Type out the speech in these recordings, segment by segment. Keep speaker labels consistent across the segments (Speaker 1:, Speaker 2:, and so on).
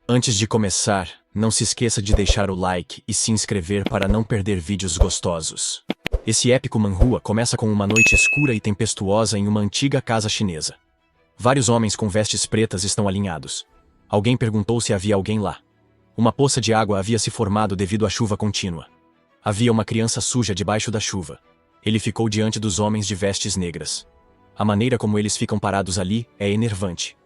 Speaker 1: Antes de começar, não se esqueça de deixar o like e se inscrever para não perder vídeos gostosos. Esse épico manhua começa com uma noite escura e tempestuosa em uma antiga casa chinesa. Vários homens com vestes pretas estão alinhados. Alguém perguntou se havia alguém lá. Uma poça de água havia se formado devido à chuva contínua. Havia uma criança suja debaixo da chuva. Ele ficou diante dos homens de vestes negras. A maneira como eles ficam parados ali é enervante.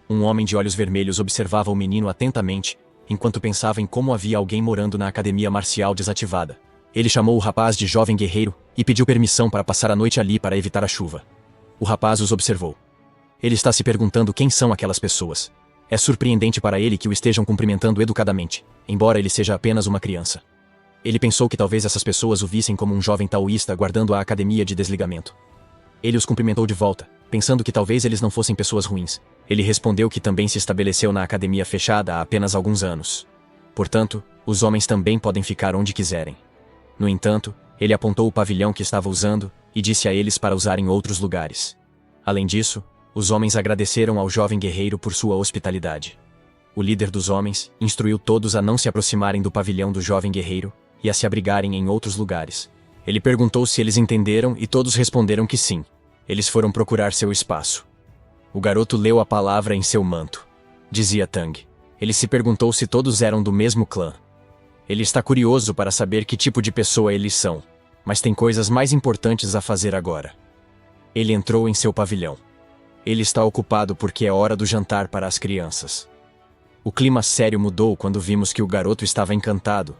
Speaker 1: Um homem de olhos vermelhos observava o menino atentamente, enquanto pensava em como havia alguém morando na academia marcial desativada. Ele chamou o rapaz de jovem guerreiro e pediu permissão para passar a noite ali para evitar a chuva. O rapaz os observou. Ele está se perguntando quem são aquelas pessoas. É surpreendente para ele que o estejam cumprimentando educadamente, embora ele seja apenas uma criança. Ele pensou que talvez essas pessoas o vissem como um jovem taoísta guardando a academia de desligamento. Ele os cumprimentou de volta, pensando que talvez eles não fossem pessoas ruins. Ele respondeu que também se estabeleceu na academia fechada há apenas alguns anos. Portanto, os homens também podem ficar onde quiserem. No entanto, ele apontou o pavilhão que estava usando e disse a eles para usarem outros lugares. Além disso, os homens agradeceram ao jovem guerreiro por sua hospitalidade. O líder dos homens instruiu todos a não se aproximarem do pavilhão do jovem guerreiro e a se abrigarem em outros lugares. Ele perguntou se eles entenderam e todos responderam que sim. Eles foram procurar seu espaço. O garoto leu a palavra em seu manto. Dizia Tang. Ele se perguntou se todos eram do mesmo clã. Ele está curioso para saber que tipo de pessoa eles são, mas tem coisas mais importantes a fazer agora. Ele entrou em seu pavilhão. Ele está ocupado porque é hora do jantar para as crianças. O clima sério mudou quando vimos que o garoto estava encantado.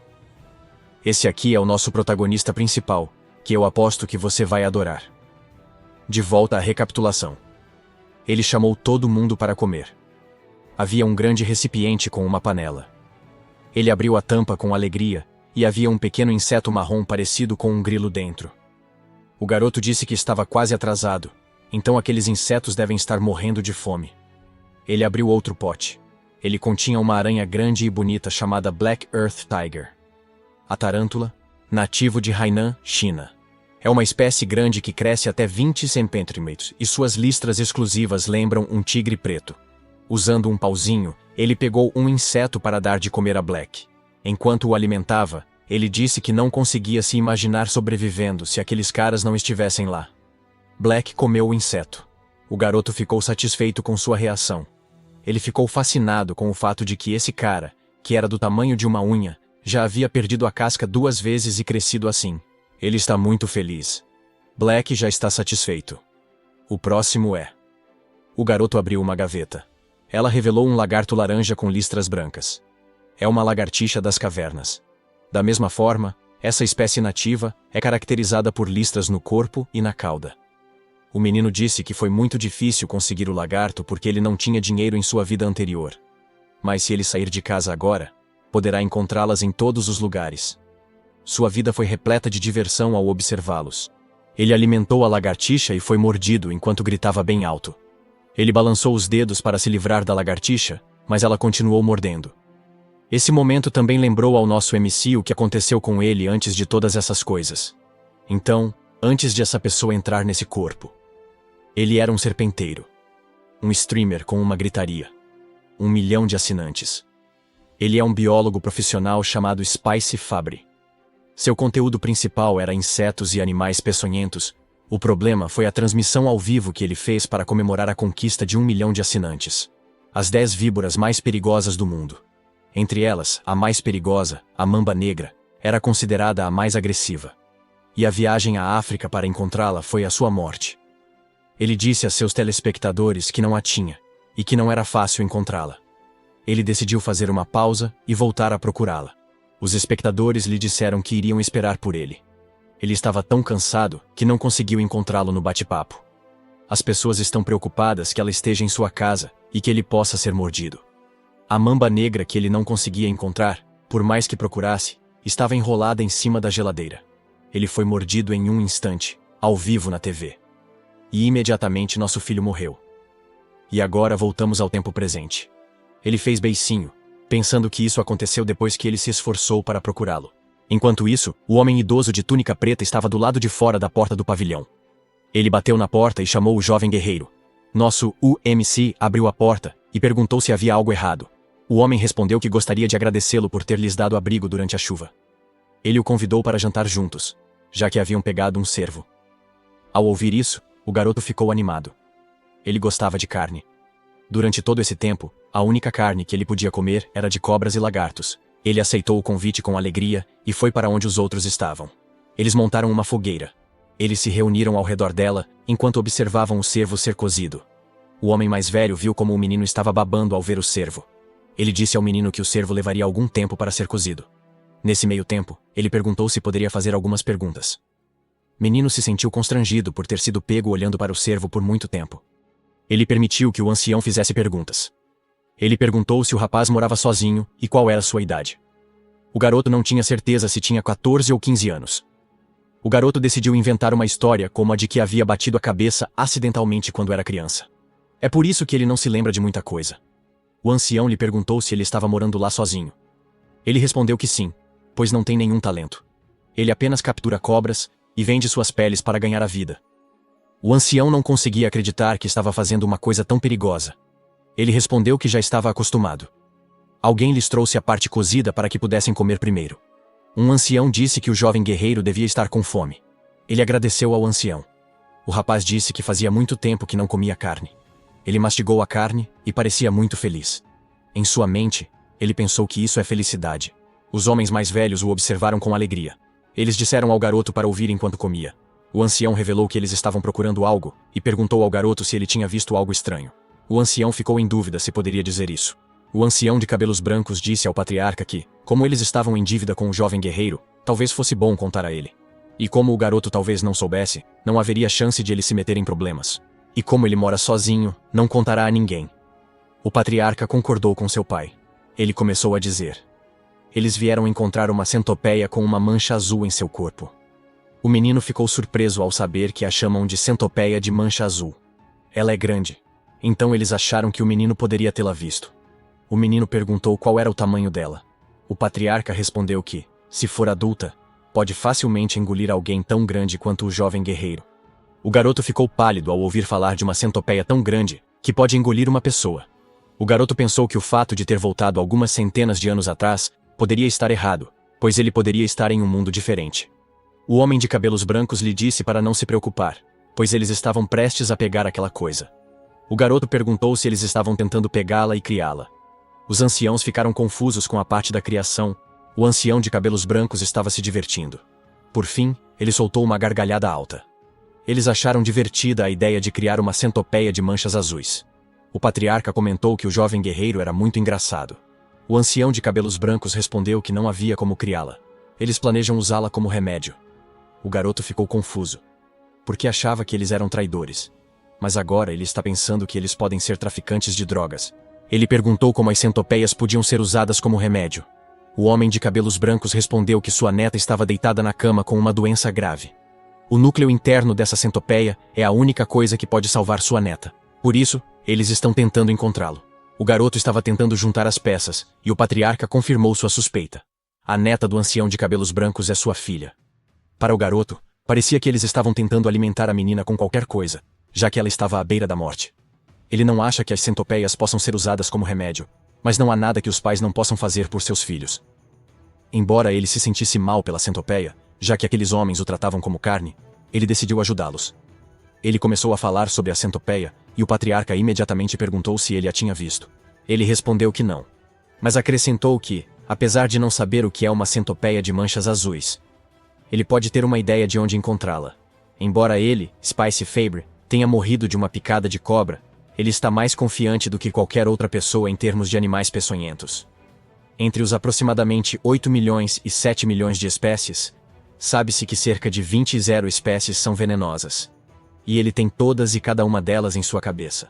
Speaker 1: Esse aqui é o nosso protagonista principal, que eu aposto que você vai adorar. De volta à recapitulação. Ele chamou todo mundo para comer. Havia um grande recipiente com uma panela. Ele abriu a tampa com alegria, e havia um pequeno inseto marrom parecido com um grilo dentro. O garoto disse que estava quase atrasado, então aqueles insetos devem estar morrendo de fome. Ele abriu outro pote. Ele continha uma aranha grande e bonita chamada Black Earth Tiger. A tarântula, nativo de Hainan, China. É uma espécie grande que cresce até 20 centímetros e suas listras exclusivas lembram um tigre preto. Usando um pauzinho, ele pegou um inseto para dar de comer a Black. Enquanto o alimentava, ele disse que não conseguia se imaginar sobrevivendo se aqueles caras não estivessem lá. Black comeu o inseto. O garoto ficou satisfeito com sua reação. Ele ficou fascinado com o fato de que esse cara, que era do tamanho de uma unha, já havia perdido a casca 2 vezes e crescido assim. Ele está muito feliz. Black já está satisfeito. O próximo é... O garoto abriu uma gaveta. Ela revelou um lagarto laranja com listras brancas. É uma lagartixa das cavernas. Da mesma forma, essa espécie nativa é caracterizada por listras no corpo e na cauda. O menino disse que foi muito difícil conseguir o lagarto porque ele não tinha dinheiro em sua vida anterior. Mas se ele sair de casa agora, poderá encontrá-las em todos os lugares. Sua vida foi repleta de diversão ao observá-los. Ele alimentou a lagartixa e foi mordido enquanto gritava bem alto. Ele balançou os dedos para se livrar da lagartixa, mas ela continuou mordendo. Esse momento também lembrou ao nosso MC o que aconteceu com ele antes de todas essas coisas. Então, antes de essa pessoa entrar nesse corpo. Ele era um serpenteiro. Um streamer com uma gritaria. 1 milhão de assinantes. Ele é um biólogo profissional chamado Spice Fabry. Seu conteúdo principal era insetos e animais peçonhentos. O problema foi a transmissão ao vivo que ele fez para comemorar a conquista de 1 milhão de assinantes. As 10 víboras mais perigosas do mundo. Entre elas, a mais perigosa, a mamba negra, era considerada a mais agressiva. E a viagem à África para encontrá-la foi a sua morte. Ele disse a seus telespectadores que não a tinha, e que não era fácil encontrá-la. Ele decidiu fazer uma pausa e voltar a procurá-la. Os espectadores lhe disseram que iriam esperar por ele. Ele estava tão cansado que não conseguiu encontrá-lo no bate-papo. As pessoas estão preocupadas que ela esteja em sua casa e que ele possa ser mordido. A mamba negra que ele não conseguia encontrar, por mais que procurasse, estava enrolada em cima da geladeira. Ele foi mordido em um instante, ao vivo na TV. E imediatamente nosso filho morreu. E agora voltamos ao tempo presente. Ele fez beicinho, pensando que isso aconteceu depois que ele se esforçou para procurá-lo. Enquanto isso, o homem idoso de túnica preta estava do lado de fora da porta do pavilhão. Ele bateu na porta e chamou o jovem guerreiro. Nosso UMC abriu a porta e perguntou se havia algo errado. O homem respondeu que gostaria de agradecê-lo por ter lhes dado abrigo durante a chuva. Ele o convidou para jantar juntos, já que haviam pegado um cervo. Ao ouvir isso, o garoto ficou animado. Ele gostava de carne. Durante todo esse tempo, a única carne que ele podia comer era de cobras e lagartos. Ele aceitou o convite com alegria e foi para onde os outros estavam. Eles montaram uma fogueira. Eles se reuniram ao redor dela, enquanto observavam o cervo ser cozido. O homem mais velho viu como o menino estava babando ao ver o cervo. Ele disse ao menino que o cervo levaria algum tempo para ser cozido. Nesse meio tempo, ele perguntou se poderia fazer algumas perguntas. Menino se sentiu constrangido por ter sido pego olhando para o cervo por muito tempo. Ele permitiu que o ancião fizesse perguntas. Ele perguntou se o rapaz morava sozinho e qual era sua idade. O garoto não tinha certeza se tinha 14 ou 15 anos. O garoto decidiu inventar uma história como a de que havia batido a cabeça acidentalmente quando era criança. É por isso que ele não se lembra de muita coisa. O ancião lhe perguntou se ele estava morando lá sozinho. Ele respondeu que sim, pois não tem nenhum talento. Ele apenas captura cobras e vende suas peles para ganhar a vida. O ancião não conseguia acreditar que estava fazendo uma coisa tão perigosa. Ele respondeu que já estava acostumado. Alguém lhes trouxe a parte cozida para que pudessem comer primeiro. Um ancião disse que o jovem guerreiro devia estar com fome. Ele agradeceu ao ancião. O rapaz disse que fazia muito tempo que não comia carne. Ele mastigou a carne e parecia muito feliz. Em sua mente, ele pensou que isso é felicidade. Os homens mais velhos o observaram com alegria. Eles disseram ao garoto para ouvir enquanto comia. O ancião revelou que eles estavam procurando algo e perguntou ao garoto se ele tinha visto algo estranho. O ancião ficou em dúvida se poderia dizer isso. O ancião de cabelos brancos disse ao patriarca que, como eles estavam em dívida com o jovem guerreiro, talvez fosse bom contar a ele. E como o garoto talvez não soubesse, não haveria chance de ele se meter em problemas. E como ele mora sozinho, não contará a ninguém. O patriarca concordou com seu pai. Ele começou a dizer. Eles vieram encontrar uma centopeia com uma mancha azul em seu corpo. O menino ficou surpreso ao saber que a chamam de centopeia de mancha azul. Ela é grande. Então eles acharam que o menino poderia tê-la visto. O menino perguntou qual era o tamanho dela. O patriarca respondeu que, se for adulta, pode facilmente engolir alguém tão grande quanto o jovem guerreiro. O garoto ficou pálido ao ouvir falar de uma centopeia tão grande que pode engolir uma pessoa. O garoto pensou que o fato de ter voltado algumas centenas de anos atrás poderia estar errado, pois ele poderia estar em um mundo diferente. O homem de cabelos brancos lhe disse para não se preocupar, pois eles estavam prestes a pegar aquela coisa. O garoto perguntou se eles estavam tentando pegá-la e criá-la. Os anciãos ficaram confusos com a parte da criação. O ancião de cabelos brancos estava se divertindo. Por fim, ele soltou uma gargalhada alta. Eles acharam divertida a ideia de criar uma centopeia de manchas azuis. O patriarca comentou que o jovem guerreiro era muito engraçado. O ancião de cabelos brancos respondeu que não havia como criá-la. Eles planejam usá-la como remédio. O garoto ficou confuso, porque achava que eles eram traidores. Mas agora ele está pensando que eles podem ser traficantes de drogas. Ele perguntou como as centopeias podiam ser usadas como remédio. O homem de cabelos brancos respondeu que sua neta estava deitada na cama com uma doença grave. O núcleo interno dessa centopeia é a única coisa que pode salvar sua neta. Por isso, eles estão tentando encontrá-lo. O garoto estava tentando juntar as peças, e o patriarca confirmou sua suspeita. A neta do ancião de cabelos brancos é sua filha. Para o garoto, parecia que eles estavam tentando alimentar a menina com qualquer coisa, já que ela estava à beira da morte. Ele não acha que as centopeias possam ser usadas como remédio, mas não há nada que os pais não possam fazer por seus filhos. Embora ele se sentisse mal pela centopeia, já que aqueles homens o tratavam como carne, ele decidiu ajudá-los. Ele começou a falar sobre a centopeia, e o patriarca imediatamente perguntou se ele a tinha visto. Ele respondeu que não. Mas acrescentou que, apesar de não saber o que é uma centopeia de manchas azuis, ele pode ter uma ideia de onde encontrá-la. Embora ele, Spice Fabre, tenha morrido de uma picada de cobra, ele está mais confiante do que qualquer outra pessoa em termos de animais peçonhentos. Entre os aproximadamente 8 milhões e 7 milhões de espécies, sabe-se que cerca de 20 espécies são venenosas. E ele tem todas e cada uma delas em sua cabeça.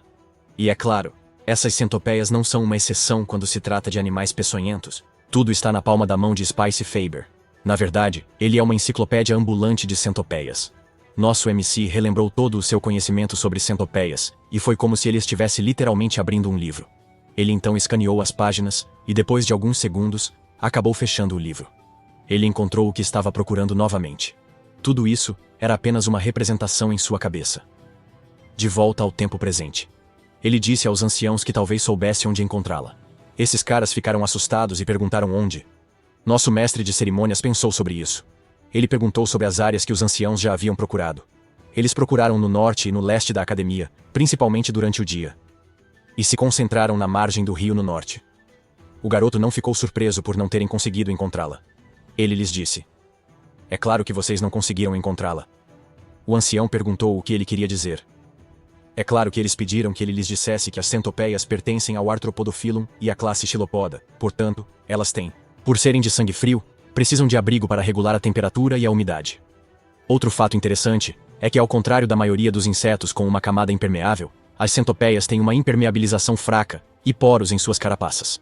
Speaker 1: E é claro, essas centopeias não são uma exceção quando se trata de animais peçonhentos. Tudo está na palma da mão de Spice Fabre. Na verdade, ele é uma enciclopédia ambulante de centopeias. Nosso MC relembrou todo o seu conhecimento sobre centopeias, e foi como se ele estivesse literalmente abrindo um livro. Ele então escaneou as páginas, e depois de alguns segundos, acabou fechando o livro. Ele encontrou o que estava procurando novamente. Tudo isso era apenas uma representação em sua cabeça. De volta ao tempo presente. Ele disse aos anciãos que talvez soubesse onde encontrá-la. Esses caras ficaram assustados e perguntaram onde. Nosso mestre de cerimônias pensou sobre isso. Ele perguntou sobre as áreas que os anciãos já haviam procurado. Eles procuraram no norte e no leste da academia, principalmente durante o dia. E se concentraram na margem do rio no norte. O garoto não ficou surpreso por não terem conseguido encontrá-la. Ele lhes disse: "É claro que vocês não conseguiram encontrá-la." O ancião perguntou o que ele queria dizer. É claro que eles pediram que ele lhes dissesse que as centopeias pertencem ao Arthropodophyllum e à classe Xilopoda, portanto, elas têm, por serem de sangue frio, precisam de abrigo para regular a temperatura e a umidade. Outro fato interessante é que, ao contrário da maioria dos insetos com uma camada impermeável, as centopeias têm uma impermeabilização fraca e poros em suas carapaças.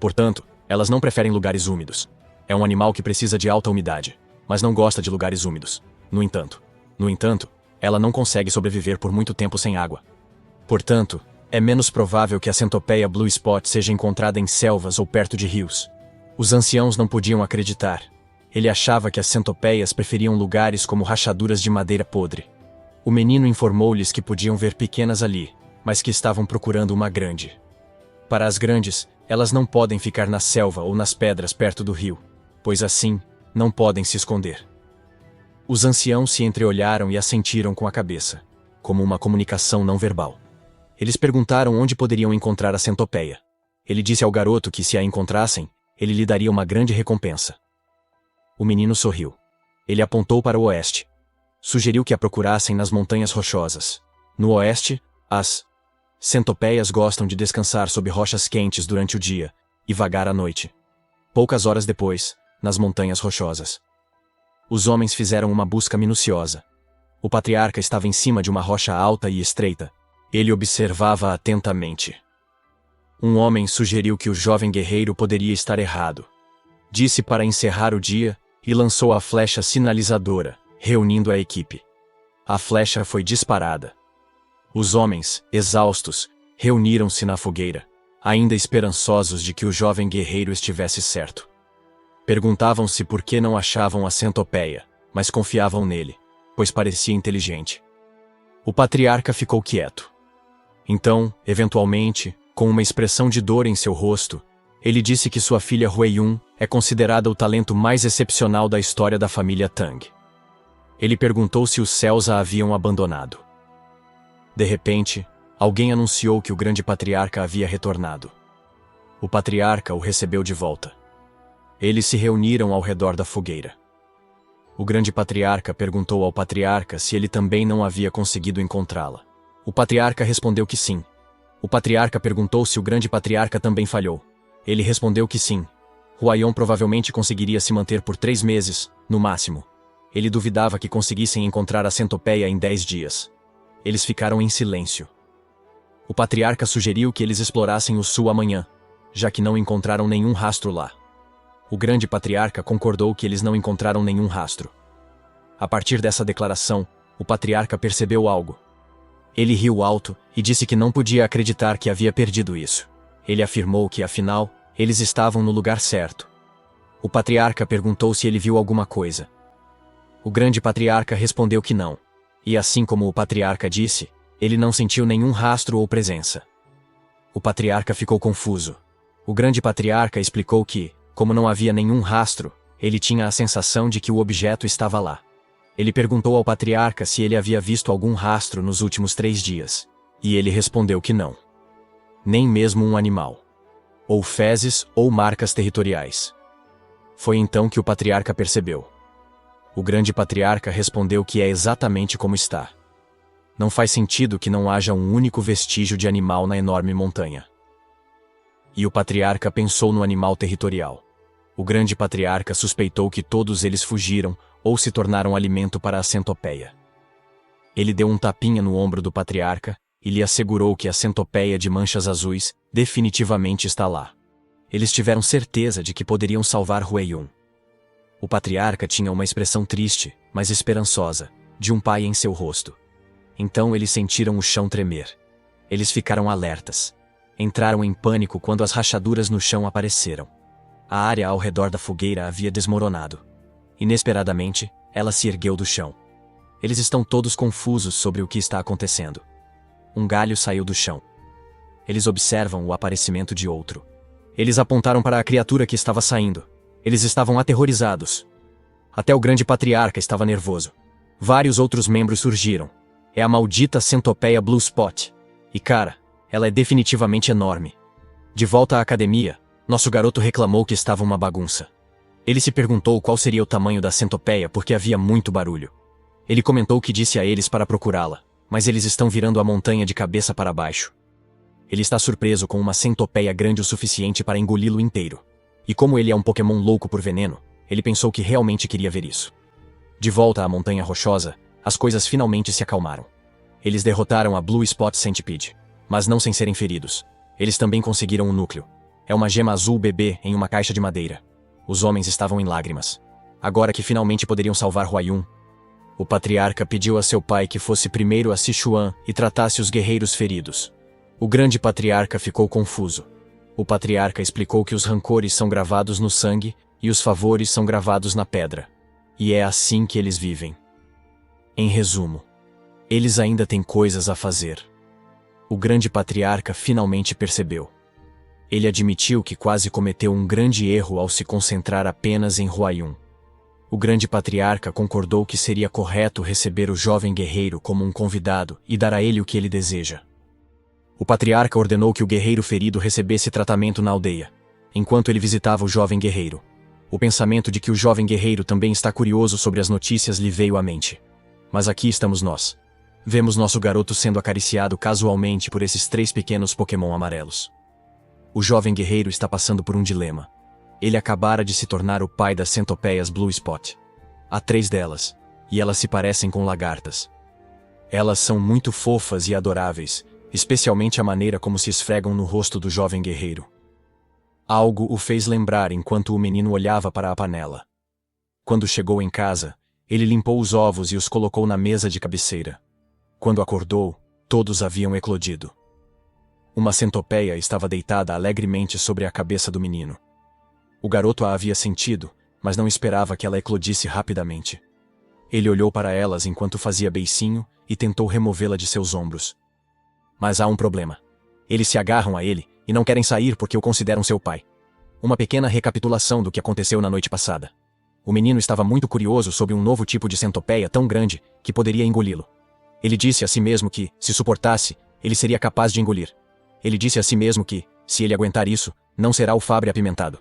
Speaker 1: Portanto, elas não preferem lugares úmidos. É um animal que precisa de alta umidade, mas não gosta de lugares úmidos. No entanto, ela não consegue sobreviver por muito tempo sem água. Portanto, é menos provável que a centopeia Blue Spot seja encontrada em selvas ou perto de rios. Os anciãos não podiam acreditar. Ele achava que as centopeias preferiam lugares como rachaduras de madeira podre. O menino informou-lhes que podiam ver pequenas ali, mas que estavam procurando uma grande. Para as grandes, elas não podem ficar na selva ou nas pedras perto do rio, pois assim, não podem se esconder. Os anciãos se entreolharam e assentiram com a cabeça, como uma comunicação não verbal. Eles perguntaram onde poderiam encontrar a centopeia. Ele disse ao garoto que, se a encontrassem, ele lhe daria uma grande recompensa. O menino sorriu. Ele apontou para o oeste. Sugeriu que a procurassem nas montanhas rochosas. No oeste, as centopeias gostam de descansar sob rochas quentes durante o dia e vagar à noite. Poucas horas depois, nas montanhas rochosas. Os homens fizeram uma busca minuciosa. O patriarca estava em cima de uma rocha alta e estreita. Ele observava atentamente. Um homem sugeriu que o jovem guerreiro poderia estar errado. Disse para encerrar o dia e lançou a flecha sinalizadora, reunindo a equipe. A flecha foi disparada. Os homens, exaustos, reuniram-se na fogueira, ainda esperançosos de que o jovem guerreiro estivesse certo. Perguntavam-se por que não achavam a centopeia, mas confiavam nele, pois parecia inteligente. O patriarca ficou quieto. Então, eventualmente, com uma expressão de dor em seu rosto, ele disse que sua filha Huiyun é considerada o talento mais excepcional da história da família Tang. Ele perguntou se os céus a haviam abandonado. De repente, alguém anunciou que o grande patriarca havia retornado. O patriarca o recebeu de volta. Eles se reuniram ao redor da fogueira. O grande patriarca perguntou ao patriarca se ele também não havia conseguido encontrá-la. O patriarca respondeu que sim. O patriarca perguntou se o grande patriarca também falhou. Ele respondeu que sim. Huaion provavelmente conseguiria se manter por 3 meses, no máximo. Ele duvidava que conseguissem encontrar a centopeia em 10 dias. Eles ficaram em silêncio. O patriarca sugeriu que eles explorassem o sul amanhã, já que não encontraram nenhum rastro lá. O grande patriarca concordou que eles não encontraram nenhum rastro. A partir dessa declaração, o patriarca percebeu algo. Ele riu alto e disse que não podia acreditar que havia perdido isso. Ele afirmou que, afinal, eles estavam no lugar certo. O patriarca perguntou se ele viu alguma coisa. O grande patriarca respondeu que não. E assim como o patriarca disse, ele não sentiu nenhum rastro ou presença. O patriarca ficou confuso. O grande patriarca explicou que, como não havia nenhum rastro, ele tinha a sensação de que o objeto estava lá. Ele perguntou ao patriarca se ele havia visto algum rastro nos últimos 3 dias. E ele respondeu que não. Nem mesmo um animal. Ou fezes ou marcas territoriais. Foi então que o patriarca percebeu. O grande patriarca respondeu que é exatamente como está. Não faz sentido que não haja um único vestígio de animal na enorme montanha. E o patriarca pensou no animal territorial. O grande patriarca suspeitou que todos eles fugiram ou se tornaram alimento para a centopeia. Ele deu um tapinha no ombro do patriarca e lhe assegurou que a centopeia de manchas azuis definitivamente está lá. Eles tiveram certeza de que poderiam salvar Huiyun. O patriarca tinha uma expressão triste, mas esperançosa, de um pai em seu rosto. Então eles sentiram o chão tremer. Eles ficaram alertas. Entraram em pânico quando as rachaduras no chão apareceram. A área ao redor da fogueira havia desmoronado. Inesperadamente, ela se ergueu do chão. Eles estão todos confusos sobre o que está acontecendo. Um galho saiu do chão. Eles observam o aparecimento de outro. Eles apontaram para a criatura que estava saindo. Eles estavam aterrorizados. Até o grande patriarca estava nervoso. Vários outros membros surgiram. É a maldita centopeia Blue Spot. E cara, ela é definitivamente enorme. De volta à academia, nosso garoto reclamou que estava uma bagunça. Ele se perguntou qual seria o tamanho da centopeia porque havia muito barulho. Ele comentou que disse a eles para procurá-la, mas eles estão virando a montanha de cabeça para baixo. Ele está surpreso com uma centopeia grande o suficiente para engoli-lo inteiro. E como ele é um Pokémon louco por veneno, ele pensou que realmente queria ver isso. De volta à montanha rochosa, as coisas finalmente se acalmaram. Eles derrotaram a Blue Spot Centipede, mas não sem serem feridos. Eles também conseguiram o núcleo. É uma gema azul bebê em uma caixa de madeira. Os homens estavam em lágrimas. Agora que finalmente poderiam salvar Huayun, o patriarca pediu a seu pai que fosse primeiro a Sichuan e tratasse os guerreiros feridos. O grande patriarca ficou confuso. O patriarca explicou que os rancores são gravados no sangue e os favores são gravados na pedra. E é assim que eles vivem. Em resumo, eles ainda têm coisas a fazer. O grande patriarca finalmente percebeu. Ele admitiu que quase cometeu um grande erro ao se concentrar apenas em Huayun. O grande patriarca concordou que seria correto receber o jovem guerreiro como um convidado e dar a ele o que ele deseja. O patriarca ordenou que o guerreiro ferido recebesse tratamento na aldeia, enquanto ele visitava o jovem guerreiro. O pensamento de que o jovem guerreiro também está curioso sobre as notícias lhe veio à mente. Mas aqui estamos nós. Vemos nosso garoto sendo acariciado casualmente por esses 3 pequenos Pokémon amarelos. O jovem guerreiro está passando por um dilema. Ele acabara de se tornar o pai das centopeias Blue Spot. Há 3 delas, e elas se parecem com lagartas. Elas são muito fofas e adoráveis, especialmente a maneira como se esfregam no rosto do jovem guerreiro. Algo o fez lembrar enquanto o menino olhava para a panela. Quando chegou em casa, ele limpou os ovos e os colocou na mesa de cabeceira. Quando acordou, todos haviam eclodido. Uma centopeia estava deitada alegremente sobre a cabeça do menino. O garoto a havia sentido, mas não esperava que ela eclodisse rapidamente. Ele olhou para elas enquanto fazia beicinho e tentou removê-la de seus ombros. Mas há um problema. Eles se agarram a ele e não querem sair porque o consideram seu pai. Uma pequena recapitulação do que aconteceu na noite passada. O menino estava muito curioso sobre um novo tipo de centopeia tão grande que poderia engoli-lo. Ele disse a si mesmo que, se suportasse, ele seria capaz de engolir. Ele disse a si mesmo que, se ele aguentar isso, não será o Fabre apimentado.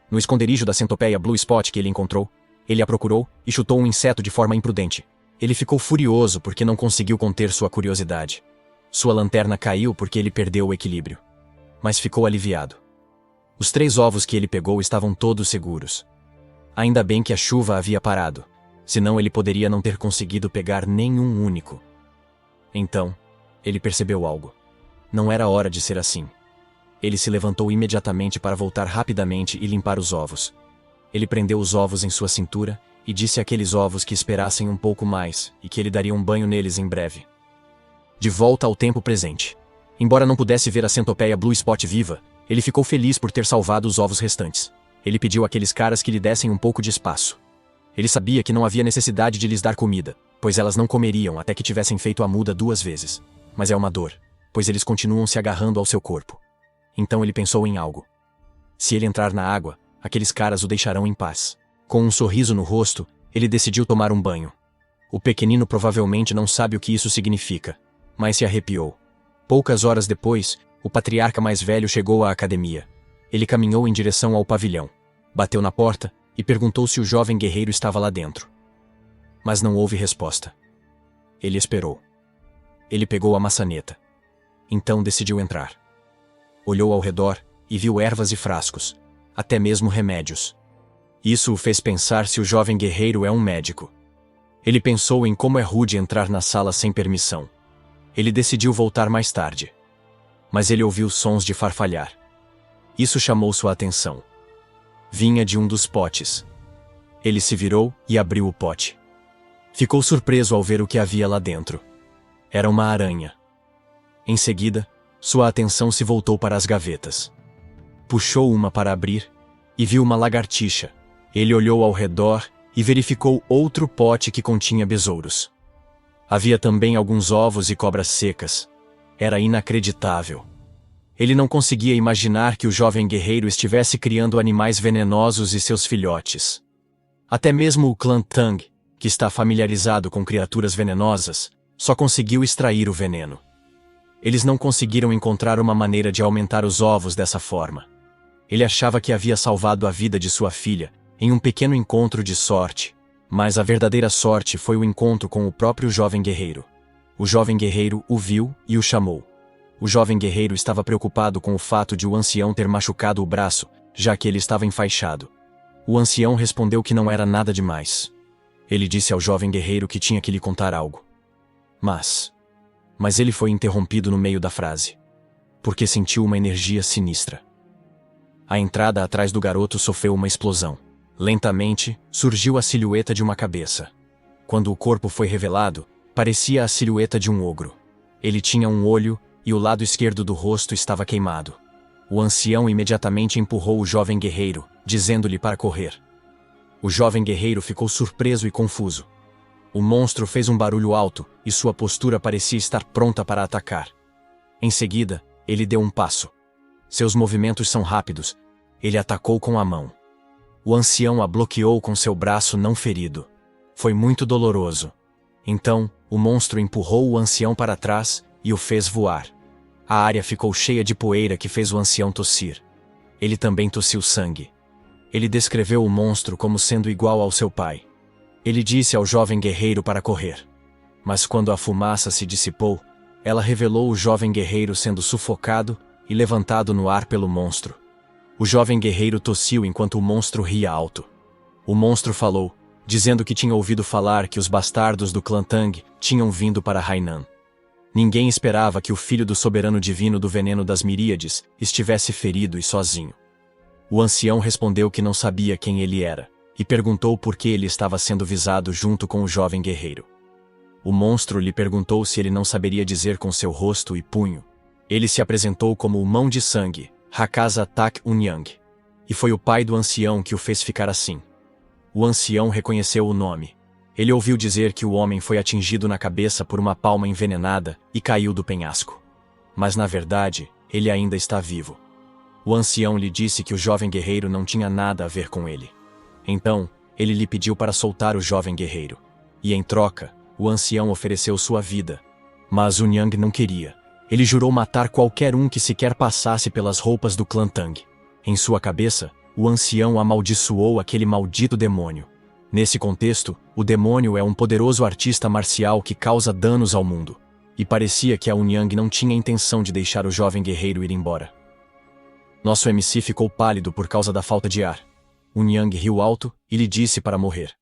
Speaker 1: No esconderijo da centopeia Blue Spot que ele encontrou, ele a procurou e chutou um inseto de forma imprudente. Ele ficou furioso porque não conseguiu conter sua curiosidade. Sua lanterna caiu porque ele perdeu o equilíbrio. Mas ficou aliviado. Os 3 ovos que ele pegou estavam todos seguros. Ainda bem que a chuva havia parado, senão ele poderia não ter conseguido pegar nenhum único. Então, ele percebeu algo. Não era hora de ser assim. Ele se levantou imediatamente para voltar rapidamente e limpar os ovos. Ele prendeu os ovos em sua cintura e disse àqueles ovos que esperassem um pouco mais e que ele daria um banho neles em breve. De volta ao tempo presente. Embora não pudesse ver a centopeia Blue Spot viva, ele ficou feliz por ter salvado os ovos restantes. Ele pediu àqueles caras que lhe dessem um pouco de espaço. Ele sabia que não havia necessidade de lhes dar comida, pois elas não comeriam até que tivessem feito a muda 2 vezes. Mas é uma dor, pois eles continuam se agarrando ao seu corpo. Então ele pensou em algo. Se ele entrar na água, aqueles caras o deixarão em paz. Com um sorriso no rosto, ele decidiu tomar um banho. O pequenino provavelmente não sabe o que isso significa, mas se arrepiou. Poucas horas depois, o patriarca mais velho chegou à academia. Ele caminhou em direção ao pavilhão, bateu na porta e perguntou se o jovem guerreiro estava lá dentro. Mas não houve resposta. Ele esperou. Ele pegou a maçaneta. Então decidiu entrar. Olhou ao redor e viu ervas e frascos, até mesmo remédios. Isso o fez pensar se o jovem guerreiro é um médico. Ele pensou em como é rude entrar na sala sem permissão. Ele decidiu voltar mais tarde. Mas ele ouviu sons de farfalhar. Isso chamou sua atenção. Vinha de um dos potes. Ele se virou e abriu o pote. Ficou surpreso ao ver o que havia lá dentro. Era uma aranha. Em seguida, sua atenção se voltou para as gavetas. Puxou uma para abrir e viu uma lagartixa. Ele olhou ao redor e verificou outro pote que continha besouros. Havia também alguns ovos e cobras secas. Era inacreditável. Ele não conseguia imaginar que o jovem guerreiro estivesse criando animais venenosos e seus filhotes. Até mesmo o clã Tang, que está familiarizado com criaturas venenosas, só conseguiu extrair o veneno. Eles não conseguiram encontrar uma maneira de aumentar os ovos dessa forma. Ele achava que havia salvado a vida de sua filha em um pequeno encontro de sorte, mas a verdadeira sorte foi o encontro com o próprio jovem guerreiro. O jovem guerreiro o viu e o chamou. O jovem guerreiro estava preocupado com o fato de o ancião ter machucado o braço, já que ele estava enfaixado. O ancião respondeu que não era nada demais. Ele disse ao jovem guerreiro que tinha que lhe contar algo. Mas ele foi interrompido no meio da frase, porque sentiu uma energia sinistra. A entrada atrás do garoto sofreu uma explosão. Lentamente, surgiu a silhueta de uma cabeça. Quando o corpo foi revelado, parecia a silhueta de um ogro. Ele tinha um olho e o lado esquerdo do rosto estava queimado. O ancião imediatamente empurrou o jovem guerreiro, dizendo-lhe para correr. O jovem guerreiro ficou surpreso e confuso. O monstro fez um barulho alto e sua postura parecia estar pronta para atacar. Em seguida, ele deu um passo. Seus movimentos são rápidos. Ele atacou com a mão. O ancião a bloqueou com seu braço não ferido. Foi muito doloroso. Então, o monstro empurrou o ancião para trás e o fez voar. A área ficou cheia de poeira que fez o ancião tossir. Ele também tossiu sangue. Ele descreveu o monstro como sendo igual ao seu pai. Ele disse ao jovem guerreiro para correr. Mas quando a fumaça se dissipou, ela revelou o jovem guerreiro sendo sufocado e levantado no ar pelo monstro. O jovem guerreiro tossiu enquanto o monstro ria alto. O monstro falou, dizendo que tinha ouvido falar que os bastardos do clã Tang tinham vindo para Hainan. Ninguém esperava que o filho do soberano divino do veneno das miríades estivesse ferido e sozinho. O ancião respondeu que não sabia quem ele era, e perguntou por que ele estava sendo visado junto com o jovem guerreiro. O monstro lhe perguntou se ele não saberia dizer com seu rosto e punho. Ele se apresentou como o Mão de Sangue, Hakaza Tak Unyang, e foi o pai do ancião que o fez ficar assim. O ancião reconheceu o nome. Ele ouviu dizer que o homem foi atingido na cabeça por uma palma envenenada e caiu do penhasco. Mas na verdade, ele ainda está vivo. O ancião lhe disse que o jovem guerreiro não tinha nada a ver com ele. Então, ele lhe pediu para soltar o jovem guerreiro. E em troca, o ancião ofereceu sua vida. Mas Unyang não queria. Ele jurou matar qualquer um que sequer passasse pelas roupas do clã Tang. Em sua cabeça, o ancião amaldiçoou aquele maldito demônio. Nesse contexto, o demônio é um poderoso artista marcial que causa danos ao mundo. E parecia que a Unyang não tinha intenção de deixar o jovem guerreiro ir embora. Nosso MC ficou pálido por causa da falta de ar. Unyang riu alto e lhe disse para morrer.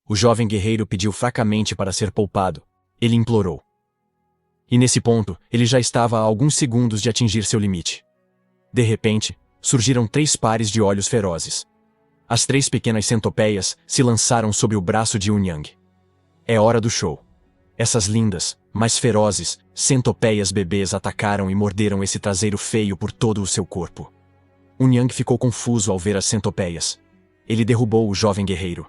Speaker 1: O jovem guerreiro pediu fracamente para ser poupado. Ele implorou. E nesse ponto, ele já estava a alguns segundos de atingir seu limite. De repente, surgiram 3 pares de olhos ferozes. As 3 pequenas centopeias se lançaram sobre o braço de Unyang. É hora do show. Essas lindas, mas ferozes, centopeias bebês atacaram e morderam esse traseiro feio por todo o seu corpo. Unyang ficou confuso ao ver as centopeias. Ele derrubou o jovem guerreiro.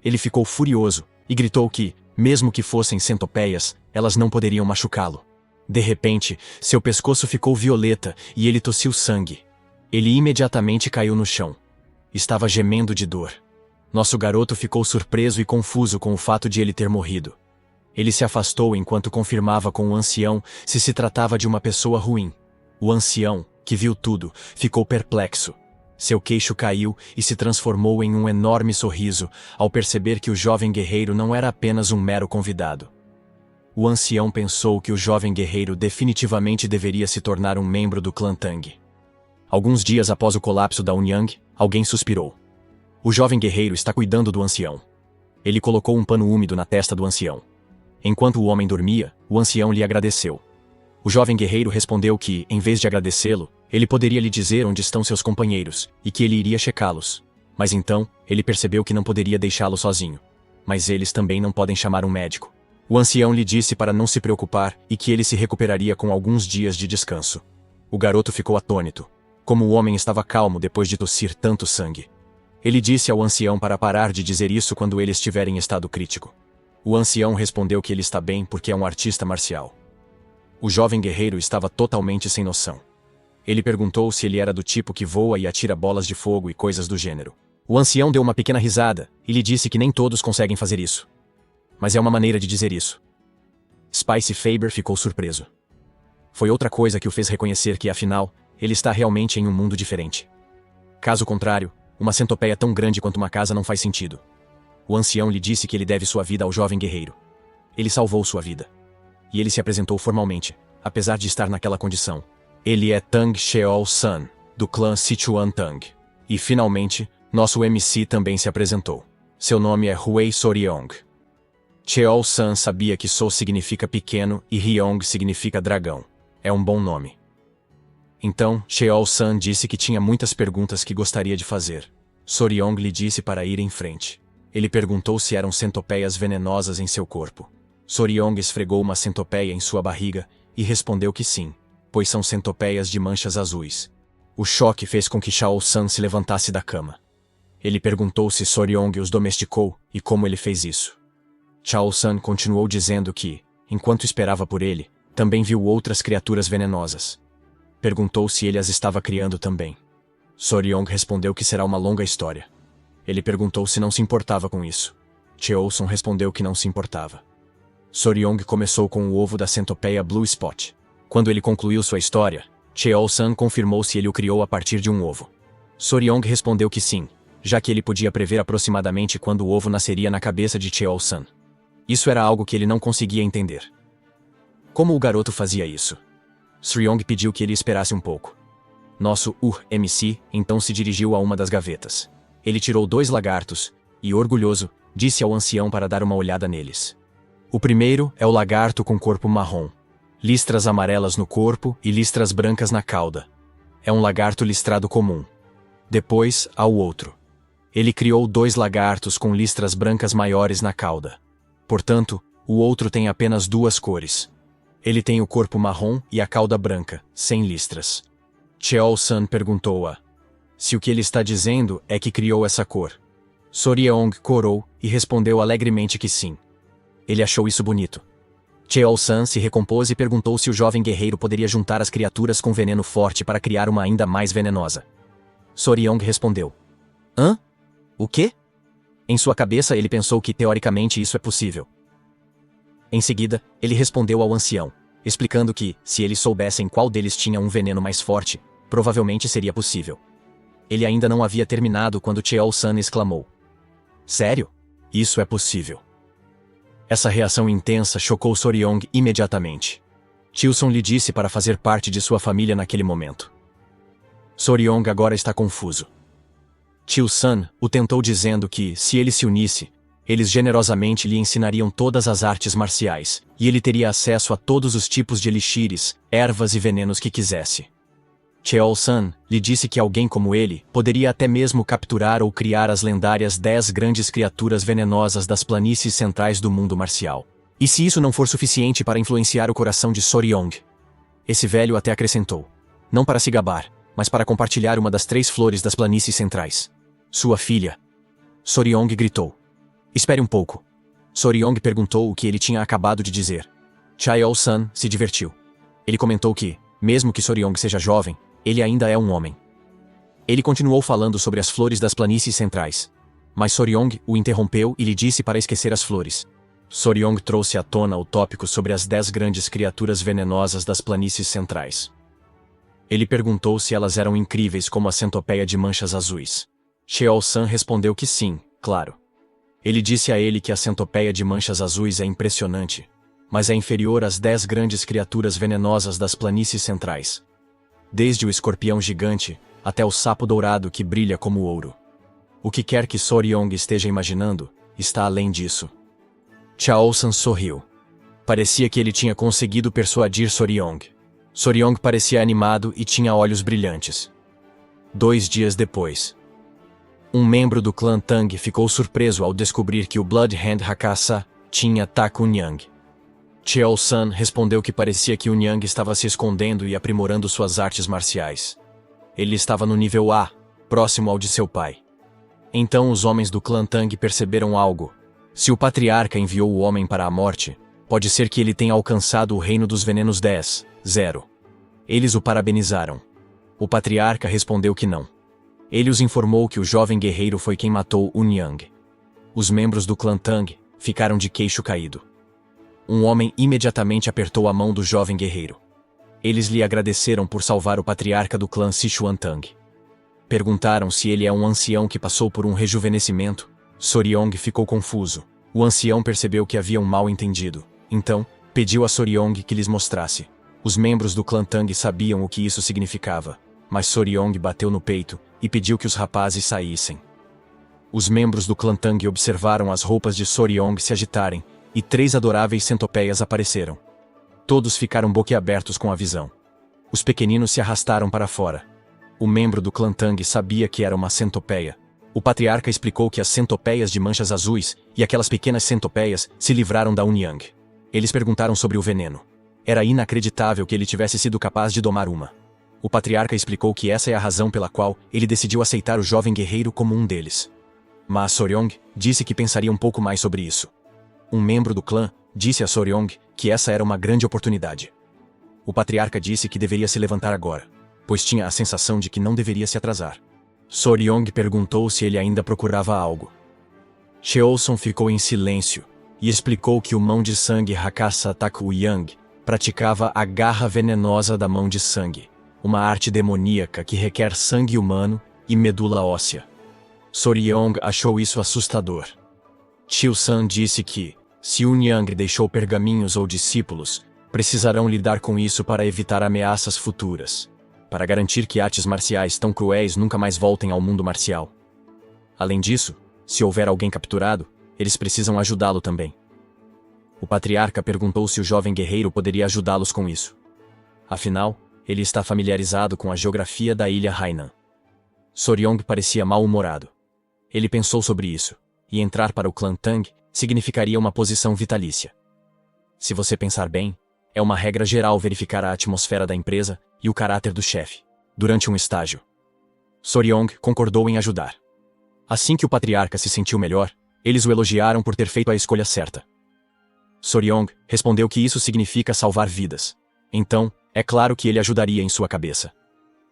Speaker 1: Ele ficou furioso e gritou que, mesmo que fossem centopeias, elas não poderiam machucá-lo. De repente, seu pescoço ficou violeta e ele tossiu sangue. Ele imediatamente caiu no chão. Estava gemendo de dor. Nosso garoto ficou surpreso e confuso com o fato de ele ter morrido. Ele se afastou enquanto confirmava com o ancião se tratava de uma pessoa ruim. O ancião, que viu tudo, ficou perplexo. Seu queixo caiu e se transformou em um enorme sorriso ao perceber que o jovem guerreiro não era apenas um mero convidado. O ancião pensou que o jovem guerreiro definitivamente deveria se tornar um membro do clã Tang. Alguns dias após o colapso da Unyang, alguém suspirou. O jovem guerreiro está cuidando do ancião. Ele colocou um pano úmido na testa do ancião. Enquanto o homem dormia, o ancião lhe agradeceu. O jovem guerreiro respondeu que, em vez de agradecê-lo, ele poderia lhe dizer onde estão seus companheiros, e que ele iria checá-los. Mas então, ele percebeu que não poderia deixá-lo sozinho. Mas eles também não podem chamar um médico. O ancião lhe disse para não se preocupar e que ele se recuperaria com alguns dias de descanso. O garoto ficou atônito. Como o homem estava calmo depois de tossir tanto sangue. Ele disse ao ancião para parar de dizer isso quando ele estiver em estado crítico. O ancião respondeu que ele está bem porque é um artista marcial. O jovem guerreiro estava totalmente sem noção. Ele perguntou se ele era do tipo que voa e atira bolas de fogo e coisas do gênero. O ancião deu uma pequena risada e lhe disse que nem todos conseguem fazer isso. Mas é uma maneira de dizer isso. Spicy Faber ficou surpreso. Foi outra coisa que o fez reconhecer que, afinal, ele está realmente em um mundo diferente. Caso contrário, uma centopeia tão grande quanto uma casa não faz sentido. O ancião lhe disse que ele deve sua vida ao jovem guerreiro. Ele salvou sua vida. E ele se apresentou formalmente, apesar de estar naquela condição. Ele é Tang Sheol-san, do clã Sichuan Tang. E, finalmente, nosso MC também se apresentou. Seu nome é Huey Soryong. Sheol-san sabia que So significa pequeno e Ryong significa dragão. É um bom nome. Então, Sheol-san disse que tinha muitas perguntas que gostaria de fazer. Soryong lhe disse para ir em frente. Ele perguntou se eram centopeias venenosas em seu corpo. Soryong esfregou uma centopeia em sua barriga e respondeu que sim, pois são centopeias de manchas azuis. O choque fez com que Sheol-san se levantasse da cama. Ele perguntou se Soryong os domesticou e como ele fez isso. Sheol-san continuou dizendo que, enquanto esperava por ele, também viu outras criaturas venenosas. Perguntou se ele as estava criando também. Soryong respondeu que será uma longa história. Ele perguntou se não se importava com isso. Sheol-san respondeu que não se importava. Soryong começou com o ovo da centopeia Blue Spot. Quando ele concluiu sua história, Sheol-san confirmou se ele o criou a partir de um ovo. Soryong respondeu que sim, já que ele podia prever aproximadamente quando o ovo nasceria na cabeça de Sheol-san. Isso era algo que ele não conseguia entender. Como o garoto fazia isso? Soryong pediu que ele esperasse um pouco. Nosso MC então se dirigiu a uma das gavetas. Ele tirou 2 lagartos e, orgulhoso, disse ao ancião para dar uma olhada neles. O primeiro é o lagarto com corpo marrom, listras amarelas no corpo e listras brancas na cauda. É um lagarto listrado comum. Depois, há o outro. Ele criou 2 lagartos com listras brancas maiores na cauda. Portanto, o outro tem apenas 2 cores. Ele tem o corpo marrom e a cauda branca, sem listras. Sheol-san perguntou-a se o que ele está dizendo é que criou essa cor. Soryong corou e respondeu alegremente que sim. Ele achou isso bonito. Sheol-san se recompôs e perguntou se o jovem guerreiro poderia juntar as criaturas com veneno forte para criar uma ainda mais venenosa. Soryong respondeu. Hã? O quê? Em sua cabeça ele pensou que teoricamente isso é possível. Em seguida, ele respondeu ao ancião, explicando que, se eles soubessem qual deles tinha um veneno mais forte, provavelmente seria possível. Ele ainda não havia terminado quando Sheol-san exclamou. Sério? Isso é possível. Essa reação intensa chocou Soryong imediatamente. Tilson lhe disse para fazer parte de sua família naquele momento. Soryong agora está confuso. Tilson o tentou dizendo que, se ele se unisse, eles generosamente lhe ensinariam todas as artes marciais, e ele teria acesso a todos os tipos de elixires, ervas e venenos que quisesse. Sheol-san lhe disse que alguém como ele poderia até mesmo capturar ou criar as lendárias 10 grandes criaturas venenosas das planícies centrais do mundo marcial. E se isso não for suficiente para influenciar o coração de Soryong? Esse velho até acrescentou, não para se gabar, mas para compartilhar uma das 3 flores das planícies centrais. Sua filha. Soryong gritou. Espere um pouco. Soryong perguntou o que ele tinha acabado de dizer. Sheol-san se divertiu. Ele comentou que, mesmo que Soryong seja jovem, ele ainda é um homem. Ele continuou falando sobre as flores das planícies centrais. Mas Soryong o interrompeu e lhe disse para esquecer as flores. Soryong trouxe à tona o tópico sobre as 10 grandes criaturas venenosas das planícies centrais. Ele perguntou se elas eram incríveis como a centopeia de manchas azuis. Sheol-san respondeu que sim, claro. Ele disse a ele que a centopeia de manchas azuis é impressionante, mas é inferior às 10 grandes criaturas venenosas das planícies centrais. Desde o escorpião gigante, até o sapo dourado que brilha como ouro. O que quer que Soryong esteja imaginando, está além disso. Sheol-san sorriu. Parecia que ele tinha conseguido persuadir Soryong. Soryong parecia animado e tinha olhos brilhantes. 2 dias depois. Um membro do clã Tang ficou surpreso ao descobrir que o Bloodhand Hakasa tinha Taku Nyang. Sheol-san respondeu que parecia que o Nyang estava se escondendo e aprimorando suas artes marciais. Ele estava no nível A, próximo ao de seu pai. Então os homens do clã Tang perceberam algo. Se o patriarca enviou o homem para a morte, pode ser que ele tenha alcançado o reino dos venenos 10, 0. Eles o parabenizaram. O patriarca respondeu que não. Ele os informou que o jovem guerreiro foi quem matou Unyang. Os membros do clã Tang ficaram de queixo caído. Um homem imediatamente apertou a mão do jovem guerreiro. Eles lhe agradeceram por salvar o patriarca do clã Sichuan Tang. Perguntaram se ele é um ancião que passou por um rejuvenescimento. Soryong ficou confuso. O ancião percebeu que havia um mal-entendido. Então, pediu a Soryong que lhes mostrasse. Os membros do clã Tang sabiam o que isso significava, mas Soryong bateu no peito e pediu que os rapazes saíssem. Os membros do clã Tang observaram as roupas de Soryong se agitarem, e 3 adoráveis centopeias apareceram. Todos ficaram boquiabertos com a visão. Os pequeninos se arrastaram para fora. O membro do clã Tang sabia que era uma centopeia. O patriarca explicou que as centopeias de manchas azuis e aquelas pequenas centopeias se livraram da Unyang. Eles perguntaram sobre o veneno. Era inacreditável que ele tivesse sido capaz de domar uma. O patriarca explicou que essa é a razão pela qual ele decidiu aceitar o jovem guerreiro como um deles. Mas Soryong disse que pensaria um pouco mais sobre isso. Um membro do clã disse a Soryong que essa era uma grande oportunidade. O patriarca disse que deveria se levantar agora, pois tinha a sensação de que não deveria se atrasar. Soryong perguntou se ele ainda procurava algo. Cheolson ficou em silêncio e explicou que o mão de sangue Hakasa Takuyang praticava a garra venenosa da mão de sangue, uma arte demoníaca que requer sangue humano e medula óssea. Soryong achou isso assustador. Chil-san disse que, se Unyang deixou pergaminhos ou discípulos, precisarão lidar com isso para evitar ameaças futuras, para garantir que artes marciais tão cruéis nunca mais voltem ao mundo marcial. Além disso, se houver alguém capturado, eles precisam ajudá-lo também. O patriarca perguntou se o jovem guerreiro poderia ajudá-los com isso. Afinal, ele está familiarizado com a geografia da ilha Hainan. Soryong parecia mal-humorado. Ele pensou sobre isso, e entrar para o clã Tang significaria uma posição vitalícia. Se você pensar bem, é uma regra geral verificar a atmosfera da empresa e o caráter do chefe, durante um estágio. Soryong concordou em ajudar. Assim que o patriarca se sentiu melhor, eles o elogiaram por ter feito a escolha certa. Soryong respondeu que isso significa salvar vidas. Então, é claro que ele ajudaria em sua cabeça.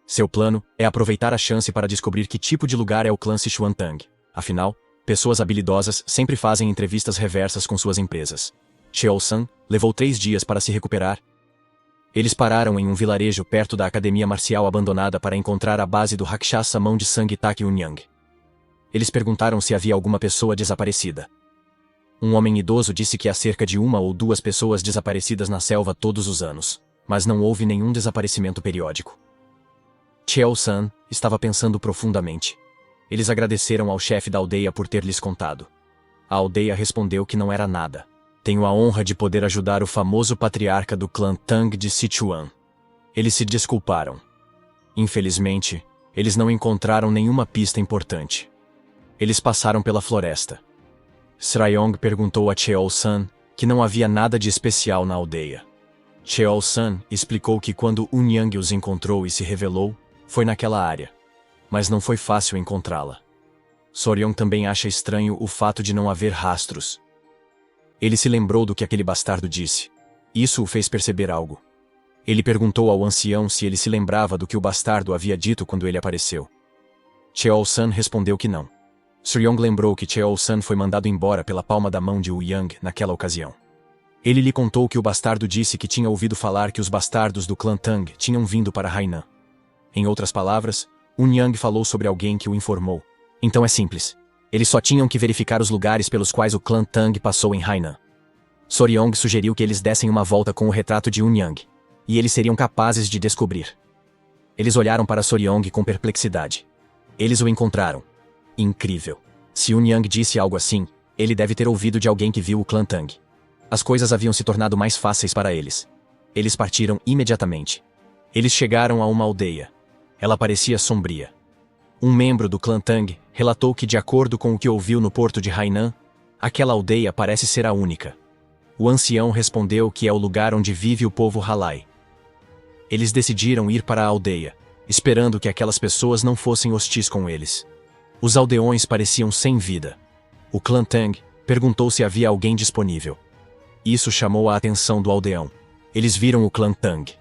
Speaker 1: Seu plano é aproveitar a chance para descobrir que tipo de lugar é o clã Sichuan Tang. Afinal, pessoas habilidosas sempre fazem entrevistas reversas com suas empresas. Cheol-san levou 3 dias para se recuperar. Eles pararam em um vilarejo perto da academia marcial abandonada para encontrar a base do Rakshasa Mão de Sangue Taki Unyang. Eles perguntaram se havia alguma pessoa desaparecida. Um homem idoso disse que há cerca de 1 ou 2 pessoas desaparecidas na selva todos os anos, mas não houve nenhum desaparecimento periódico. Cheol-san estava pensando profundamente. Eles agradeceram ao chefe da aldeia por ter lhes contado. A aldeia respondeu que não era nada. Tenho a honra de poder ajudar o famoso patriarca do clã Tang de Sichuan. Eles se desculparam. Infelizmente, eles não encontraram nenhuma pista importante. Eles passaram pela floresta. Sryong perguntou a Cheol-san que não havia nada de especial na aldeia. Cheol-san explicou que quando Unyang os encontrou e se revelou, foi naquela área. Mas não foi fácil encontrá-la. Soryong também acha estranho o fato de não haver rastros. Ele se lembrou do que aquele bastardo disse. Isso o fez perceber algo. Ele perguntou ao ancião se ele se lembrava do que o bastardo havia dito quando ele apareceu. Cheol-san respondeu que não. Sryong lembrou que Cheol-san foi mandado embora pela palma da mão de Uyang naquela ocasião. Ele lhe contou que o bastardo disse que tinha ouvido falar que os bastardos do clã Tang tinham vindo para Hainan. Em outras palavras, Unyang falou sobre alguém que o informou. Então é simples. Eles só tinham que verificar os lugares pelos quais o clã Tang passou em Hainan. Soryong sugeriu que eles dessem uma volta com o retrato de Unyang, e eles seriam capazes de descobrir. Eles olharam para Soryong com perplexidade. Eles o encontraram. Incrível. Se Unyang disse algo assim, ele deve ter ouvido de alguém que viu o clã Tang. As coisas haviam se tornado mais fáceis para eles. Eles partiram imediatamente. Eles chegaram a uma aldeia. Ela parecia sombria. Um membro do clã Tang relatou que, de acordo com o que ouviu no porto de Hainan, aquela aldeia parece ser a única. O ancião respondeu que é o lugar onde vive o povo Halai. Eles decidiram ir para a aldeia, esperando que aquelas pessoas não fossem hostis com eles. Os aldeões pareciam sem vida. O clã Tang perguntou se havia alguém disponível. Isso chamou a atenção do aldeão. Eles viram o clã Tang.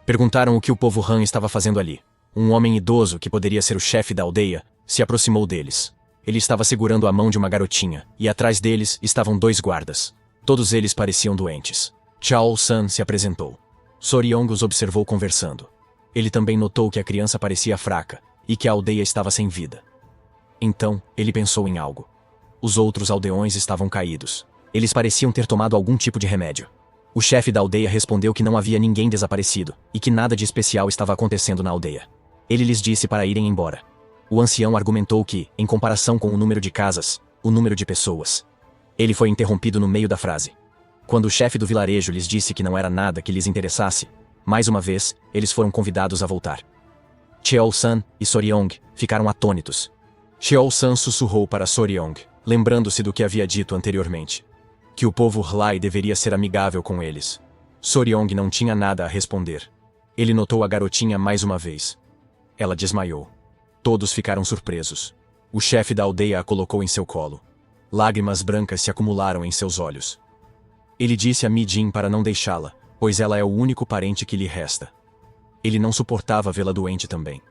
Speaker 1: Perguntaram o que o povo Han estava fazendo ali. Um homem idoso, que poderia ser o chefe da aldeia, se aproximou deles. Ele estava segurando a mão de uma garotinha, e atrás deles estavam 2 guardas. Todos eles pareciam doentes. Chaol-san se apresentou. Soryong os observou conversando. Ele também notou que a criança parecia fraca, e que a aldeia estava sem vida. Então, ele pensou em algo. Os outros aldeões estavam caídos. Eles pareciam ter tomado algum tipo de remédio. O chefe da aldeia respondeu que não havia ninguém desaparecido, e que nada de especial estava acontecendo na aldeia. Ele lhes disse para irem embora. O ancião argumentou que, em comparação com o número de casas, o número de pessoas. Ele foi interrompido no meio da frase. Quando o chefe do vilarejo lhes disse que não era nada que lhes interessasse, mais uma vez, eles foram convidados a voltar. Cheol-san e Soryong ficaram atônitos. Cheol-san sussurrou para Soryong, lembrando-se do que havia dito anteriormente. Que o povo Rlai deveria ser amigável com eles. Soryong não tinha nada a responder. Ele notou a garotinha mais uma vez. Ela desmaiou. Todos ficaram surpresos. O chefe da aldeia a colocou em seu colo. Lágrimas brancas se acumularam em seus olhos. Ele disse a Mi-jin para não deixá-la, pois ela é o único parente que lhe resta. Ele não suportava vê-la doente também.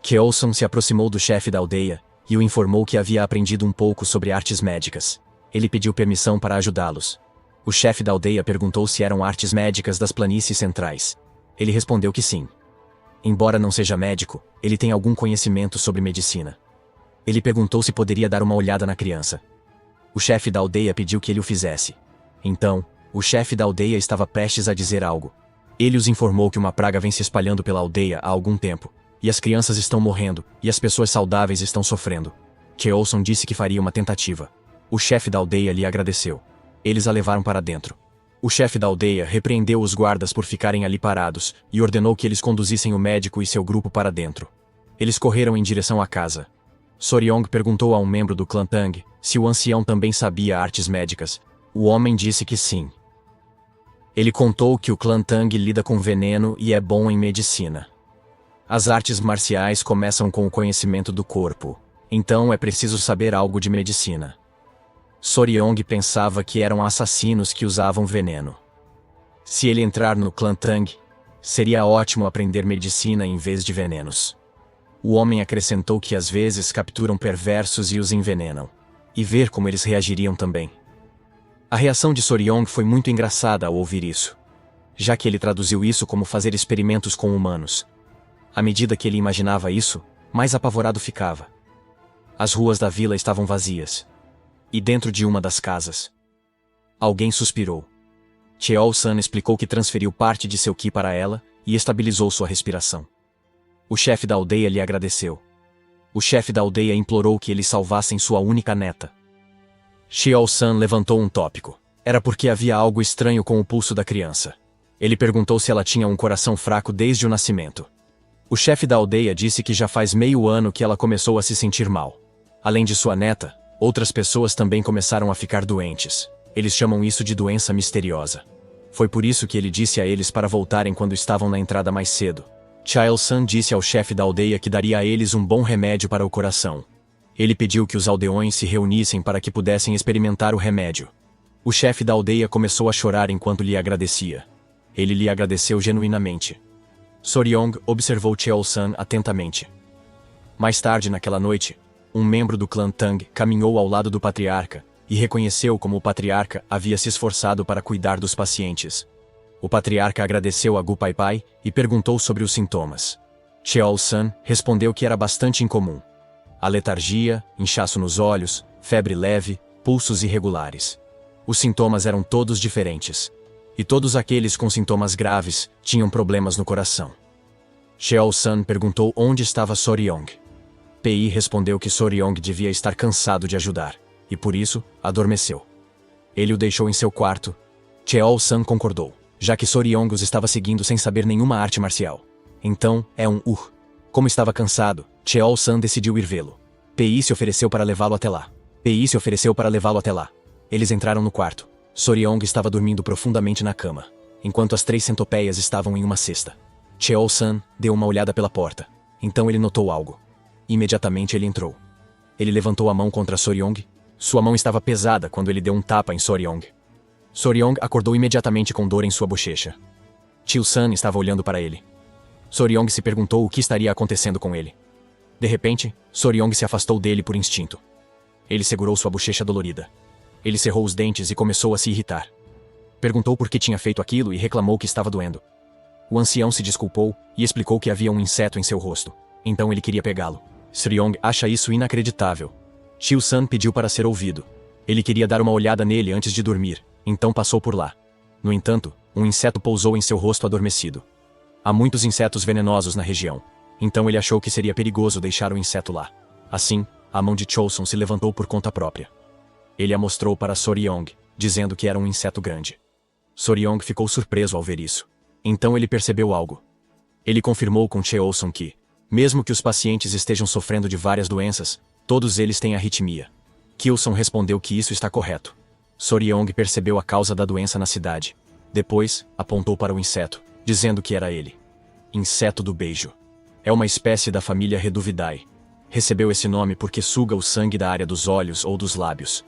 Speaker 1: Kyeol-san se aproximou do chefe da aldeia e o informou que havia aprendido um pouco sobre artes médicas. Ele pediu permissão para ajudá-los. O chefe da aldeia perguntou se eram artes médicas das planícies centrais. Ele respondeu que sim. Embora não seja médico, ele tem algum conhecimento sobre medicina. Ele perguntou se poderia dar uma olhada na criança. O chefe da aldeia pediu que ele o fizesse. Então, o chefe da aldeia estava prestes a dizer algo. Ele os informou que uma praga vem se espalhando pela aldeia há algum tempo, e as crianças estão morrendo, e as pessoas saudáveis estão sofrendo. Kyeol-san disse que faria uma tentativa. O chefe da aldeia lhe agradeceu. Eles a levaram para dentro. O chefe da aldeia repreendeu os guardas por ficarem ali parados e ordenou que eles conduzissem o médico e seu grupo para dentro. Eles correram em direção à casa. Soryong perguntou a um membro do clã Tang se o ancião também sabia artes médicas. O homem disse que sim. Ele contou que o clã Tang lida com veneno e é bom em medicina. As artes marciais começam com o conhecimento do corpo, então é preciso saber algo de medicina. Soryong pensava que eram assassinos que usavam veneno. Se ele entrar no clã Tang, seria ótimo aprender medicina em vez de venenos. O homem acrescentou que às vezes capturam perversos e os envenenam, e ver como eles reagiriam também. A reação de Soryong foi muito engraçada ao ouvir isso, já que ele traduziu isso como fazer experimentos com humanos. À medida que ele imaginava isso, mais apavorado ficava. As ruas da vila estavam vazias. E dentro de uma das casas, alguém suspirou. Cheol-san explicou que transferiu parte de seu ki para ela e estabilizou sua respiração. O chefe da aldeia lhe agradeceu. O chefe da aldeia implorou que eles salvassem sua única neta. Cheol-san levantou um tópico. Era porque havia algo estranho com o pulso da criança. Ele perguntou se ela tinha um coração fraco desde o nascimento. O chefe da aldeia disse que já faz meio ano que ela começou a se sentir mal. Além de sua neta, outras pessoas também começaram a ficar doentes. Eles chamam isso de doença misteriosa. Foi por isso que ele disse a eles para voltarem quando estavam na entrada mais cedo. Cheol-san disse ao chefe da aldeia que daria a eles um bom remédio para o coração. Ele pediu que os aldeões se reunissem para que pudessem experimentar o remédio. O chefe da aldeia começou a chorar enquanto lhe agradecia. Ele lhe agradeceu genuinamente. Soryong observou Cheol-san atentamente. Mais tarde naquela noite, um membro do clã Tang caminhou ao lado do patriarca e reconheceu como o patriarca havia se esforçado para cuidar dos pacientes. O patriarca agradeceu a Gu Pai Pai e perguntou sobre os sintomas. Cheol-san respondeu que era bastante incomum. A letargia, inchaço nos olhos, febre leve, pulsos irregulares. Os sintomas eram todos diferentes. E todos aqueles com sintomas graves tinham problemas no coração. Cheol-san perguntou onde estava Soryong. Pi respondeu que Soryong devia estar cansado de ajudar, e por isso, adormeceu. Ele o deixou em seu quarto. Cheol-san concordou, já que Soryong os estava seguindo sem saber nenhuma arte marcial. Então, Como estava cansado, Cheol-san decidiu ir vê-lo. Pi se ofereceu para levá-lo até lá. Eles entraram no quarto. Soryong estava dormindo profundamente na cama, enquanto as 3 centopeias estavam em uma cesta. Cheol-san deu uma olhada pela porta. Então ele notou algo. Imediatamente ele entrou. Ele levantou a mão contra Soryong. Sua mão estava pesada quando ele deu um tapa em Soryong. Soryong acordou imediatamente com dor em sua bochecha. Cheol-san estava olhando para ele. Soryong se perguntou o que estaria acontecendo com ele. De repente, Soryong se afastou dele por instinto. Ele segurou sua bochecha dolorida. Ele cerrou os dentes e começou a se irritar. Perguntou por que tinha feito aquilo e reclamou que estava doendo. O ancião se desculpou e explicou que havia um inseto em seu rosto. Então ele queria pegá-lo. Soryong acha isso inacreditável. Chil-san pediu para ser ouvido. Ele queria dar uma olhada nele antes de dormir, então passou por lá. No entanto, um inseto pousou em seu rosto adormecido. Há muitos insetos venenosos na região, então ele achou que seria perigoso deixar o inseto lá. Assim, a mão de Chosun se levantou por conta própria. Ele a mostrou para Soryong, dizendo que era um inseto grande. Soryong ficou surpreso ao ver isso. Então ele percebeu algo. Ele confirmou com Chosun que, mesmo que os pacientes estejam sofrendo de várias doenças, todos eles têm arritmia. Kilson respondeu que isso está correto. Soryong percebeu a causa da doença na cidade. Depois, apontou para o inseto, dizendo que era ele. Inseto do beijo. É uma espécie da família Reduvidae. Recebeu esse nome porque suga o sangue da área dos olhos ou dos lábios.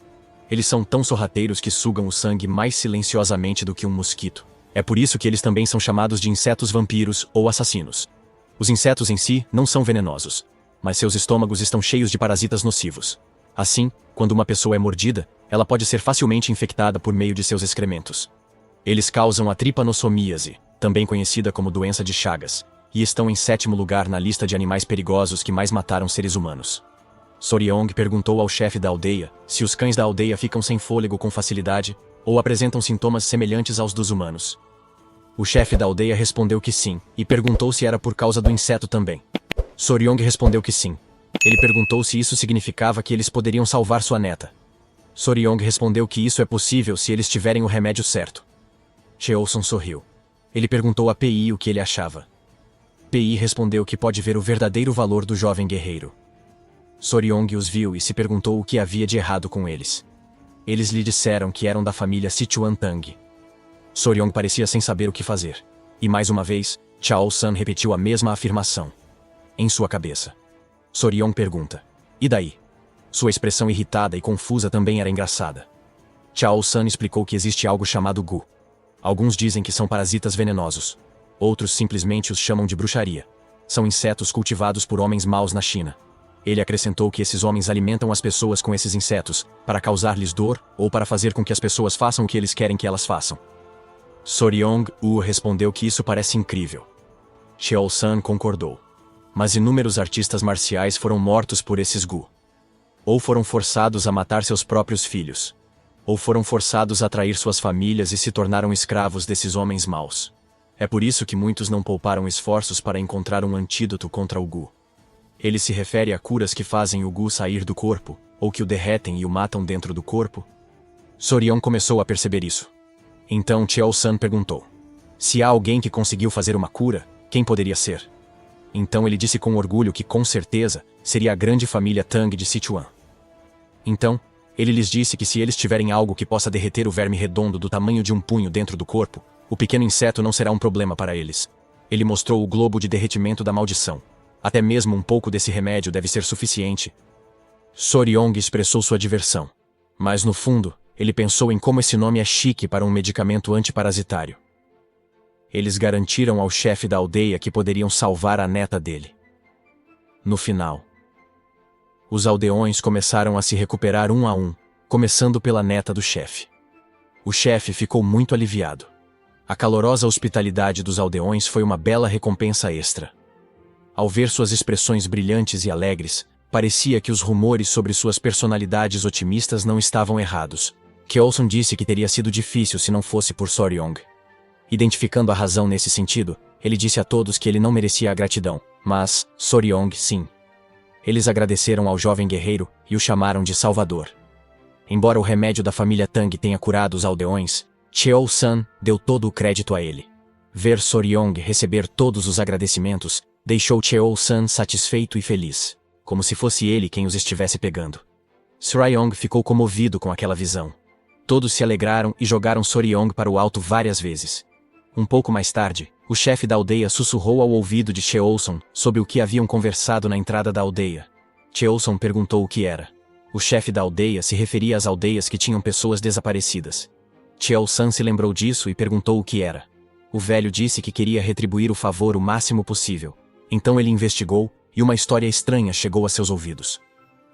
Speaker 1: Eles são tão sorrateiros que sugam o sangue mais silenciosamente do que um mosquito. É por isso que eles também são chamados de insetos vampiros ou assassinos. Os insetos em si não são venenosos, mas seus estômagos estão cheios de parasitas nocivos. Assim, quando uma pessoa é mordida, ela pode ser facilmente infectada por meio de seus excrementos. Eles causam a tripanossomíase, também conhecida como doença de Chagas, e estão em 7º lugar na lista de animais perigosos que mais mataram seres humanos. Soryong perguntou ao chefe da aldeia se os cães da aldeia ficam sem fôlego com facilidade ou apresentam sintomas semelhantes aos dos humanos. O chefe da aldeia respondeu que sim, e perguntou se era por causa do inseto também. Soryong respondeu que sim. Ele perguntou se isso significava que eles poderiam salvar sua neta. Soryong respondeu que isso é possível se eles tiverem o remédio certo. Cheolson sorriu. Ele perguntou a Pi o que ele achava. Pi respondeu que pode ver o verdadeiro valor do jovem guerreiro. Soryong os viu e se perguntou o que havia de errado com eles. Eles lhe disseram que eram da família Sichuan Tang. Soryong parecia sem saber o que fazer. E mais uma vez, Chao-san repetiu a mesma afirmação. Em sua cabeça. Soryong pergunta. E daí? Sua expressão irritada e confusa também era engraçada. Chao-san explicou que existe algo chamado Gu. Alguns dizem que são parasitas venenosos. Outros simplesmente os chamam de bruxaria. São insetos cultivados por homens maus na China. Ele acrescentou que esses homens alimentam as pessoas com esses insetos, para causar-lhes dor, ou para fazer com que as pessoas façam o que eles querem que elas façam. Soryong-u respondeu que isso parece incrível. Cheol-san concordou. Mas inúmeros artistas marciais foram mortos por esses Gu. Ou foram forçados a matar seus próprios filhos. Ou foram forçados a trair suas famílias e se tornaram escravos desses homens maus. É por isso que muitos não pouparam esforços para encontrar um antídoto contra o Gu. Ele se refere a curas que fazem o Gu sair do corpo, ou que o derretem e o matam dentro do corpo. Soryong começou a perceber isso. Então Cheol-san perguntou. Se há alguém que conseguiu fazer uma cura, quem poderia ser? Então ele disse com orgulho que com certeza seria a grande família Tang de Sichuan. Então, ele lhes disse que se eles tiverem algo que possa derreter o verme redondo do tamanho de um punho dentro do corpo, o pequeno inseto não será um problema para eles. Ele mostrou o globo de derretimento da maldição. Até mesmo um pouco desse remédio deve ser suficiente. Soryong expressou sua diversão. Mas no fundo, ele pensou em como esse nome é chique para um medicamento antiparasitário. Eles garantiram ao chefe da aldeia que poderiam salvar a neta dele. No final, os aldeões começaram a se recuperar um a um, começando pela neta do chefe. O chefe ficou muito aliviado. A calorosa hospitalidade dos aldeões foi uma bela recompensa extra. Ao ver suas expressões brilhantes e alegres, parecia que os rumores sobre suas personalidades otimistas não estavam errados. Cheolson disse que teria sido difícil se não fosse por Soryong. Identificando a razão nesse sentido, ele disse a todos que ele não merecia a gratidão, mas Soryong sim. Eles agradeceram ao jovem guerreiro e o chamaram de Salvador. Embora o remédio da família Tang tenha curado os aldeões, Cheol-san deu todo o crédito a ele. Ver Soryong receber todos os agradecimentos deixou Cheol-san satisfeito e feliz, como se fosse ele quem os estivesse pegando. Soryong ficou comovido com aquela visão. Todos se alegraram e jogaram Soryong para o alto várias vezes. Um pouco mais tarde, o chefe da aldeia sussurrou ao ouvido de Cheolson sobre o que haviam conversado na entrada da aldeia. Cheolson perguntou o que era. O chefe da aldeia se referia às aldeias que tinham pessoas desaparecidas. Cheol-san se lembrou disso e perguntou o que era. O velho disse que queria retribuir o favor o máximo possível. Então ele investigou, e uma história estranha chegou a seus ouvidos.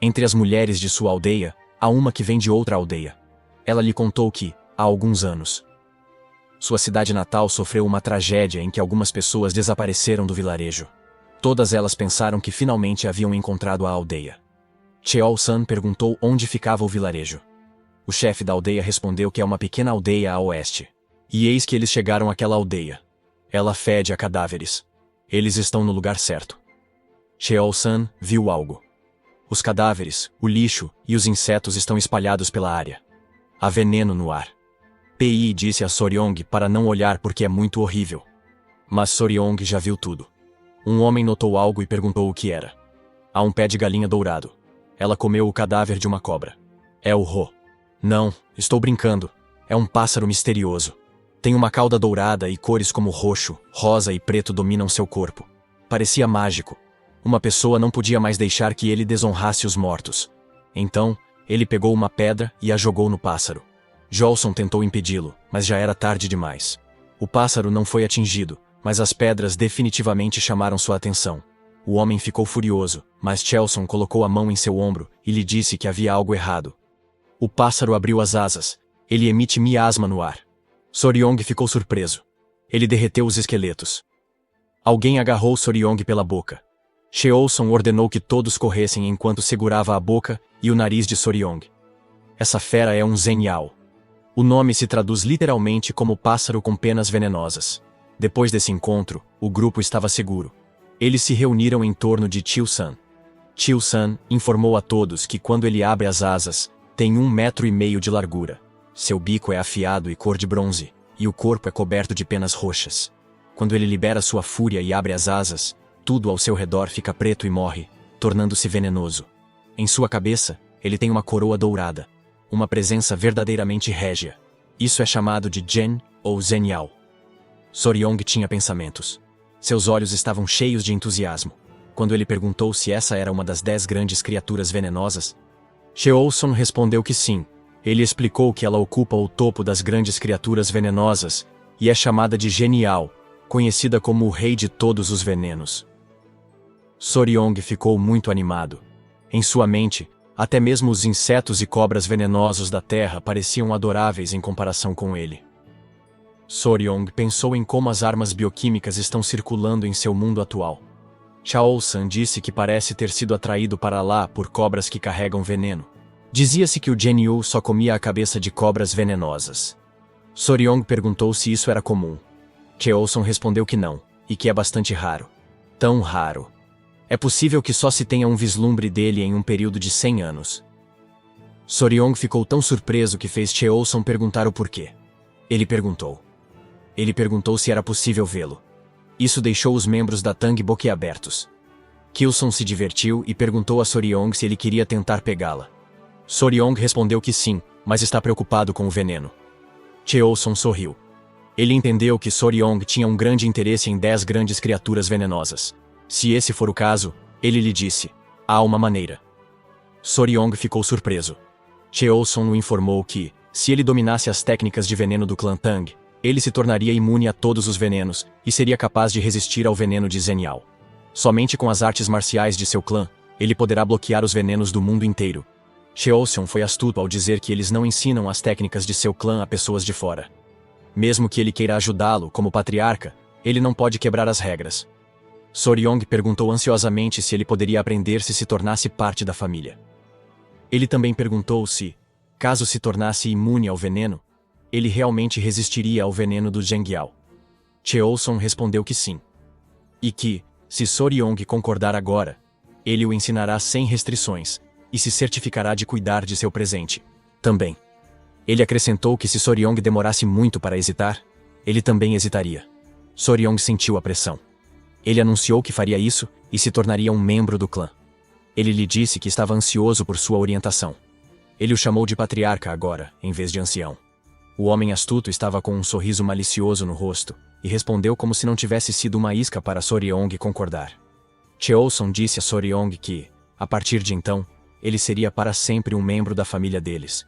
Speaker 1: Entre as mulheres de sua aldeia, há uma que vem de outra aldeia. Ela lhe contou que, há alguns anos, sua cidade natal sofreu uma tragédia em que algumas pessoas desapareceram do vilarejo. Todas elas pensaram que finalmente haviam encontrado a aldeia. Cheol-san perguntou onde ficava o vilarejo. O chefe da aldeia respondeu que é uma pequena aldeia a oeste. E eis que eles chegaram àquela aldeia. Ela fede a cadáveres. Eles estão no lugar certo. Cheol-san viu algo. Os cadáveres, o lixo e os insetos estão espalhados pela área. Há veneno no ar. Pi disse a Soryong para não olhar porque é muito horrível. Mas Soryong já viu tudo. Um homem notou algo e perguntou o que era. Há um pé de galinha dourado. Ela comeu o cadáver de uma cobra. É o Ro. Não, estou brincando. É um pássaro misterioso. Tem uma cauda dourada e cores como roxo, rosa e preto dominam seu corpo. Parecia mágico. Uma pessoa não podia mais deixar que ele desonrasse os mortos. Então, ele pegou uma pedra e a jogou no pássaro. Jolson tentou impedi-lo, mas já era tarde demais. O pássaro não foi atingido, mas as pedras definitivamente chamaram sua atenção. O homem ficou furioso, mas Chelson colocou a mão em seu ombro e lhe disse que havia algo errado. O pássaro abriu as asas. Ele emite miasma no ar. Soryong ficou surpreso. Ele derreteu os esqueletos. Alguém agarrou Soryong pela boca. Cheolson ordenou que todos corressem enquanto segurava a boca e o nariz de Soryong. Essa fera é um Zenyao. O nome se traduz literalmente como pássaro com penas venenosas. Depois desse encontro, o grupo estava seguro. Eles se reuniram em torno de Chiu-san. Chiu-san informou a todos que quando ele abre as asas, tem 1,5 metros de largura. Seu bico é afiado e cor de bronze, e o corpo é coberto de penas roxas. Quando ele libera sua fúria e abre as asas, tudo ao seu redor fica preto e morre, tornando-se venenoso. Em sua cabeça, ele tem uma coroa dourada. Uma presença verdadeiramente régia. Isso é chamado de Gen, ou Zenyao. Soryong tinha pensamentos. Seus olhos estavam cheios de entusiasmo. Quando ele perguntou se essa era uma das 10 grandes criaturas venenosas, Cheolson respondeu que sim. Ele explicou que ela ocupa o topo das grandes criaturas venenosas e é chamada de Genial, conhecida como o rei de todos os venenos. Soryong ficou muito animado. Em sua mente, até mesmo os insetos e cobras venenosos da terra pareciam adoráveis em comparação com ele. Soryong pensou em como as armas bioquímicas estão circulando em seu mundo atual. Chaol-san disse que parece ter sido atraído para lá por cobras que carregam veneno. Dizia-se que o Genyu só comia a cabeça de cobras venenosas. Soryong perguntou se isso era comum. Cheolson respondeu que não, e que é bastante raro. Tão raro. É possível que só se tenha um vislumbre dele em um período de 100 anos. Soryong ficou tão surpreso que fez Cheolson perguntar o porquê. Ele perguntou. Ele perguntou se era possível vê-lo. Isso deixou os membros da Tang boquiabertos. Kilson se divertiu e perguntou a Soryong se ele queria tentar pegá-la. Soryong respondeu que sim, mas está preocupado com o veneno. Cheolson sorriu. Ele entendeu que Soryong tinha um grande interesse em 10 grandes criaturas venenosas. Se esse for o caso, ele lhe disse, há uma maneira. Soryong ficou surpreso. Cheolson o informou que, se ele dominasse as técnicas de veneno do clã Tang, ele se tornaria imune a todos os venenos e seria capaz de resistir ao veneno de Zenyao. Somente com as artes marciais de seu clã, ele poderá bloquear os venenos do mundo inteiro. Cheolson foi astuto ao dizer que eles não ensinam as técnicas de seu clã a pessoas de fora. Mesmo que ele queira ajudá-lo como patriarca, ele não pode quebrar as regras. Soryong perguntou ansiosamente se ele poderia aprender se tornasse parte da família. Ele também perguntou se, caso se tornasse imune ao veneno, ele realmente resistiria ao veneno do Zhengyao. Cheolson respondeu que sim. E que, se Soryong concordar agora, ele o ensinará sem restrições, e se certificará de cuidar de seu presente. Também. Ele acrescentou que se Soryong demorasse muito para hesitar, ele também hesitaria. Soryong sentiu a pressão. Ele anunciou que faria isso e se tornaria um membro do clã. Ele lhe disse que estava ansioso por sua orientação. Ele o chamou de patriarca agora, em vez de ancião. O homem astuto estava com um sorriso malicioso no rosto, e respondeu como se não tivesse sido uma isca para Soryong concordar. Cheolson disse a Soryong que, a partir de então, ele seria para sempre um membro da família deles.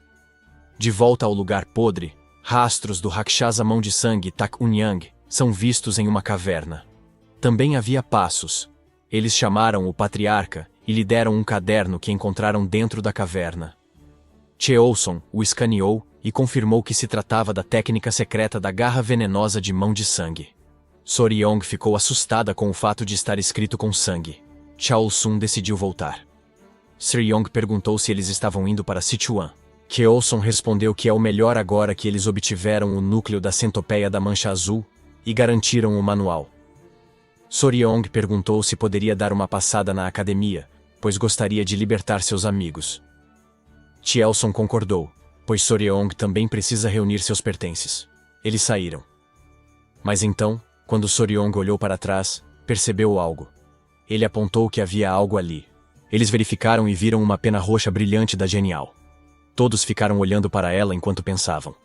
Speaker 1: De volta ao lugar podre, rastros do Rakshasa Mão de Sangue Tak Unyang São vistos em uma caverna. Também havia passos. Eles chamaram o patriarca e lhe deram um caderno que encontraram dentro da caverna. Cheolson o escaneou e confirmou que se tratava da técnica secreta da garra venenosa de mão de sangue. Soryong ficou assustada com o fato de estar escrito com sangue. Chaol-sun decidiu voltar. Sryong perguntou se eles estavam indo para Sichuan. Cheolson respondeu que é o melhor agora que eles obtiveram o núcleo da centopeia da Mancha Azul e garantiram o manual. Soryong perguntou se poderia dar uma passada na academia, pois gostaria de libertar seus amigos. Cheolson concordou, pois Soryong também precisa reunir seus pertences. Eles saíram. Mas então, quando Soryong olhou para trás, percebeu algo. Ele apontou que havia algo ali. Eles verificaram e viram uma pena roxa brilhante da Genial. Todos ficaram olhando para ela enquanto pensavam.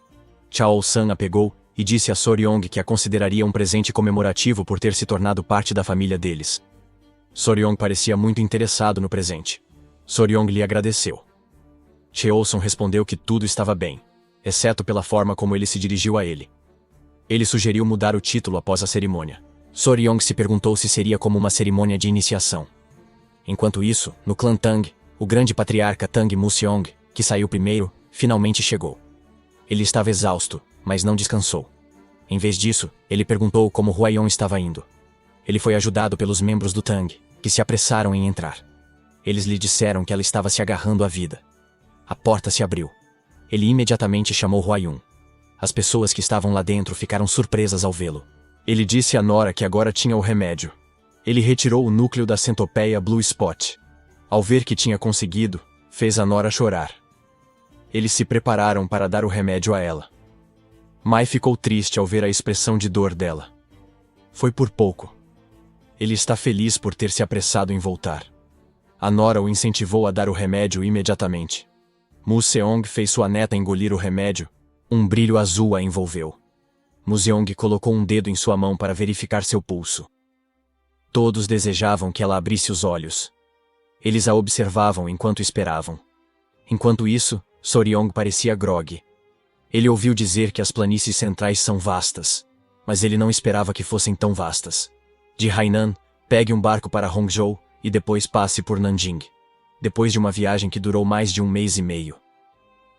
Speaker 1: Chaol-san a pegou e disse a Soryong que a consideraria um presente comemorativo por ter se tornado parte da família deles. Soryong parecia muito interessado no presente. Soryong lhe agradeceu. Cheolson respondeu que tudo estava bem, exceto pela forma como ele se dirigiu a ele. Ele sugeriu mudar o título após a cerimônia. Soryong se perguntou se seria como uma cerimônia de iniciação. Enquanto isso, no clã Tang, o grande patriarca Tang Museong, que saiu primeiro, finalmente chegou. Ele estava exausto, mas não descansou. Em vez disso, ele perguntou como Huaion estava indo. Ele foi ajudado pelos membros do Tang, que se apressaram em entrar. Eles lhe disseram que ela estava se agarrando à vida. A porta se abriu. Ele imediatamente chamou Huaion. As pessoas que estavam lá dentro ficaram surpresas ao vê-lo. Ele disse a Nora que agora tinha o remédio. Ele retirou o núcleo da centopeia Blue Spot. Ao ver que tinha conseguido, fez a Nora chorar. Eles se prepararam para dar o remédio a ela. Mai ficou triste ao ver a expressão de dor dela. Foi por pouco. Ele está feliz por ter se apressado em voltar. A Nora o incentivou a dar o remédio imediatamente. Museong fez sua neta engolir o remédio. Um brilho azul a envolveu. Museong colocou um dedo em sua mão para verificar seu pulso. Todos desejavam que ela abrisse os olhos. Eles a observavam enquanto esperavam. Enquanto isso, Soryong parecia grogue. Ele ouviu dizer que as planícies centrais são vastas, mas ele não esperava que fossem tão vastas. De Hainan, pegue um barco para Hongzhou e depois passe por Nanjing. Depois de uma viagem que durou mais de 1 mês e meio.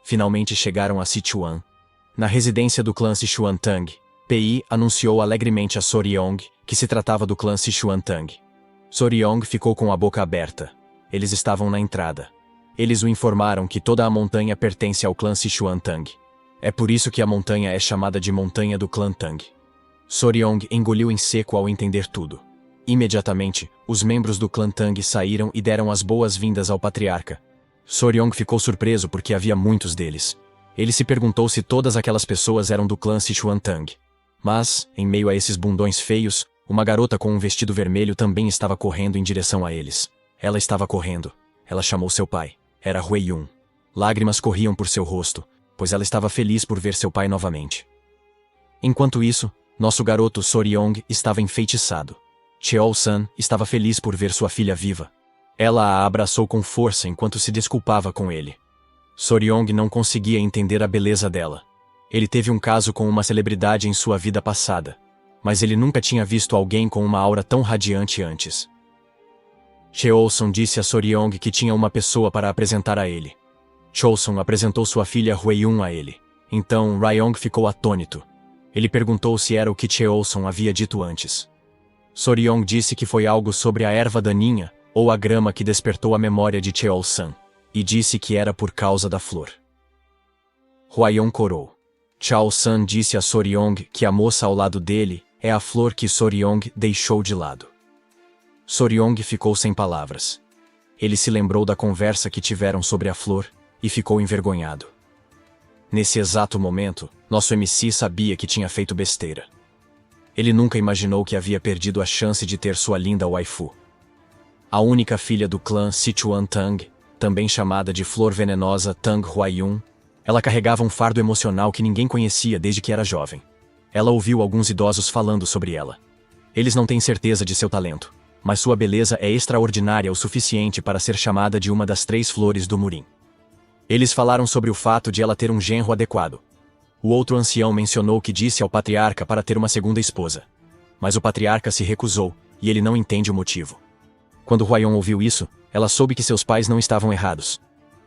Speaker 1: Finalmente chegaram a Sichuan. Na residência do clã Sichuan Tang, Pi anunciou alegremente a Soryong que se tratava do clã Sichuan Tang. Soryong ficou com a boca aberta. Eles estavam na entrada. Eles o informaram que toda a montanha pertence ao clã Sichuan Tang. É por isso que a montanha é chamada de Montanha do Clã Tang. Soryong engoliu em seco ao entender tudo. Imediatamente, os membros do clã Tang saíram e deram as boas-vindas ao patriarca. Soryong ficou surpreso porque havia muitos deles. Ele se perguntou se todas aquelas pessoas eram do clã Sichuan Tang. Mas, em meio a esses bundões feios, uma garota com um vestido vermelho também estava correndo em direção a eles. Ela estava correndo. Ela chamou seu pai. Era Hueyun. Lágrimas corriam por seu rosto, pois ela estava feliz por ver seu pai novamente. Enquanto isso, nosso garoto Soryong estava enfeitiçado. Cheol-san estava feliz por ver sua filha viva. Ela a abraçou com força enquanto se desculpava com ele. Soryong não conseguia entender a beleza dela. Ele teve um caso com uma celebridade em sua vida passada, mas ele nunca tinha visto alguém com uma aura tão radiante antes. Cheolson disse a Soryong que tinha uma pessoa para apresentar a ele. Cholson apresentou sua filha Hueyun a ele. Então Ryong ficou atônito. Ele perguntou se era o que Cheolson havia dito antes. Soryong disse que foi algo sobre a erva daninha, ou a grama que despertou a memória de Cheol-san, e disse que era por causa da flor. Huaion corou. Chao-san disse a Soryong que a moça ao lado dele é a flor que Soryong deixou de lado. Soryong ficou sem palavras. Ele se lembrou da conversa que tiveram sobre a flor e ficou envergonhado. Nesse exato momento, nosso MC sabia que tinha feito besteira. Ele nunca imaginou que havia perdido a chance de ter sua linda waifu. A única filha do clã Sichuan Tang, também chamada de Flor Venenosa Tang Huaiyun, ela carregava um fardo emocional que ninguém conhecia desde que era jovem. Ela ouviu alguns idosos falando sobre ela. Eles não têm certeza de seu talento, mas sua beleza é extraordinária o suficiente para ser chamada de uma das 3 flores do Murim. Eles falaram sobre o fato de ela ter um genro adequado. O outro ancião mencionou que disse ao patriarca para ter uma segunda esposa. Mas o patriarca se recusou, e ele não entende o motivo. Quando Hwayeon ouviu isso, ela soube que seus pais não estavam errados.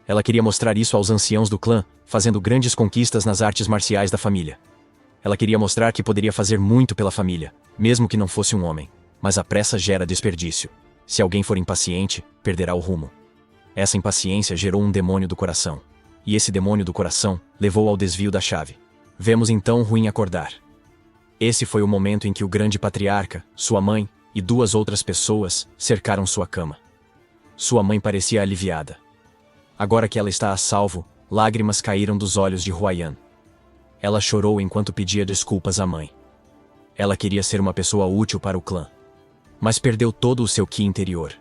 Speaker 1: Ela queria mostrar isso aos anciãos do clã, fazendo grandes conquistas nas artes marciais da família. Ela queria mostrar que poderia fazer muito pela família, mesmo que não fosse um homem. Mas a pressa gera desperdício. Se alguém for impaciente, perderá o rumo. Essa impaciência gerou um demônio do coração. E esse demônio do coração levou ao desvio da chave. Vemos então Ruim acordar. Esse foi o momento em que o grande patriarca, sua mãe e duas outras pessoas cercaram sua cama. Sua mãe parecia aliviada. Agora que ela está a salvo, lágrimas caíram dos olhos de Hwayeon. Ela chorou enquanto pedia desculpas à mãe. Ela queria ser uma pessoa útil para o clã. Mas perdeu todo o seu ki interior.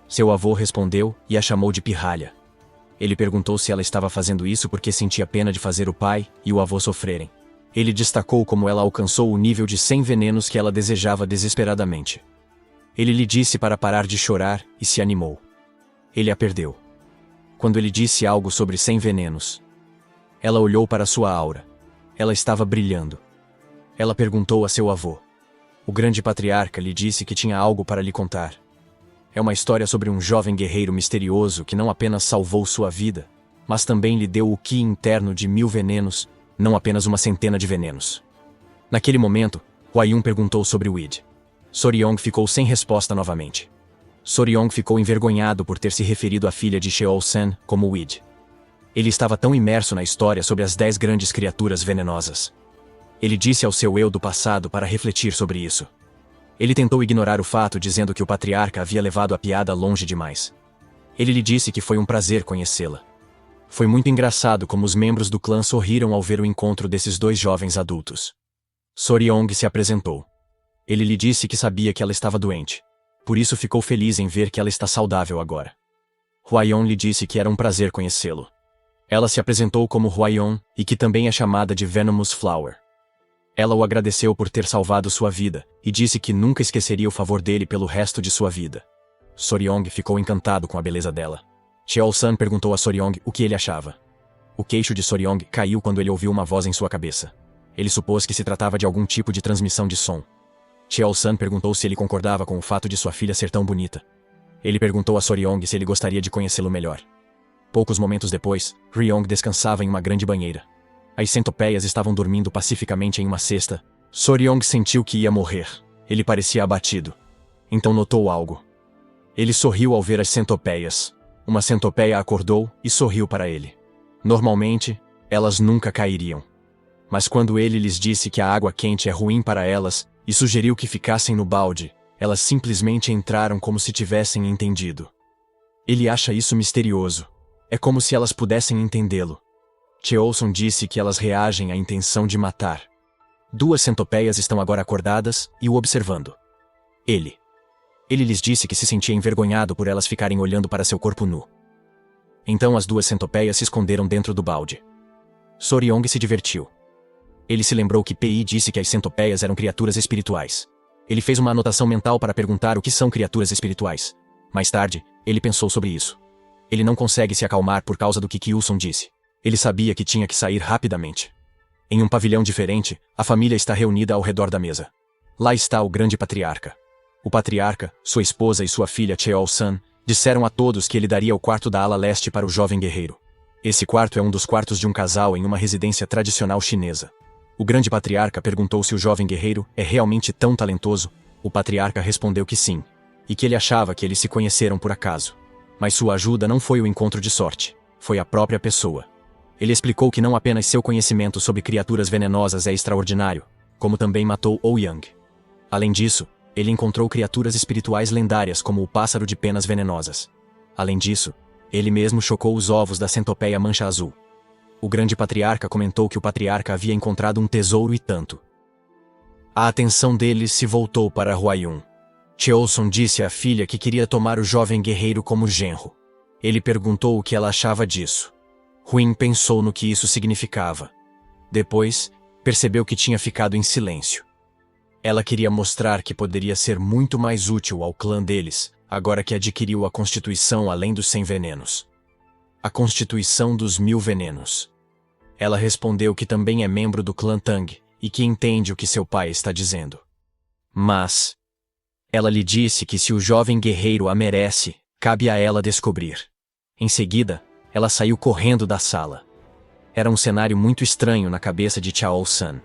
Speaker 1: Seu avô respondeu e a chamou de pirralha. Ele perguntou se ela estava fazendo isso porque sentia pena de fazer o pai e o avô sofrerem. Ele destacou como ela alcançou o nível de 100 venenos que ela desejava desesperadamente. Ele lhe disse para parar de chorar e se animou. Ele a perdeu. Quando ele disse algo sobre 100 venenos, ela olhou para sua aura. Ela estava brilhando. Ela perguntou a seu avô. O grande patriarca lhe disse que tinha algo para lhe contar. É uma história sobre um jovem guerreiro misterioso que não apenas salvou sua vida, mas também lhe deu o ki interno de 1000 venenos, não apenas uma centena de venenos. Naquele momento, Hwayeon perguntou sobre Weed. Soryong ficou sem resposta novamente. Soryong ficou envergonhado por ter se referido à filha de Cheol-san como Weed. Ele estava tão imerso na história sobre as 10 grandes criaturas venenosas. Ele disse ao seu eu do passado para refletir sobre isso. Ele tentou ignorar o fato dizendo que o patriarca havia levado a piada longe demais. Ele lhe disse que foi um prazer conhecê-la. Foi muito engraçado como os membros do clã sorriram ao ver o encontro desses dois jovens adultos. Soryong se apresentou. Ele lhe disse que sabia que ela estava doente. Por isso ficou feliz em ver que ela está saudável agora. Hwayeon lhe disse que era um prazer conhecê-lo. Ela se apresentou como Hwayeon e que também é chamada de Venomous Flower. Ela o agradeceu por ter salvado sua vida, e disse que nunca esqueceria o favor dele pelo resto de sua vida. Soryong ficou encantado com a beleza dela. Cheol-san perguntou a Soryong o que ele achava. O queixo de Soryong caiu quando ele ouviu uma voz em sua cabeça. Ele supôs que se tratava de algum tipo de transmissão de som. Cheol-san perguntou se ele concordava com o fato de sua filha ser tão bonita. Ele perguntou a Soryong se ele gostaria de conhecê-lo melhor. Poucos momentos depois, Ryong descansava em uma grande banheira. As centopeias estavam dormindo pacificamente em uma cesta. Soryong sentiu que ia morrer. Ele parecia abatido. Então notou algo. Ele sorriu ao ver as centopeias. Uma centopeia acordou e sorriu para ele. Normalmente, elas nunca cairiam. Mas quando ele lhes disse que a água quente é ruim para elas e sugeriu que ficassem no balde, elas simplesmente entraram como se tivessem entendido. Ele acha isso misterioso. É como se elas pudessem entendê-lo. Cheolson disse que elas reagem à intenção de matar. 2 centopeias estão agora acordadas e o observando. Ele lhes disse que se sentia envergonhado por elas ficarem olhando para seu corpo nu. Então as 2 centopeias se esconderam dentro do balde. Soryong se divertiu. Ele se lembrou que Pi disse que as centopeias eram criaturas espirituais. Ele fez uma anotação mental para perguntar o que são criaturas espirituais. Mais tarde, ele pensou sobre isso. Ele não consegue se acalmar por causa do que Kyuson disse. Ele sabia que tinha que sair rapidamente. Em um pavilhão diferente, a família está reunida ao redor da mesa. Lá está o grande patriarca. O patriarca, sua esposa e sua filha Cheol-san disseram a todos que ele daria o quarto da ala leste para o jovem guerreiro. Esse quarto é um dos quartos de um casal em uma residência tradicional chinesa. O grande patriarca perguntou se o jovem guerreiro é realmente tão talentoso. O patriarca respondeu que sim, e que ele achava que eles se conheceram por acaso. Mas sua ajuda não foi o encontro de sorte, foi a própria pessoa. Ele explicou que não apenas seu conhecimento sobre criaturas venenosas é extraordinário, como também matou Ouyang. Além disso, ele encontrou criaturas espirituais lendárias como o pássaro de penas venenosas. Além disso, ele mesmo chocou os ovos da centopeia mancha azul. O grande patriarca comentou que o patriarca havia encontrado um tesouro e tanto. A atenção deles se voltou para Hwayeon. Cheolson disse à filha que queria tomar o jovem guerreiro como genro. Ele perguntou o que ela achava disso. Huin pensou no que isso significava. Depois, percebeu que tinha ficado em silêncio. Ela queria mostrar que poderia ser muito mais útil ao clã deles, agora que adquiriu a Constituição além dos 100 venenos. A Constituição dos 1000 venenos. Ela respondeu que também é membro do clã Tang e que entende o que seu pai está dizendo. Mas ela lhe disse que se o jovem guerreiro a merece, cabe a ela descobrir. Em seguida, ela saiu correndo da sala. Era um cenário muito estranho na cabeça de Chao-san.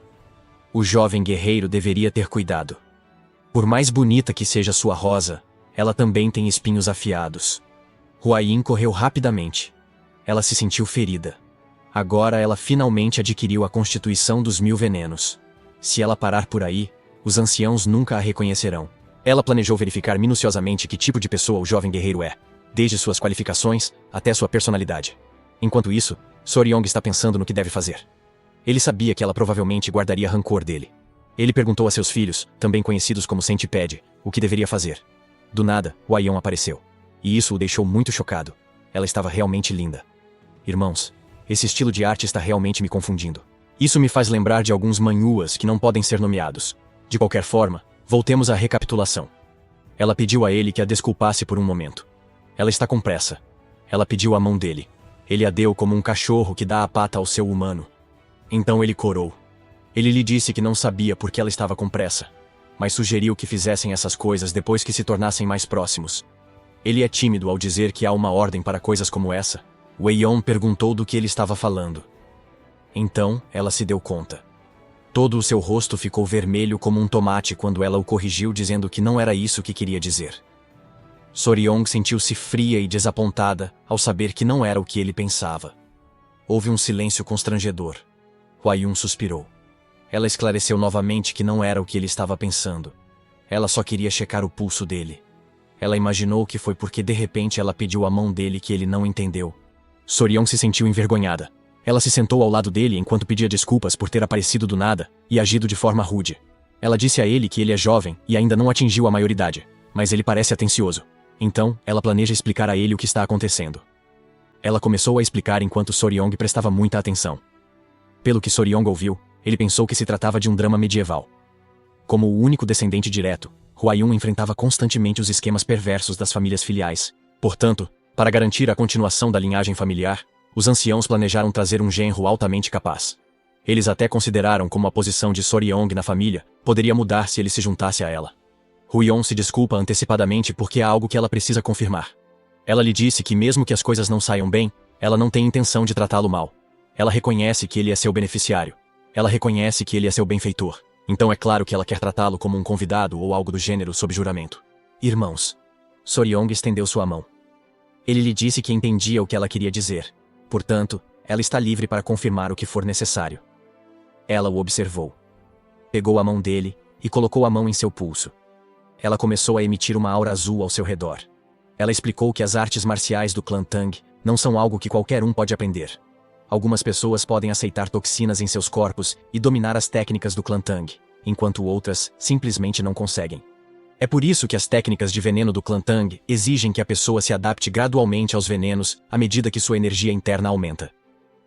Speaker 1: O jovem guerreiro deveria ter cuidado. Por mais bonita que seja sua rosa, ela também tem espinhos afiados. Huayin correu rapidamente. Ela se sentiu ferida. Agora ela finalmente adquiriu a constituição dos 1000 venenos. Se ela parar por aí, os anciãos nunca a reconhecerão. Ela planejou verificar minuciosamente que tipo de pessoa o jovem guerreiro é, desde suas qualificações até sua personalidade. Enquanto isso, Soryong está pensando no que deve fazer. Ele sabia que ela provavelmente guardaria rancor dele. Ele perguntou a seus filhos, também conhecidos como Centipede, o que deveria fazer. Do nada, Huayon apareceu. E isso o deixou muito chocado. Ela estava realmente linda. Irmãos, esse estilo de arte está realmente me confundindo. Isso me faz lembrar de alguns manhuas que não podem ser nomeados. De qualquer forma, voltemos à recapitulação. Ela pediu a ele que a desculpasse por um momento. Ela está com pressa. Ela pediu a mão dele. Ele a deu como um cachorro que dá a pata ao seu humano. Então ele corou. Ele lhe disse que não sabia por que ela estava com pressa, mas sugeriu que fizessem essas coisas depois que se tornassem mais próximos. Ele é tímido ao dizer que há uma ordem para coisas como essa. Weiyon perguntou do que ele estava falando. Então, ela se deu conta. Todo o seu rosto ficou vermelho como um tomate quando ela o corrigiu dizendo que não era isso que queria dizer. Soryong sentiu-se fria e desapontada ao saber que não era o que ele pensava. Houve um silêncio constrangedor. Huayon suspirou. Ela esclareceu novamente que não era o que ele estava pensando. Ela só queria checar o pulso dele. Ela imaginou que foi porque de repente ela pediu a mão dele que ele não entendeu. Soryong se sentiu envergonhada. Ela se sentou ao lado dele enquanto pedia desculpas por ter aparecido do nada e agido de forma rude. Ela disse a ele que ele é jovem e ainda não atingiu a maioridade, mas ele parece atencioso. Então, ela planeja explicar a ele o que está acontecendo. Ela começou a explicar enquanto Soryong prestava muita atenção. Pelo que Soryong ouviu, ele pensou que se tratava de um drama medieval. Como o único descendente direto, Huayon enfrentava constantemente os esquemas perversos das famílias filiais. Portanto, para garantir a continuação da linhagem familiar, os anciãos planejaram trazer um genro altamente capaz. Eles até consideraram como a posição de Soryong na família poderia mudar se ele se juntasse a ela. Huion se desculpa antecipadamente porque há algo que ela precisa confirmar. Ela lhe disse que mesmo que as coisas não saiam bem, ela não tem intenção de tratá-lo mal. Ela reconhece que ele é seu beneficiário. Ela reconhece que ele é seu benfeitor. Então é claro que ela quer tratá-lo como um convidado ou algo do gênero sob juramento. Irmãos. Soryong estendeu sua mão. Ele lhe disse que entendia o que ela queria dizer. Portanto, ela está livre para confirmar o que for necessário. Ela o observou. Pegou a mão dele e colocou a mão em seu pulso. Ela começou a emitir uma aura azul ao seu redor. Ela explicou que as artes marciais do clã Tang não são algo que qualquer um pode aprender. Algumas pessoas podem aceitar toxinas em seus corpos e dominar as técnicas do clã Tang, enquanto outras simplesmente não conseguem. É por isso que as técnicas de veneno do clã Tang exigem que a pessoa se adapte gradualmente aos venenos à medida que sua energia interna aumenta.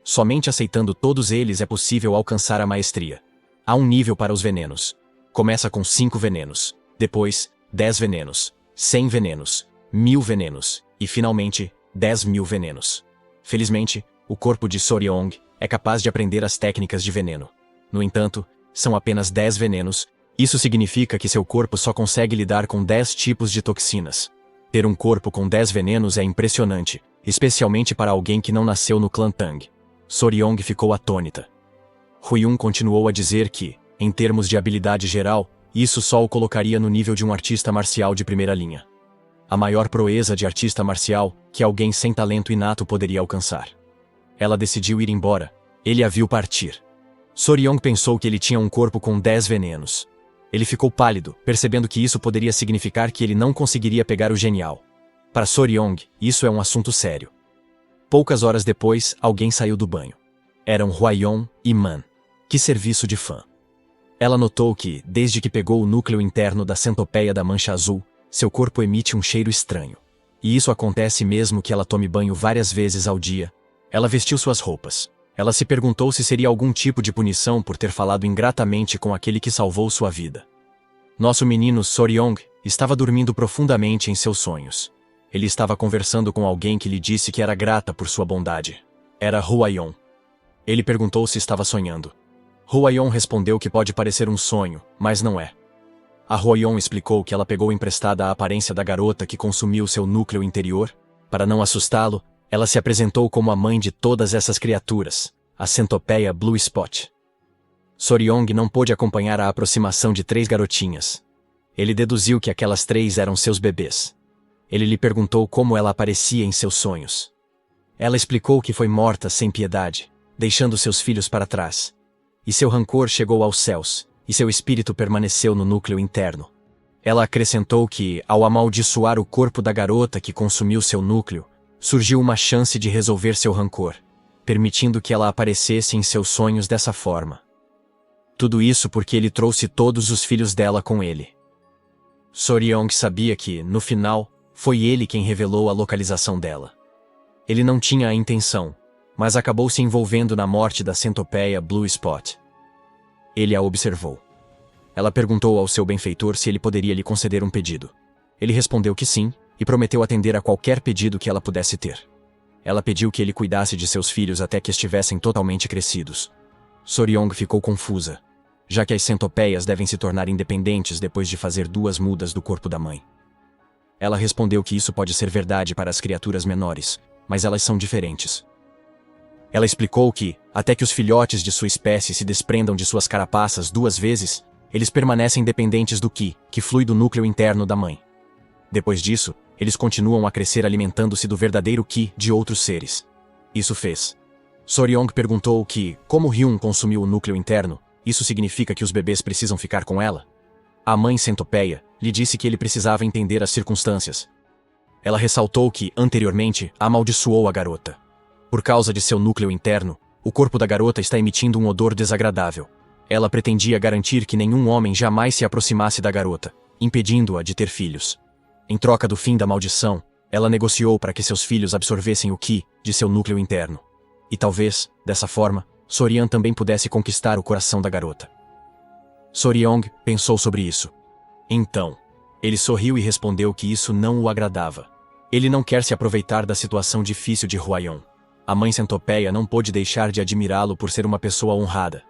Speaker 1: Somente aceitando todos eles é possível alcançar a maestria. Há um nível para os venenos. Começa com 5 venenos, depois 10 venenos, 100 venenos, 1000 venenos e finalmente 10.000 venenos. Felizmente, o corpo de Soryong é capaz de aprender as técnicas de veneno. No entanto, são apenas 10 venenos. Isso significa que seu corpo só consegue lidar com 10 tipos de toxinas. Ter um corpo com 10 venenos é impressionante, especialmente para alguém que não nasceu no clã Tang. Soryong ficou atônita. Huiyun continuou a dizer que, em termos de habilidade geral, isso só o colocaria no nível de um artista marcial de primeira linha. A maior proeza de artista marcial que alguém sem talento inato poderia alcançar. Ela decidiu ir embora. Ele a viu partir. Soryong pensou que ele tinha um corpo com 10 venenos. Ele ficou pálido, percebendo que isso poderia significar que ele não conseguiria pegar o genial. Para Soryong, isso é um assunto sério. Poucas horas depois, alguém saiu do banho. Eram Huayon e Man. Que serviço de fã. Ela notou que, desde que pegou o núcleo interno da centopeia da mancha azul, seu corpo emite um cheiro estranho. E isso acontece mesmo que ela tome banho várias vezes ao dia. Ela vestiu suas roupas. Ela se perguntou se seria algum tipo de punição por ter falado ingratamente com aquele que salvou sua vida. Nosso menino Soryong estava dormindo profundamente em seus sonhos. Ele estava conversando com alguém que lhe disse que era grata por sua bondade. Era Huayon. Ele perguntou se estava sonhando. Hwa-yeon respondeu que pode parecer um sonho, mas não é. A Hwa-yeon explicou que ela pegou emprestada a aparência da garota que consumiu seu núcleo interior. Para não assustá-lo, ela se apresentou como a mãe de todas essas criaturas, a centopeia Blue Spot. Soryong não pôde acompanhar a aproximação de 3 garotinhas. Ele deduziu que aquelas 3 eram seus bebês. Ele lhe perguntou como ela aparecia em seus sonhos. Ela explicou que foi morta sem piedade, deixando seus filhos para trás. E seu rancor chegou aos céus, e seu espírito permaneceu no núcleo interno. Ela acrescentou que, ao amaldiçoar o corpo da garota que consumiu seu núcleo, surgiu uma chance de resolver seu rancor, permitindo que ela aparecesse em seus sonhos dessa forma. Tudo isso porque ele trouxe todos os filhos dela com ele. Soryong sabia que, no final, foi ele quem revelou a localização dela. Ele não tinha a intenção, mas acabou se envolvendo na morte da centopeia Blue Spot. Ele a observou. Ela perguntou ao seu benfeitor se ele poderia lhe conceder um pedido. Ele respondeu que sim, e prometeu atender a qualquer pedido que ela pudesse ter. Ela pediu que ele cuidasse de seus filhos até que estivessem totalmente crescidos. Soryong ficou confusa, já que as centopeias devem se tornar independentes depois de fazer 2 mudas do corpo da mãe. Ela respondeu que isso pode ser verdade para as criaturas menores, mas elas são diferentes. Ela explicou que, até que os filhotes de sua espécie se desprendam de suas carapaças 2 vezes, eles permanecem dependentes do Qi, que flui do núcleo interno da mãe. Depois disso, eles continuam a crescer alimentando-se do verdadeiro Qi de outros seres. Isso fez. Soryong perguntou que, como Hyun consumiu o núcleo interno, isso significa que os bebês precisam ficar com ela? A mãe centopeia lhe disse que ele precisava entender as circunstâncias. Ela ressaltou que, anteriormente, amaldiçoou a garota. Por causa de seu núcleo interno, o corpo da garota está emitindo um odor desagradável. Ela pretendia garantir que nenhum homem jamais se aproximasse da garota, impedindo-a de ter filhos. Em troca do fim da maldição, ela negociou para que seus filhos absorvessem o Qi de seu núcleo interno. E talvez, dessa forma, Soryang também pudesse conquistar o coração da garota. Soryong pensou sobre isso. Então, ele sorriu e respondeu que isso não o agradava. Ele não quer se aproveitar da situação difícil de Hwa-yeon. A mãe centopeia não pôde deixar de admirá-lo por ser uma pessoa honrada.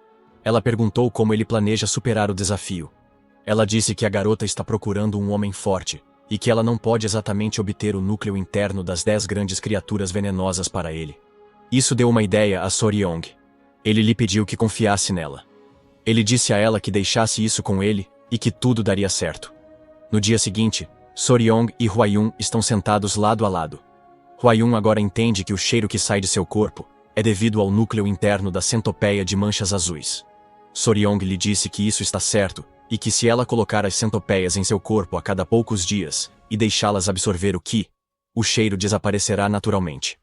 Speaker 1: Ela perguntou como ele planeja superar o desafio. Ela disse que a garota está procurando um homem forte, e que ela não pode exatamente obter o núcleo interno das 10 grandes criaturas venenosas para ele. Isso deu uma ideia a Soryong. Ele lhe pediu que confiasse nela. Ele disse a ela que deixasse isso com ele, e que tudo daria certo. No dia seguinte, Soryong e Hwa-yeon estão sentados lado a lado. Hwa-yeon agora entende que o cheiro que sai de seu corpo é devido ao núcleo interno da centopeia de manchas azuis. Soryong lhe disse que isso está certo, e que se ela colocar as centopeias em seu corpo a cada poucos dias, e deixá-las absorver o Qi, o cheiro desaparecerá naturalmente.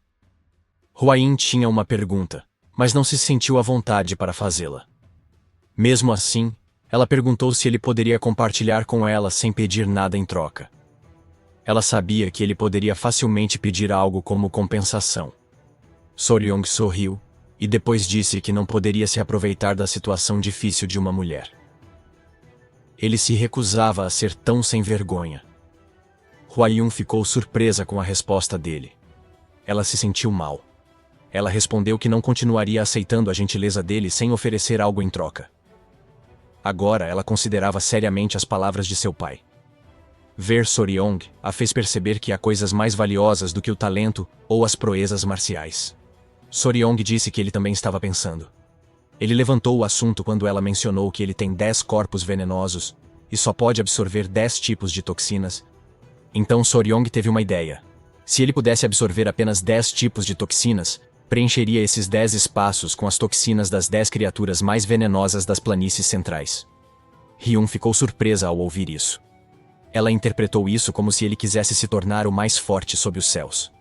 Speaker 1: Hwa-yeon tinha uma pergunta, mas não se sentiu à vontade para fazê-la. Mesmo assim, ela perguntou se ele poderia compartilhar com ela sem pedir nada em troca. Ela sabia que ele poderia facilmente pedir algo como compensação. Soryong sorriu, e depois disse que não poderia se aproveitar da situação difícil de uma mulher. Ele se recusava a ser tão sem vergonha. Hwa-yeon ficou surpresa com a resposta dele. Ela se sentiu mal. Ela respondeu que não continuaria aceitando a gentileza dele sem oferecer algo em troca. Agora ela considerava seriamente as palavras de seu pai. Ver Soryong a fez perceber que há coisas mais valiosas do que o talento ou as proezas marciais. Soryong disse que ele também estava pensando. Ele levantou o assunto quando ela mencionou que ele tem 10 corpos venenosos e só pode absorver 10 tipos de toxinas. Então Soryong teve uma ideia. Se ele pudesse absorver apenas 10 tipos de toxinas, preencheria esses 10 espaços com as toxinas das 10 criaturas mais venenosas das planícies centrais. Hyun ficou surpresa ao ouvir isso. Ela interpretou isso como se ele quisesse se tornar o mais forte sob os céus.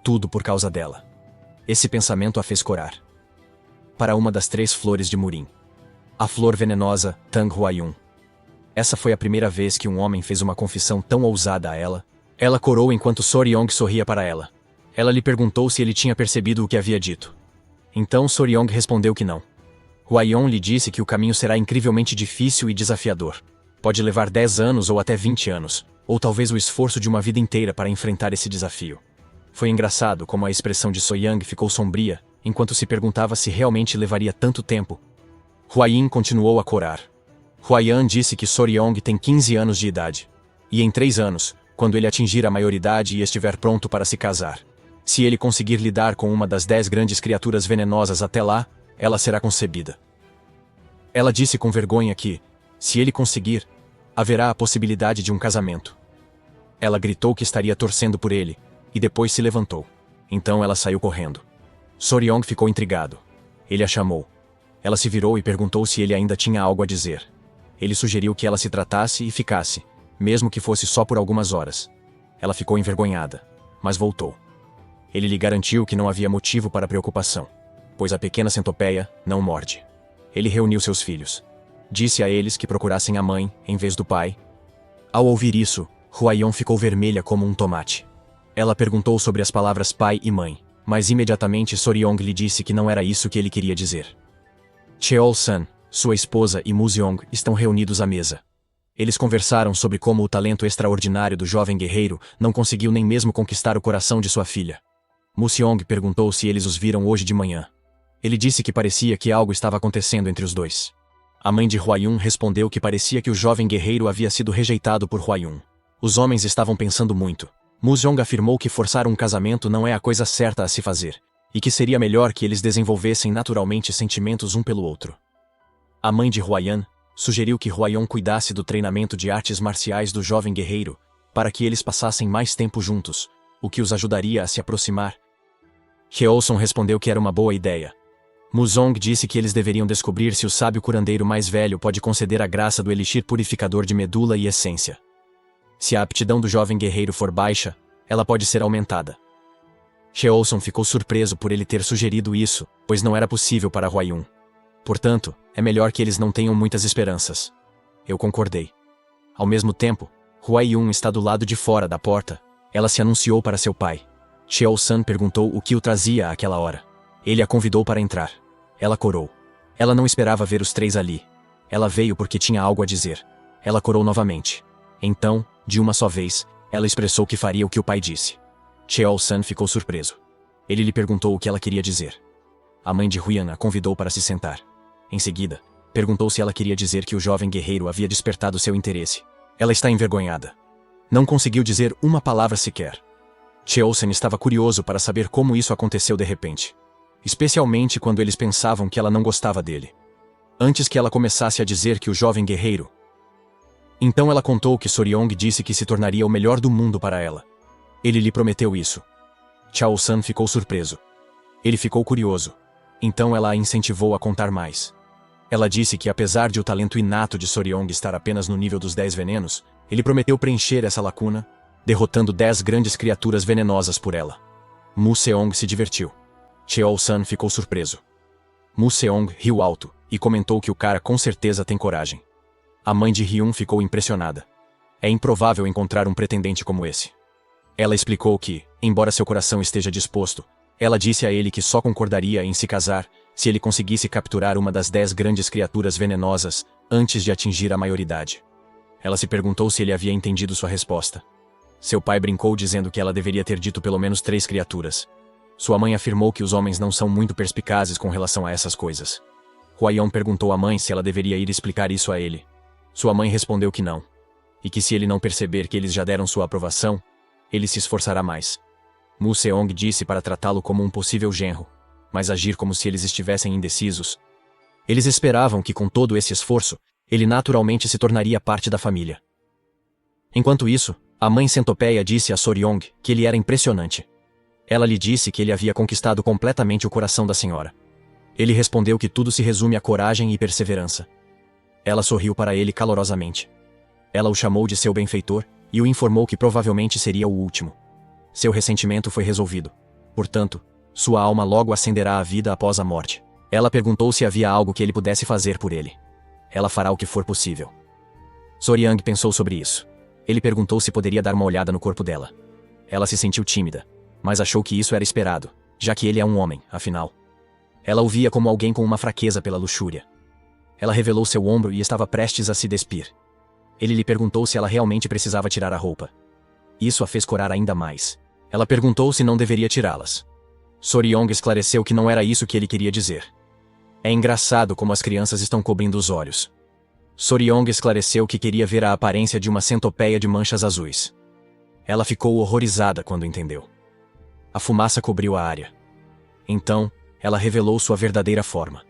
Speaker 1: Tudo por causa dela. Esse pensamento a fez corar. Para uma das 3 flores de Murim. A flor venenosa, Tang Hwa-yeon. Essa foi a primeira vez que um homem fez uma confissão tão ousada a ela. Ela corou enquanto Soryong sorria para ela. Ela lhe perguntou se ele tinha percebido o que havia dito. Então Soryong respondeu que não. Hwa-yeon lhe disse que o caminho será incrivelmente difícil e desafiador. Pode levar 10 anos ou até 20 anos, ou talvez o esforço de uma vida inteira para enfrentar esse desafio. Foi engraçado como a expressão de Soryong ficou sombria, enquanto se perguntava se realmente levaria tanto tempo. Huayin continuou a corar. Huaiyan disse que Soryong tem 15 anos de idade. E em 3 anos, quando ele atingir a maioridade e estiver pronto para se casar, se ele conseguir lidar com uma das 10 grandes criaturas venenosas até lá, ela será concebida. Ela disse com vergonha que, se ele conseguir, haverá a possibilidade de um casamento. Ela gritou que estaria torcendo por ele, e depois se levantou. Então ela saiu correndo. Soryong ficou intrigado. Ele a chamou. Ela se virou e perguntou se ele ainda tinha algo a dizer. Ele sugeriu que ela se tratasse e ficasse, mesmo que fosse só por algumas horas. Ela ficou envergonhada, mas voltou. Ele lhe garantiu que não havia motivo para preocupação, pois a pequena centopeia não morde. Ele reuniu seus filhos. Disse a eles que procurassem a mãe, em vez do pai. Ao ouvir isso, Huaiyan ficou vermelha como um tomate. Ela perguntou sobre as palavras pai e mãe, mas imediatamente Soryong lhe disse que não era isso que ele queria dizer. Cheol-san, sua esposa e Mu-seong estão reunidos à mesa. Eles conversaram sobre como o talento extraordinário do jovem guerreiro não conseguiu nem mesmo conquistar o coração de sua filha. Mu-seong perguntou se eles os viram hoje de manhã. Ele disse que parecia que algo estava acontecendo entre os dois. A mãe de Huaiyun respondeu que parecia que o jovem guerreiro havia sido rejeitado por Huaiyun. Os homens estavam pensando muito. Mu-seong afirmou que forçar um casamento não é a coisa certa a se fazer, e que seria melhor que eles desenvolvessem naturalmente sentimentos um pelo outro. A mãe de Huaiyan sugeriu que Huaiyan cuidasse do treinamento de artes marciais do jovem guerreiro, para que eles passassem mais tempo juntos, o que os ajudaria a se aproximar. Heolson respondeu que era uma boa ideia. Mu-seong disse que eles deveriam descobrir se o sábio curandeiro mais velho pode conceder a graça do elixir purificador de medula e essência. Se a aptidão do jovem guerreiro for baixa, ela pode ser aumentada. Heolson ficou surpreso por ele ter sugerido isso, pois não era possível para Huaiyun. Portanto, é melhor que eles não tenham muitas esperanças. Eu concordei. Ao mesmo tempo, Huaiyun está do lado de fora da porta. Ela se anunciou para seu pai. Cheol-san perguntou o que o trazia àquela hora. Ele a convidou para entrar. Ela corou. Ela não esperava ver os 3 ali. Ela veio porque tinha algo a dizer. Ela corou novamente. Então, de uma só vez, ela expressou que faria o que o pai disse. Cheol-san ficou surpreso. Ele lhe perguntou o que ela queria dizer. A mãe de Huaiyan a convidou para se sentar. Em seguida, perguntou se ela queria dizer que o jovem guerreiro havia despertado seu interesse. Ela está envergonhada. Não conseguiu dizer uma palavra sequer. Cheol-san estava curioso para saber como isso aconteceu de repente. Especialmente quando eles pensavam que ela não gostava dele. Antes que ela começasse a dizer que o jovem guerreiro... Então ela contou que Soryong disse que se tornaria o melhor do mundo para ela. Ele lhe prometeu isso. Chao-san ficou surpreso. Ele ficou curioso. Então ela a incentivou a contar mais. Ela disse que apesar de o talento inato de Soryong estar apenas no nível dos 10 venenos, ele prometeu preencher essa lacuna, derrotando 10 grandes criaturas venenosas por ela. Mu-seong se divertiu. Cheol-san ficou surpreso. Mu-seong riu alto, e comentou que o cara com certeza tem coragem. A mãe de Hyun ficou impressionada. É improvável encontrar um pretendente como esse. Ela explicou que, embora seu coração esteja disposto, ela disse a ele que só concordaria em se casar se ele conseguisse capturar uma das 10 grandes criaturas venenosas antes de atingir a maioridade. Ela se perguntou se ele havia entendido sua resposta. Seu pai brincou dizendo que ela deveria ter dito pelo menos 3 criaturas. Sua mãe afirmou que os homens não são muito perspicazes com relação a essas coisas. Huaiyan perguntou à mãe se ela deveria ir explicar isso a ele. Sua mãe respondeu que não. E que se ele não perceber que eles já deram sua aprovação, ele se esforçará mais. Mu-seong disse para tratá-lo como um possível genro, mas agir como se eles estivessem indecisos. Eles esperavam que com todo esse esforço, ele naturalmente se tornaria parte da família. Enquanto isso, a mãe centopeia disse a Soryong que ele era impressionante. Ela lhe disse que ele havia conquistado completamente o coração da senhora. Ele respondeu que tudo se resume a coragem e perseverança. Ela sorriu para ele calorosamente. Ela o chamou de seu benfeitor e o informou que provavelmente seria o último. Seu ressentimento foi resolvido. Portanto, sua alma logo ascenderá à vida após a morte. Ela perguntou se havia algo que ele pudesse fazer por ele. Ela fará o que for possível. Soryang pensou sobre isso. Ele perguntou se poderia dar uma olhada no corpo dela. Ela se sentiu tímida, mas achou que isso era esperado, já que ele é um homem, afinal. Ela o via como alguém com uma fraqueza pela luxúria. Ela revelou seu ombro e estava prestes a se despir. Ele lhe perguntou se ela realmente precisava tirar a roupa. Isso a fez corar ainda mais. Ela perguntou se não deveria tirá-las. Soryong esclareceu que não era isso que ele queria dizer. É engraçado como as crianças estão cobrindo os olhos. Soryong esclareceu que queria ver a aparência de uma centopeia de manchas azuis. Ela ficou horrorizada quando entendeu. A fumaça cobriu a área. Então, ela revelou sua verdadeira forma.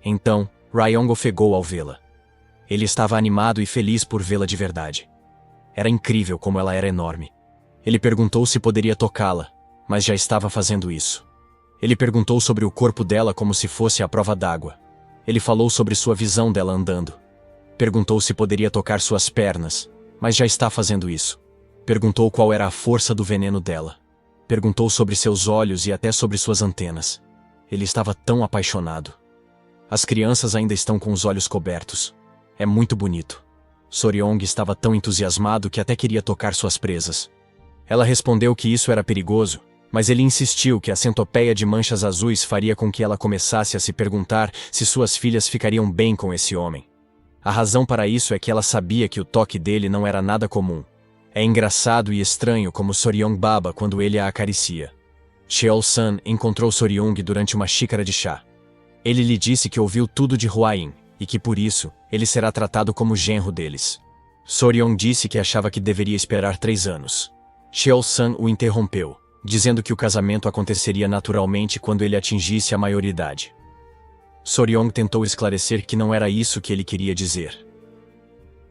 Speaker 1: Então, Ryong ofegou ao vê-la. Ele estava animado e feliz por vê-la de verdade. Era incrível como ela era enorme. Ele perguntou se poderia tocá-la, mas já estava fazendo isso. Ele perguntou sobre o corpo dela como se fosse a prova d'água. Ele falou sobre sua visão dela andando. Perguntou se poderia tocar suas pernas, mas já está fazendo isso. Perguntou qual era a força do veneno dela. Perguntou sobre seus olhos e até sobre suas antenas. Ele estava tão apaixonado. As crianças ainda estão com os olhos cobertos. É muito bonito. Soryong estava tão entusiasmado que até queria tocar suas presas. Ela respondeu que isso era perigoso, mas ele insistiu que a centopeia de manchas azuis faria com que ela começasse a se perguntar se suas filhas ficariam bem com esse homem. A razão para isso é que ela sabia que o toque dele não era nada comum. É engraçado e estranho como Soryong baba quando ele a acaricia. Cheol-san encontrou Soryong durante uma xícara de chá. Ele lhe disse que ouviu tudo de Hwain, e que por isso, ele será tratado como genro deles. Soryong disse que achava que deveria esperar 3 anos. Cheol-san o interrompeu, dizendo que o casamento aconteceria naturalmente quando ele atingisse a maioridade. Soryong tentou esclarecer que não era isso que ele queria dizer.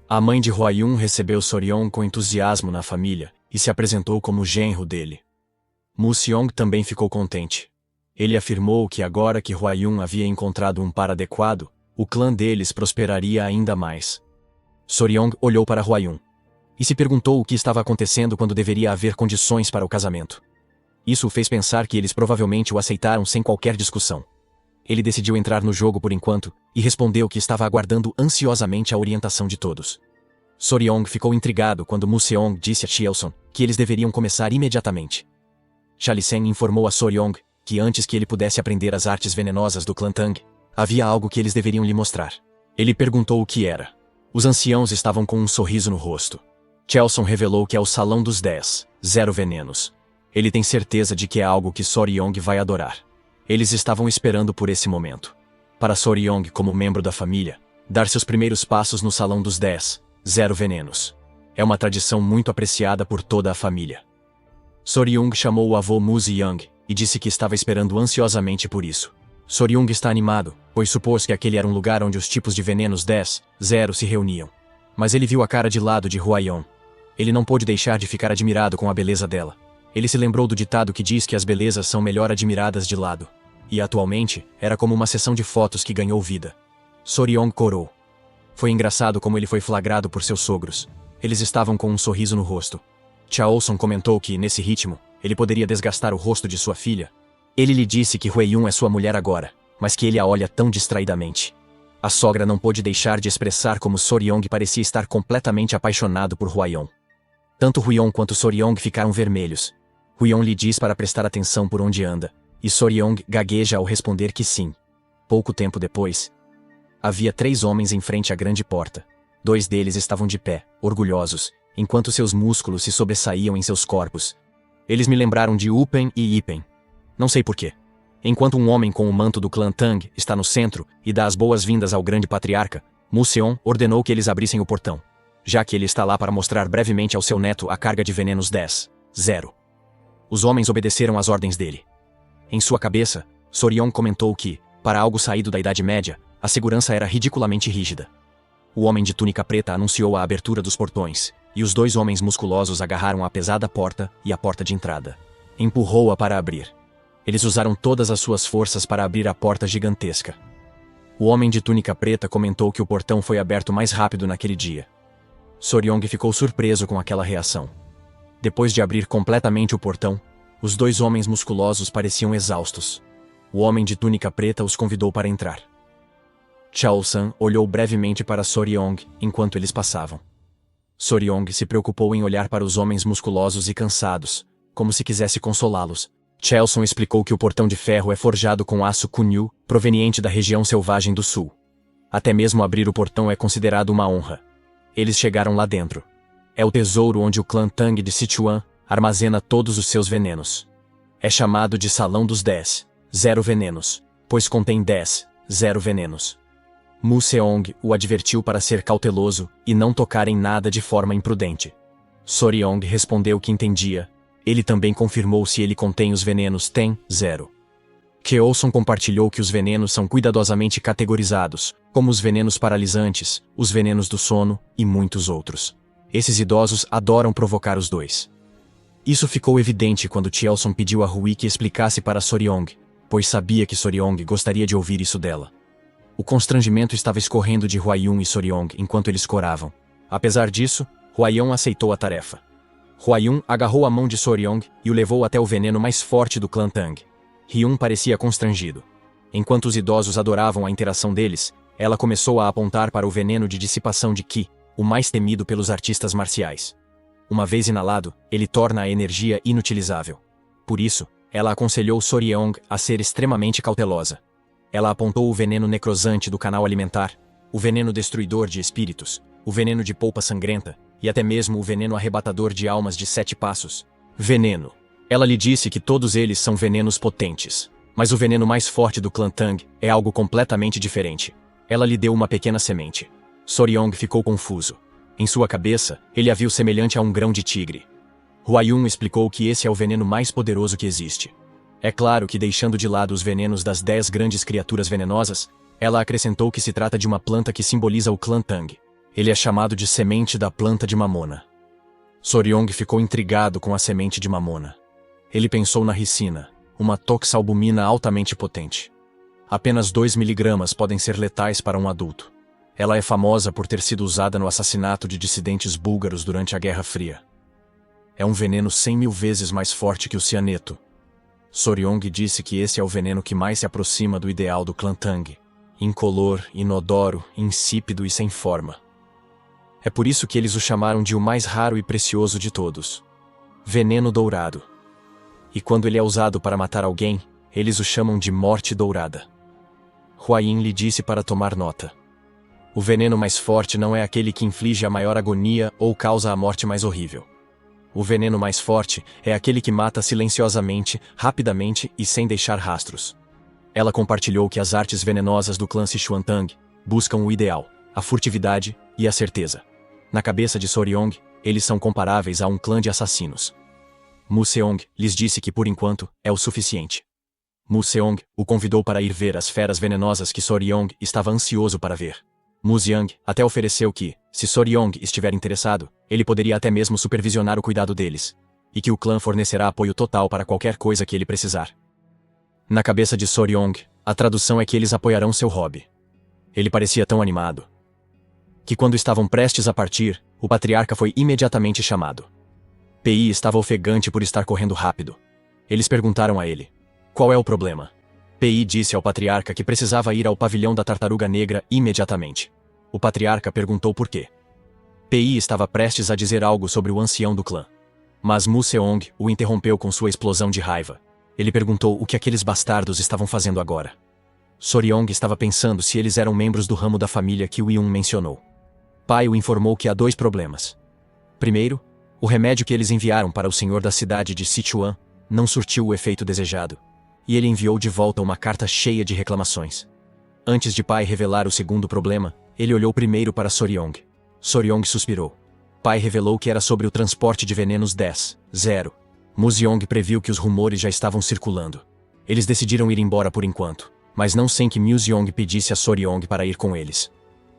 Speaker 1: A mãe de Hwayun recebeu Soryong com entusiasmo na família e se apresentou como genro dele. Mu-seong também ficou contente. Ele afirmou que agora que Hwayun havia encontrado um par adequado, o clã deles prosperaria ainda mais. Soryong olhou para Hwayun e se perguntou o que estava acontecendo quando deveria haver condições para o casamento. Isso o fez pensar que eles provavelmente o aceitaram sem qualquer discussão. Ele decidiu entrar no jogo por enquanto e respondeu que estava aguardando ansiosamente a orientação de todos. Soryong ficou intrigado quando Mu-seong disse a Cheol-san que eles deveriam começar imediatamente. Chali-sen informou a Soryong que antes que ele pudesse aprender as artes venenosas do clã Tang, havia algo que eles deveriam lhe mostrar. Ele perguntou o que era. Os anciãos estavam com um sorriso no rosto. Cheol-san revelou que é o Salão dos 10, 0 venenos. Ele tem certeza de que é algo que Soryong vai adorar. Eles estavam esperando por esse momento. Para Soryong, como membro da família, dar seus primeiros passos no Salão dos 10, 0 venenos. É uma tradição muito apreciada por toda a família. Soryong chamou o avô Mu-seong e disse que estava esperando ansiosamente por isso. Soryong está animado, pois supôs que aquele era um lugar onde os tipos de venenos 10, 0 se reuniam. Mas ele viu a cara de lado de Hwayeon. Ele não pôde deixar de ficar admirado com a beleza dela. Ele se lembrou do ditado que diz que as belezas são melhor admiradas de lado. E atualmente, era como uma sessão de fotos que ganhou vida. Soryong corou. Foi engraçado como ele foi flagrado por seus sogros. Eles estavam com um sorriso no rosto. Chaol-san comentou que, nesse ritmo, ele poderia desgastar o rosto de sua filha. Ele lhe disse que Hwaeyun é sua mulher agora, mas que ele a olha tão distraidamente. A sogra não pôde deixar de expressar como Soryong parecia estar completamente apaixonado por Hwayeon. Tanto Hwayeon quanto Soryong ficaram vermelhos. Hwayeon lhe diz para prestar atenção por onde anda, e Soryong gagueja ao responder que sim. Pouco tempo depois, havia 3 homens em frente à grande porta. 2 deles estavam de pé, orgulhosos, enquanto seus músculos se sobressaíam em seus corpos. Eles me lembraram de Upen e Ipen. Não sei porquê. Enquanto um homem com o manto do clã Tang está no centro e dá as boas-vindas ao grande patriarca, Mu-seong ordenou que eles abrissem o portão, já que ele está lá para mostrar brevemente ao seu neto a carga de venenos 10, 0. Os homens obedeceram às ordens dele. Em sua cabeça, Soryong comentou que, para algo saído da Idade Média, a segurança era ridiculamente rígida. O homem de túnica preta anunciou a abertura dos portões, e os 2 homens musculosos agarraram a pesada porta e a porta de entrada. Empurrou-a para abrir. Eles usaram todas as suas forças para abrir a porta gigantesca. O homem de túnica preta comentou que o portão foi aberto mais rápido naquele dia. Soryong ficou surpreso com aquela reação. Depois de abrir completamente o portão, os 2 homens musculosos pareciam exaustos. O homem de túnica preta os convidou para entrar. Chaol-san olhou brevemente para Soryong enquanto eles passavam. Soryong se preocupou em olhar para os homens musculosos e cansados, como se quisesse consolá-los. Chaol-san explicou que o portão de ferro é forjado com aço Kunyu, proveniente da região selvagem do sul. Até mesmo abrir o portão é considerado uma honra. Eles chegaram lá dentro. É o tesouro onde o clã Tang de Sichuan armazena todos os seus venenos. É chamado de Salão dos 10, 0 venenos, pois contém 10, 0 venenos. Mu Seong o advertiu para ser cauteloso e não tocar em nada de forma imprudente. Soryong respondeu que entendia. Ele também confirmou se ele contém os venenos tem 0. Kyeolson compartilhou que os venenos são cuidadosamente categorizados, como os venenos paralisantes, os venenos do sono e muitos outros. Esses idosos adoram provocar os dois. Isso ficou evidente quando Kyeolson pediu a Rui que explicasse para Soryong, pois sabia que Soryong gostaria de ouvir isso dela. O constrangimento estava escorrendo de Hwayun e Soryong enquanto eles coravam. Apesar disso, Hwayun aceitou a tarefa. Hwayun agarrou a mão de Soryong e o levou até o veneno mais forte do clã Tang. Hyun parecia constrangido. Enquanto os idosos adoravam a interação deles, ela começou a apontar para o veneno de dissipação de Ki, o mais temido pelos artistas marciais. Uma vez inalado, ele torna a energia inutilizável. Por isso, ela aconselhou Soryong a ser extremamente cautelosa. Ela apontou o veneno necrosante do canal alimentar, o veneno destruidor de espíritos, o veneno de polpa sangrenta e até mesmo o veneno arrebatador de almas de 7 passos. Veneno. Ela lhe disse que todos eles são venenos potentes, mas o veneno mais forte do clã Tang é algo completamente diferente. Ela lhe deu uma pequena semente. Soryong ficou confuso. Em sua cabeça, ele a viu semelhante a um grão de tigre. Hwayun explicou que esse é o veneno mais poderoso que existe. É claro que, deixando de lado os venenos das 10 grandes criaturas venenosas, ela acrescentou que se trata de uma planta que simboliza o clã Tang. Ele é chamado de semente da planta de mamona. Soryong ficou intrigado com a semente de mamona. Ele pensou na ricina, uma toxalbumina altamente potente. Apenas 2 miligramas podem ser letais para um adulto. Ela é famosa por ter sido usada no assassinato de dissidentes búlgaros durante a Guerra Fria. É um veneno 100.000 vezes mais forte que o cianeto. Soryong disse que esse é o veneno que mais se aproxima do ideal do clã Tang. Incolor, inodoro, insípido e sem forma. É por isso que eles o chamaram de o mais raro e precioso de todos. Veneno dourado. E quando ele é usado para matar alguém, eles o chamam de morte dourada. Hwayun lhe disse para tomar nota. O veneno mais forte não é aquele que inflige a maior agonia ou causa a morte mais horrível. O veneno mais forte é aquele que mata silenciosamente, rapidamente e sem deixar rastros. Ela compartilhou que as artes venenosas do clã Sichuan-Tang buscam o ideal, a furtividade e a certeza. Na cabeça de Soryong, eles são comparáveis a um clã de assassinos. Mu Seong lhes disse que por enquanto é o suficiente. Mu Seong o convidou para ir ver as feras venenosas que Soryong estava ansioso para ver. Mu Xiang até ofereceu que, se Soryong estiver interessado, ele poderia até mesmo supervisionar o cuidado deles, e que o clã fornecerá apoio total para qualquer coisa que ele precisar. Na cabeça de Soryong, a tradução é que eles apoiarão seu hobby. Ele parecia tão animado que quando estavam prestes a partir, o patriarca foi imediatamente chamado. Pi estava ofegante por estar correndo rápido. Eles perguntaram a ele: qual é o problema? Pi disse ao patriarca que precisava ir ao pavilhão da Tartaruga Negra imediatamente. O patriarca perguntou por quê. Pi estava prestes a dizer algo sobre o ancião do clã. Mas Mu Seong o interrompeu com sua explosão de raiva. Ele perguntou o que aqueles bastardos estavam fazendo agora. Soryong estava pensando se eles eram membros do ramo da família que Wiyun mencionou. Pai o informou que há 2 problemas. Primeiro, o remédio que eles enviaram para o senhor da cidade de Sichuan não surtiu o efeito desejado, e ele enviou de volta uma carta cheia de reclamações. Antes de Pai revelar o segundo problema, ele olhou primeiro para Soryong. Soryong suspirou. Pai revelou que era sobre o transporte de venenos 10-0. Mu Xiang previu que os rumores já estavam circulando. Eles decidiram ir embora por enquanto, mas não sem que Mu Xiang pedisse a Soryong para ir com eles.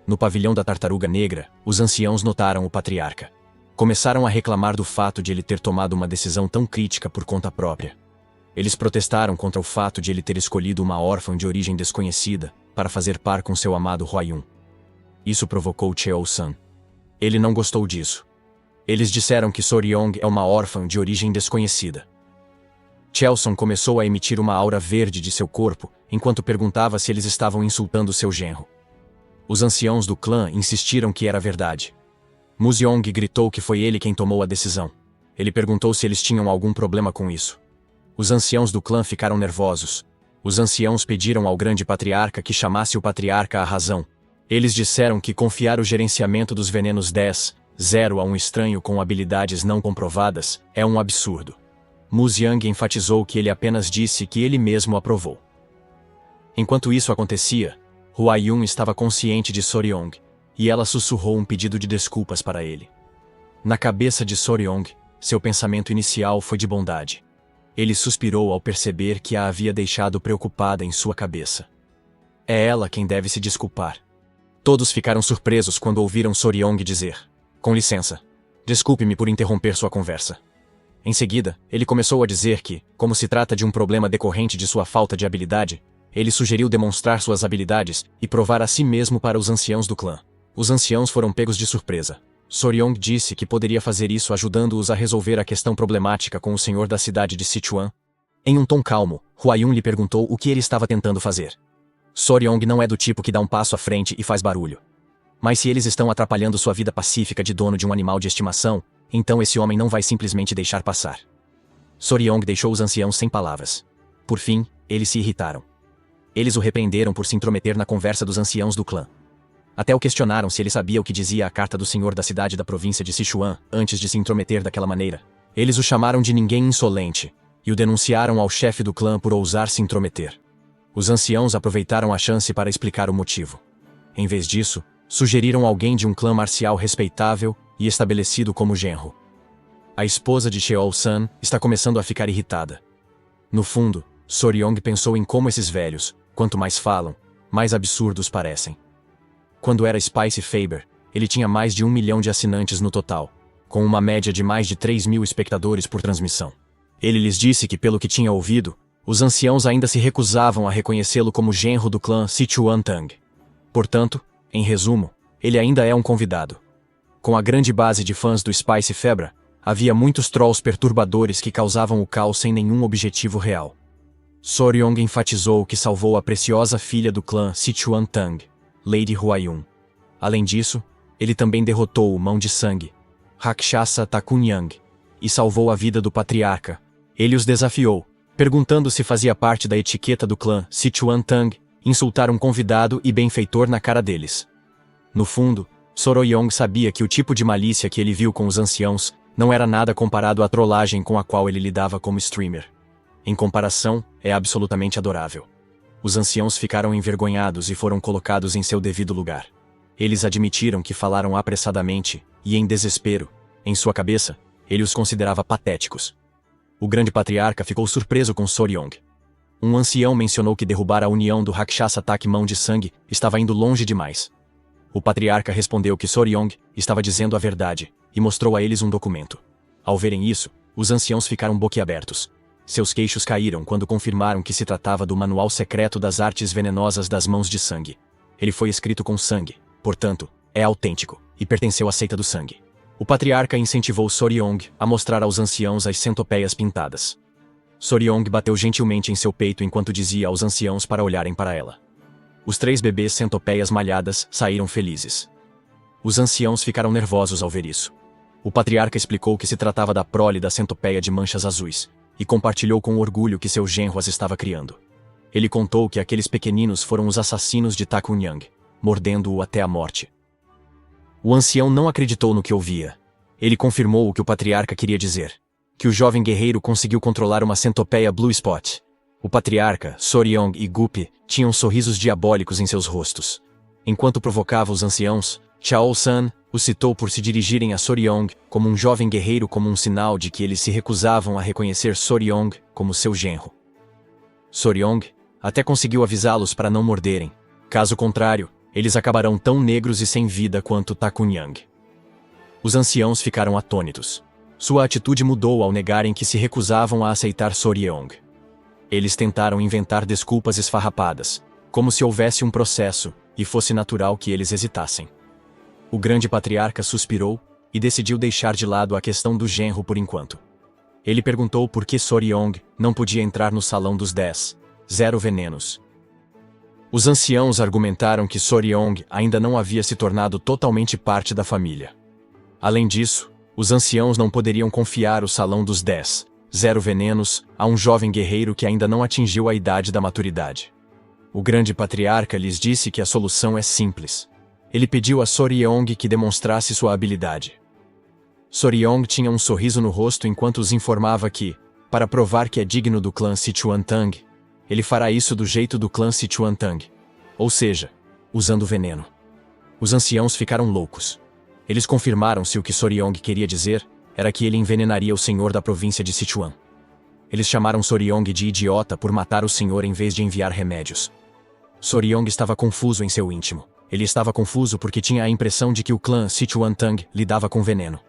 Speaker 1: No pavilhão da Tartaruga Negra, os anciãos notaram o patriarca. Começaram a reclamar do fato de ele ter tomado uma decisão tão crítica por conta própria. Eles protestaram contra o fato de ele ter escolhido uma órfã de origem desconhecida para fazer par com seu amado Hwayun. Isso provocou Cheol-san. Ele não gostou disso. Eles disseram que Soryong é uma órfã de origem desconhecida. Chelson começou a emitir uma aura verde de seu corpo enquanto perguntava se eles estavam insultando seu genro. Os anciãos do clã insistiram que era verdade. Mu Xiang gritou que foi ele quem tomou a decisão. Ele perguntou se eles tinham algum problema com isso. Os anciãos do clã ficaram nervosos. Os anciãos pediram ao grande patriarca que chamasse o patriarca à razão. Eles disseram que confiar o gerenciamento dos venenos 10-0 a um estranho com habilidades não comprovadas é um absurdo. Mu Xiang enfatizou que ele apenas disse que ele mesmo aprovou. Enquanto isso acontecia, Huaiyun estava consciente de Soryong, e ela sussurrou um pedido de desculpas para ele. Na cabeça de Soryong, seu pensamento inicial foi de bondade. Ele suspirou ao perceber que a havia deixado preocupada em sua cabeça. É ela quem deve se desculpar. Todos ficaram surpresos quando ouviram Soryong dizer: "Com licença, desculpe-me por interromper sua conversa." Em seguida, ele começou a dizer que, como se trata de um problema decorrente de sua falta de habilidade, ele sugeriu demonstrar suas habilidades e provar a si mesmo para os anciãos do clã. Os anciãos foram pegos de surpresa. Soryong disse que poderia fazer isso ajudando-os a resolver a questão problemática com o senhor da cidade de Sichuan. Em um tom calmo, Huaiyun lhe perguntou o que ele estava tentando fazer. Soryong não é do tipo que dá um passo à frente e faz barulho. Mas se eles estão atrapalhando sua vida pacífica de dono de um animal de estimação, então esse homem não vai simplesmente deixar passar. Soryong deixou os anciãos sem palavras. Por fim, eles se irritaram. Eles o repreenderam por se intrometer na conversa dos anciãos do clã. Até o questionaram se ele sabia o que dizia a carta do senhor da cidade da província de Sichuan antes de se intrometer daquela maneira. Eles o chamaram de ninguém insolente e o denunciaram ao chefe do clã por ousar se intrometer. Os anciãos aproveitaram a chance para explicar o motivo. Em vez disso, sugeriram alguém de um clã marcial respeitável e estabelecido como genro. A esposa de Sheol-san está começando a ficar irritada. No fundo, Soryong pensou em como esses velhos, quanto mais falam, mais absurdos parecem. Quando era Spice Faber, ele tinha mais de 1 milhão de assinantes no total, com uma média de mais de 3.000 espectadores por transmissão. Ele lhes disse que, pelo que tinha ouvido, os anciãos ainda se recusavam a reconhecê-lo como genro do clã Sichuan Tang. Portanto, em resumo, ele ainda é um convidado. Com a grande base de fãs do Spice Faber, havia muitos trolls perturbadores que causavam o caos sem nenhum objetivo real. Soryong enfatizou que salvou a preciosa filha do clã Sichuan Tang, Lady Huaiyun. Além disso, ele também derrotou o Mão de Sangue, Rakshasa Takunyang, e salvou a vida do patriarca. Ele os desafiou, perguntando se fazia parte da etiqueta do clã Sichuan Tang insultar um convidado e benfeitor na cara deles. No fundo, Soryong sabia que o tipo de malícia que ele viu com os anciãos não era nada comparado à trollagem com a qual ele lidava como streamer. Em comparação, é absolutamente adorável. Os anciãos ficaram envergonhados e foram colocados em seu devido lugar. Eles admitiram que falaram apressadamente e em desespero. Em sua cabeça, ele os considerava patéticos. O grande patriarca ficou surpreso com Soryong. Um ancião mencionou que derrubar a união do Rakshasa Tak Mão de Sangue estava indo longe demais. O patriarca respondeu que Soryong estava dizendo a verdade e mostrou a eles um documento. Ao verem isso, os anciãos ficaram boquiabertos. Seus queixos caíram quando confirmaram que se tratava do Manual Secreto das Artes Venenosas das Mãos de Sangue. Ele foi escrito com sangue, portanto, é autêntico e pertenceu à seita do sangue. O patriarca incentivou Soryong a mostrar aos anciãos as centopeias pintadas. Soryong bateu gentilmente em seu peito enquanto dizia aos anciãos para olharem para ela. Os 3 bebês centopeias malhadas saíram felizes. Os anciãos ficaram nervosos ao ver isso. O patriarca explicou que se tratava da prole da centopeia de manchas azuis, e compartilhou com orgulho que seu genro as estava criando. Ele contou que aqueles pequeninos foram os assassinos de Takunyang, mordendo-o até a morte. O ancião não acreditou no que ouvia. Ele confirmou o que o patriarca queria dizer, que o jovem guerreiro conseguiu controlar uma centopeia Blue Spot. O patriarca, Soryong e Guppy tinham sorrisos diabólicos em seus rostos. Enquanto provocava os anciãos, Chaol-san o citou por se dirigirem a Soryong como um jovem guerreiro como um sinal de que eles se recusavam a reconhecer Soryong como seu genro. Soryong até conseguiu avisá-los para não morderem. Caso contrário, eles acabarão tão negros e sem vida quanto Takunyang. Os anciãos ficaram atônitos. Sua atitude mudou ao negarem que se recusavam a aceitar Soryong. Eles tentaram inventar desculpas esfarrapadas, como se houvesse um processo e fosse natural que eles hesitassem. O grande patriarca suspirou e decidiu deixar de lado a questão do genro por enquanto. Ele perguntou por que Soryong não podia entrar no salão dos 10, 0 venenos. Os anciãos argumentaram que Soryong ainda não havia se tornado totalmente parte da família. Além disso, os anciãos não poderiam confiar o salão dos 10, 0 venenos a um jovem guerreiro que ainda não atingiu a idade da maturidade. O grande patriarca lhes disse que a solução é simples. Ele pediu a Soryong que demonstrasse sua habilidade. Soryong tinha um sorriso no rosto enquanto os informava que, Para provar que é digno do clã Sichuan-Tang, ele fará isso do jeito do clã Sichuan-Tang. Ou seja, usando veneno. Os anciãos ficaram loucos. Eles confirmaram se o que Soryong queria dizer era que ele envenenaria o senhor da província de Sichuan. Eles chamaram Soryong de idiota por matar o senhor em vez de enviar remédios. Soryong estava confuso em seu íntimo. Ele estava confuso porque tinha a impressão de que o clã Sichuan-Tang lidava com veneno.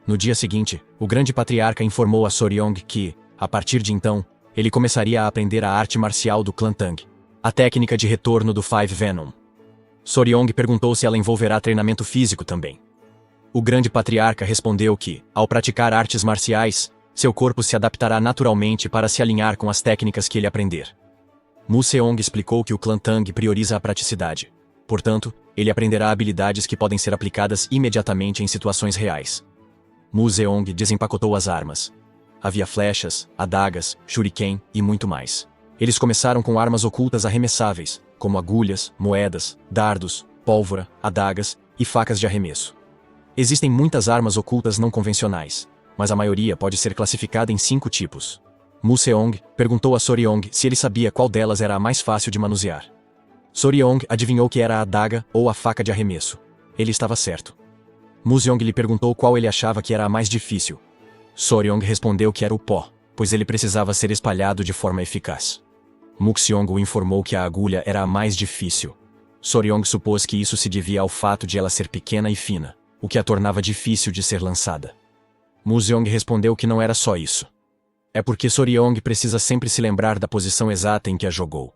Speaker 1: No dia seguinte, o grande patriarca informou a Soryong que, a partir de então, ele começaria a aprender a arte marcial do clã Tang, a técnica de retorno do Five Venom. Soryong perguntou se ela envolverá treinamento físico também. O grande patriarca respondeu que, ao praticar artes marciais, seu corpo se adaptará naturalmente para se alinhar com as técnicas que ele aprender. Mu Seong explicou que o clã Tang prioriza a praticidade. Portanto, ele aprenderá habilidades que podem ser aplicadas imediatamente em situações reais. Mu Seong desempacotou as armas. Havia flechas, adagas, shuriken e muito mais. Eles começaram com armas ocultas arremessáveis, como agulhas, moedas, dardos, pólvora, adagas e facas de arremesso. Existem muitas armas ocultas não convencionais, mas a maioria pode ser classificada em 5 tipos. Mu Seong perguntou a Soryong se ele sabia qual delas era a mais fácil de manusear. Soryong adivinhou que era a adaga ou a faca de arremesso. Ele estava certo. Mu Seong lhe perguntou qual ele achava que era a mais difícil. Soryong respondeu que era o pó, pois ele precisava ser espalhado de forma eficaz. Mu Seong o informou que a agulha era a mais difícil. Soryong supôs que isso se devia ao fato de ela ser pequena e fina, o que a tornava difícil de ser lançada. Mu Seong respondeu que não era só isso. É porque Soryong precisa sempre se lembrar da posição exata em que a jogou.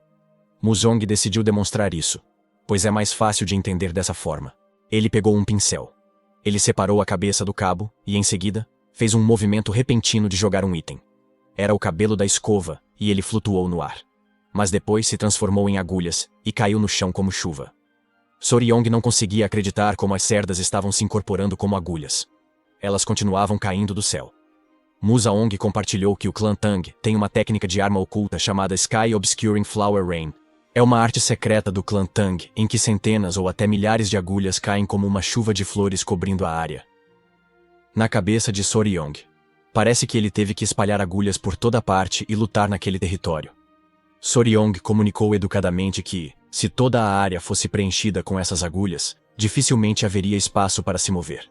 Speaker 1: Mu Seong decidiu demonstrar isso, pois é mais fácil de entender dessa forma. Ele pegou um pincel. Ele separou a cabeça do cabo e, em seguida, fez um movimento repentino de jogar um item. Era o cabelo da escova e ele flutuou no ar. Mas depois se transformou em agulhas e caiu no chão como chuva. Soryong não conseguia acreditar como as cerdas estavam se incorporando como agulhas. Elas continuavam caindo do céu. Mu Seong compartilhou que o clã Tang tem uma técnica de arma oculta chamada Sky Obscuring Flower Rain. É uma arte secreta do clã Tang em que centenas ou até milhares de agulhas caem como uma chuva de flores cobrindo a área. Na cabeça de Soryong. Parece que ele teve que espalhar agulhas por toda parte e lutar naquele território. Soryong comunicou educadamente que, se toda a área fosse preenchida com essas agulhas, dificilmente haveria espaço para se mover.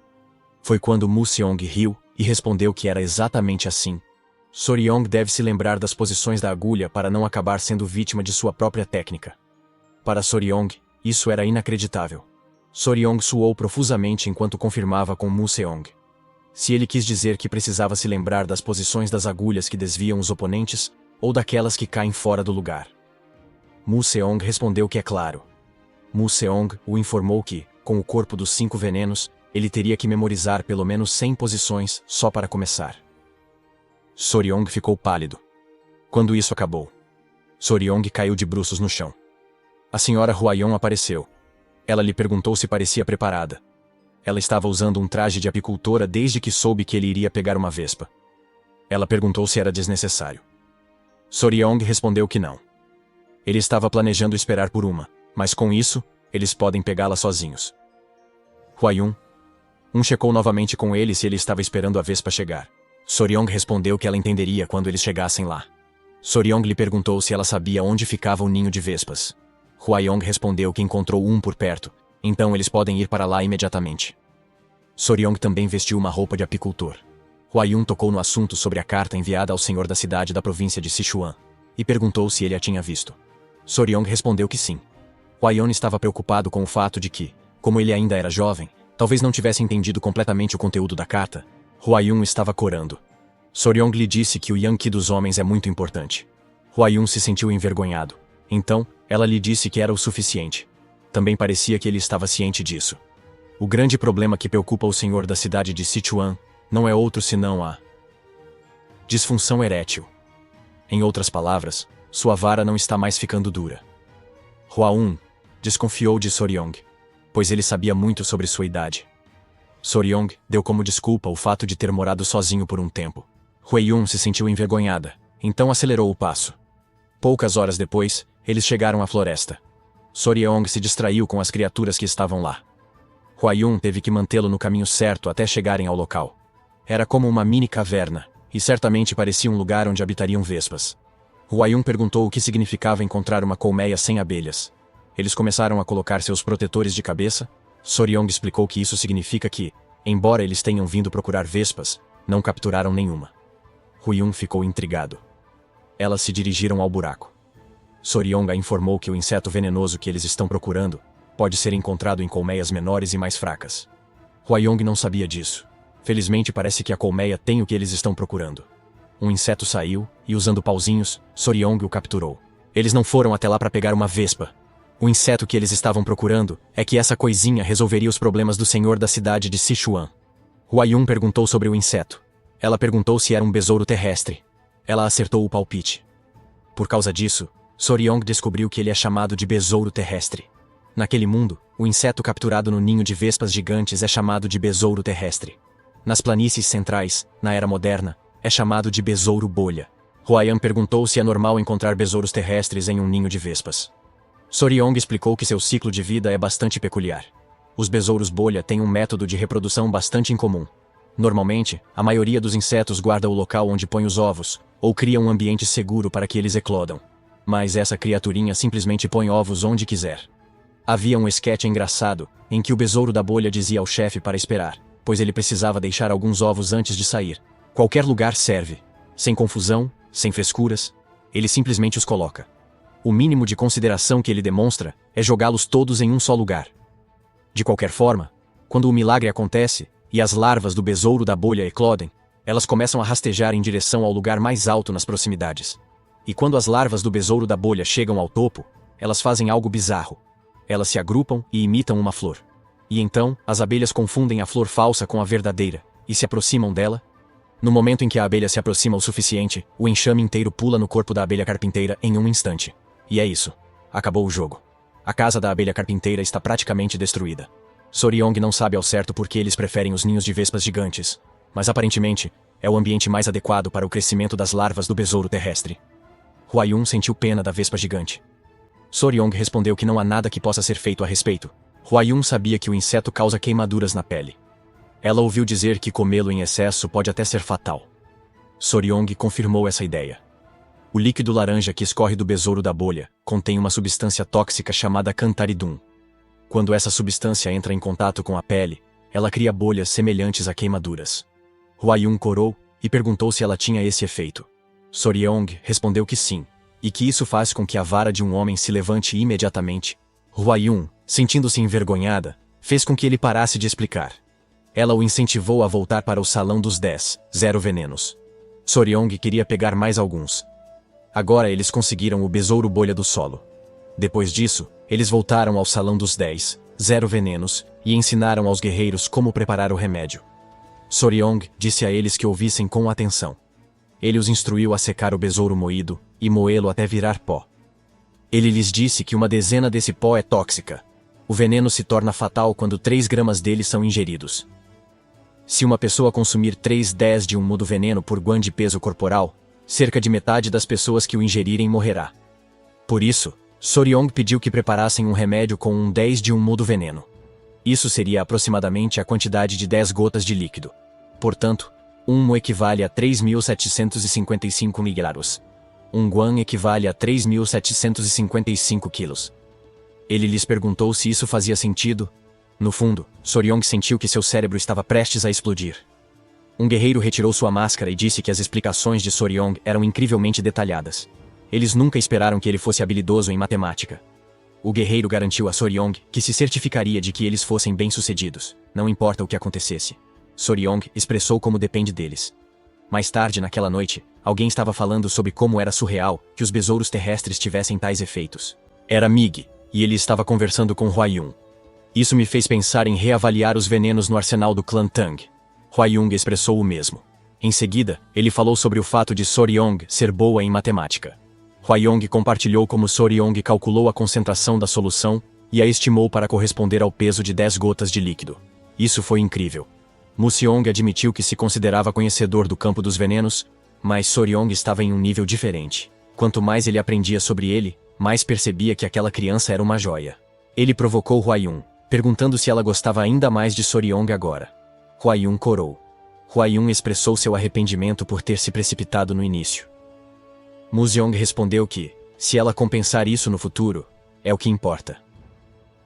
Speaker 1: Foi quando Mu Seong riu e respondeu que era exatamente assim. Soryong deve se lembrar das posições da agulha para não acabar sendo vítima de sua própria técnica. Para Soryong, isso era inacreditável. Soryong suou profusamente enquanto confirmava com Mu Seong. Se ele quis dizer que precisava se lembrar das posições das agulhas que desviam os oponentes, ou daquelas que caem fora do lugar. Mu Seong respondeu que é claro. Mu Seong o informou que, com o corpo dos 5 venenos, ele teria que memorizar pelo menos 100 posições só para começar. Soryong ficou pálido. Quando isso acabou, Soryong caiu de bruços no chão. A senhora Huaion apareceu. Ela lhe perguntou se parecia preparada. Ela estava usando um traje de apicultora desde que soube que ele iria pegar uma vespa. Ela perguntou se era desnecessário. Soryong respondeu que não. Ele estava planejando esperar por uma, mas com isso, eles podem pegá-la sozinhos. Huaion checou novamente com ele se ele estava esperando a vespa chegar. Soryong respondeu que ela entenderia quando eles chegassem lá. Soryong lhe perguntou se ela sabia onde ficava o ninho de vespas. Huaion respondeu que encontrou um por perto, então eles podem ir para lá imediatamente. Soryong também vestiu uma roupa de apicultor. Huaion tocou no assunto sobre a carta enviada ao senhor da cidade da província de Sichuan, e perguntou se ele a tinha visto. Soryong respondeu que sim. Huaion estava preocupado com o fato de que, como ele ainda era jovem, talvez não tivesse entendido completamente o conteúdo da carta. Huaion estava corando. Soryong lhe disse que o Yanqi dos homens é muito importante. Huaion se sentiu envergonhado. Então, ela lhe disse que era o suficiente. Também parecia que ele estava ciente disso. O grande problema que preocupa o senhor da cidade de Sichuan não é outro senão a disfunção erétil. Em outras palavras, sua vara não está mais ficando dura. Huaion desconfiou de Soryong, pois ele sabia muito sobre sua idade. Soryong deu como desculpa o fato de ter morado sozinho por um tempo. Huaion se sentiu envergonhada, então acelerou o passo. Poucas horas depois, eles chegaram à floresta. Soryong se distraiu com as criaturas que estavam lá. Huaion teve que mantê-lo no caminho certo até chegarem ao local. Era como uma mini caverna, e certamente parecia um lugar onde habitariam vespas. Huayun perguntou o que significava encontrar uma colmeia sem abelhas. Eles começaram a colocar seus protetores de cabeça. Soryong explicou que isso significa que, embora eles tenham vindo procurar vespas, não capturaram nenhuma. Huayun ficou intrigado. Elas se dirigiram ao buraco. Soryong a informou que o inseto venenoso que eles estão procurando pode ser encontrado em colmeias menores e mais fracas. Huayong não sabia disso. Felizmente parece que a colmeia tem o que eles estão procurando. Um inseto saiu, e usando pauzinhos, Soryong o capturou. Eles não foram até lá para pegar uma vespa. O inseto que eles estavam procurando é que essa coisinha resolveria os problemas do senhor da cidade de Sichuan. Huayun perguntou sobre o inseto. Ela perguntou se era um besouro terrestre. Ela acertou o palpite. Por causa disso, Soryong descobriu que ele é chamado de besouro terrestre. Naquele mundo, o inseto capturado no ninho de vespas gigantes é chamado de besouro terrestre. Nas planícies centrais, na era moderna, é chamado de besouro bolha. Huayun perguntou se é normal encontrar besouros terrestres em um ninho de vespas. Soryong explicou que seu ciclo de vida é bastante peculiar. Os besouros bolha têm um método de reprodução bastante incomum. Normalmente, a maioria dos insetos guarda o local onde põe os ovos, ou cria um ambiente seguro para que eles eclodam. Mas essa criaturinha simplesmente põe ovos onde quiser. Havia um esquete engraçado, em que o besouro da bolha dizia ao chefe para esperar, pois ele precisava deixar alguns ovos antes de sair. Qualquer lugar serve. Sem confusão, sem frescuras, ele simplesmente os coloca. O mínimo de consideração que ele demonstra é jogá-los todos em um só lugar. De qualquer forma, quando o milagre acontece, e as larvas do besouro da bolha eclodem, elas começam a rastejar em direção ao lugar mais alto nas proximidades. E quando as larvas do besouro da bolha chegam ao topo, elas fazem algo bizarro. Elas se agrupam e imitam uma flor. E então, as abelhas confundem a flor falsa com a verdadeira, e se aproximam dela. No momento em que a abelha se aproxima o suficiente, o enxame inteiro pula no corpo da abelha carpinteira em um instante. E é isso. Acabou o jogo. A casa da abelha carpinteira está praticamente destruída. Soryong não sabe ao certo por que eles preferem os ninhos de vespas gigantes, mas aparentemente, é o ambiente mais adequado para o crescimento das larvas do besouro terrestre. Huayun sentiu pena da vespa gigante. Soryong respondeu que não há nada que possa ser feito a respeito. Huayun sabia que o inseto causa queimaduras na pele. Ela ouviu dizer que comê-lo em excesso pode até ser fatal. Soryong confirmou essa ideia. O líquido laranja que escorre do besouro da bolha contém uma substância tóxica chamada cantaridum. Quando essa substância entra em contato com a pele, ela cria bolhas semelhantes a queimaduras. Huayun corou e perguntou se ela tinha esse efeito. Soryong respondeu que sim, e que isso faz com que a vara de um homem se levante imediatamente. Huayun, sentindo-se envergonhada, fez com que ele parasse de explicar. Ela o incentivou a voltar para o salão dos 10, 0 venenos. Soryong queria pegar mais alguns. Agora eles conseguiram o besouro bolha do solo. Depois disso, eles voltaram ao salão dos 10, 0 venenos, e ensinaram aos guerreiros como preparar o remédio. Soryong disse a eles que ouvissem com atenção. Ele os instruiu a secar o besouro moído e moê-lo até virar pó. Ele lhes disse que uma dezena desse pó é tóxica. O veneno se torna fatal quando 3 gramas dele são ingeridos. Se uma pessoa consumir 3/10 de um mu do veneno por guan de peso corporal, cerca de metade das pessoas que o ingerirem morrerá. Por isso, Soryong pediu que preparassem um remédio com 1/10 de um mu do veneno. Isso seria aproximadamente a quantidade de 10 gotas de líquido. Portanto, 1 mu equivale a 3.755 miligramas. 1 guan equivale a 3.755 quilos. Ele lhes perguntou se isso fazia sentido. No fundo, Soryong sentiu que seu cérebro estava prestes a explodir. Um guerreiro retirou sua máscara e disse que as explicações de Soryong eram incrivelmente detalhadas. Eles nunca esperaram que ele fosse habilidoso em matemática. O guerreiro garantiu a Soryong que se certificaria de que eles fossem bem-sucedidos, não importa o que acontecesse. Soryong expressou como depende deles. Mais tarde naquela noite, alguém estava falando sobre como era surreal que os besouros terrestres tivessem tais efeitos. Era Mig, e ele estava conversando com Huayun. Isso me fez pensar em reavaliar os venenos no arsenal do clã Tang. Huayun expressou o mesmo. Em seguida, ele falou sobre o fato de Soryong ser boa em matemática. Huayun compartilhou como Soryong calculou a concentração da solução e a estimou para corresponder ao peso de 10 gotas de líquido. Isso foi incrível. Museong admitiu que se considerava conhecedor do campo dos venenos, mas Soryong estava em um nível diferente. Quanto mais ele aprendia sobre ele, mais percebia que aquela criança era uma joia. Ele provocou Huayun, perguntando se ela gostava ainda mais de Soryong agora. Huayun corou. Huayun expressou seu arrependimento por ter se precipitado no início. Mu Xiong respondeu que, se ela compensar isso no futuro, é o que importa.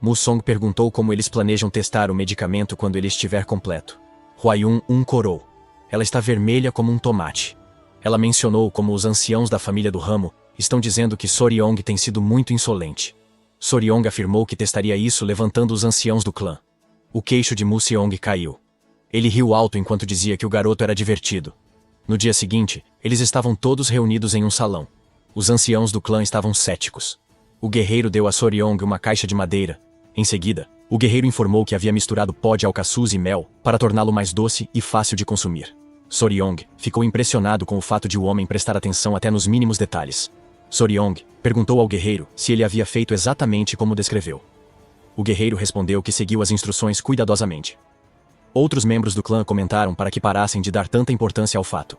Speaker 1: Mu Song perguntou como eles planejam testar o medicamento quando ele estiver completo. Huayun corou. Ela está vermelha como um tomate. Ela mencionou como os anciãos da família do ramo estão dizendo que Soryong tem sido muito insolente. Soryong afirmou que testaria isso levantando os anciãos do clã. O queixo de Mu Xiong caiu. Ele riu alto enquanto dizia que o garoto era divertido. No dia seguinte, eles estavam todos reunidos em um salão. Os anciãos do clã estavam céticos. O guerreiro deu a Soryong uma caixa de madeira. Em seguida, o guerreiro informou que havia misturado pó de alcaçuz e mel para torná-lo mais doce e fácil de consumir. Soryong ficou impressionado com o fato de o homem prestar atenção até nos mínimos detalhes. Soryong perguntou ao guerreiro se ele havia feito exatamente como descreveu. O guerreiro respondeu que seguiu as instruções cuidadosamente. Outros membros do clã comentaram para que parassem de dar tanta importância ao fato.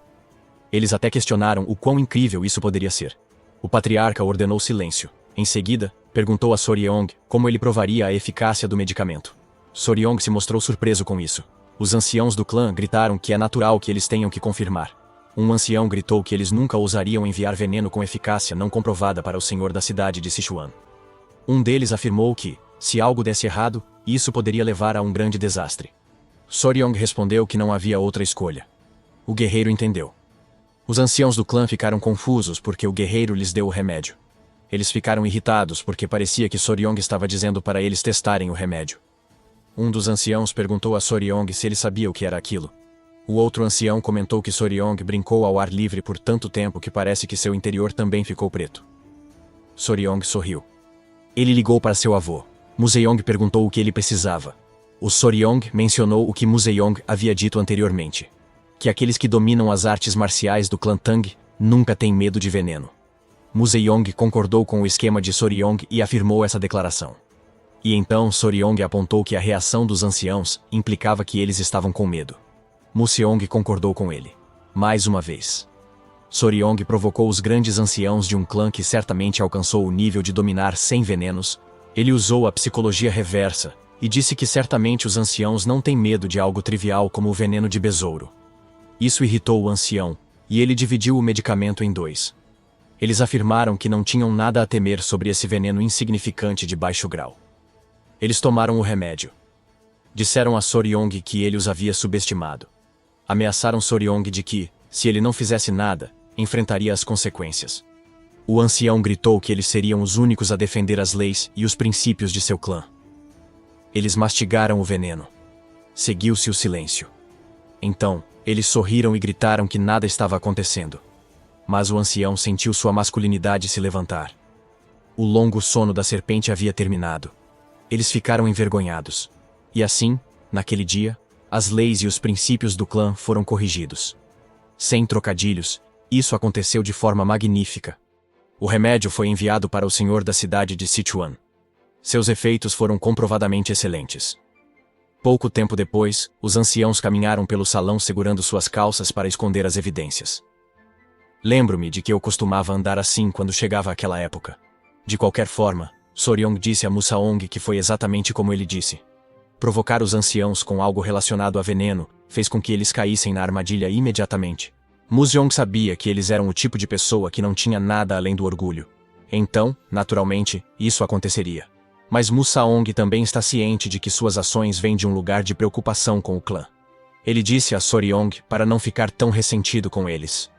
Speaker 1: Eles até questionaram o quão incrível isso poderia ser. O patriarca ordenou silêncio. Em seguida, perguntou a Soryong como ele provaria a eficácia do medicamento. Soryong se mostrou surpreso com isso. Os anciãos do clã gritaram que é natural que eles tenham que confirmar. Um ancião gritou que eles nunca ousariam enviar veneno com eficácia não comprovada para o senhor da cidade de Sichuan. Um deles afirmou que, se algo desse errado, isso poderia levar a um grande desastre. Soryong respondeu que não havia outra escolha. O guerreiro entendeu. Os anciãos do clã ficaram confusos porque o guerreiro lhes deu o remédio. Eles ficaram irritados porque parecia que Soryong estava dizendo para eles testarem o remédio. Um dos anciãos perguntou a Soryong se ele sabia o que era aquilo. O outro ancião comentou que Soryong brincou ao ar livre por tanto tempo que parece que seu interior também ficou preto. Soryong sorriu. Ele ligou para seu avô. Mu Zeyong perguntou o que ele precisava. O Soryong mencionou o que Mu Zeyong havia dito anteriormente. Que aqueles que dominam as artes marciais do clã Tang nunca têm medo de veneno. Mu Zeyong concordou com o esquema de Soryong e afirmou essa declaração. E então Soryong apontou que a reação dos anciãos implicava que eles estavam com medo. Mu Seong concordou com ele. Mais uma vez. Soryong provocou os grandes anciãos de um clã que certamente alcançou o nível de dominar sem venenos. Ele usou a psicologia reversa e disse que certamente os anciãos não têm medo de algo trivial como o veneno de besouro. Isso irritou o ancião, e ele dividiu o medicamento em dois. Eles afirmaram que não tinham nada a temer sobre esse veneno insignificante de baixo grau. Eles tomaram o remédio. Disseram a Soryong que ele os havia subestimado. Ameaçaram Soryong de que, se ele não fizesse nada, enfrentaria as consequências. O ancião gritou que eles seriam os únicos a defender as leis e os princípios de seu clã. Eles mastigaram o veneno. Seguiu-se o silêncio. Então, eles sorriram e gritaram que nada estava acontecendo. Mas o ancião sentiu sua masculinidade se levantar. O longo sono da serpente havia terminado. Eles ficaram envergonhados. E assim, naquele dia, as leis e os princípios do clã foram corrigidos. Sem trocadilhos, isso aconteceu de forma magnífica. O remédio foi enviado para o senhor da cidade de Sichuan. Seus efeitos foram comprovadamente excelentes. Pouco tempo depois, os anciãos caminharam pelo salão segurando suas calças para esconder as evidências. Lembro-me de que eu costumava andar assim quando chegava aquela época. De qualquer forma, Soryong disse a Mu Saong que foi exatamente como ele disse. Provocar os anciãos com algo relacionado a veneno fez com que eles caíssem na armadilha imediatamente. Mu Seong sabia que eles eram o tipo de pessoa que não tinha nada além do orgulho. Então, naturalmente, isso aconteceria. Mas Mu Saong também está ciente de que suas ações vêm de um lugar de preocupação com o clã. Ele disse a Soryong para não ficar tão ressentido com eles.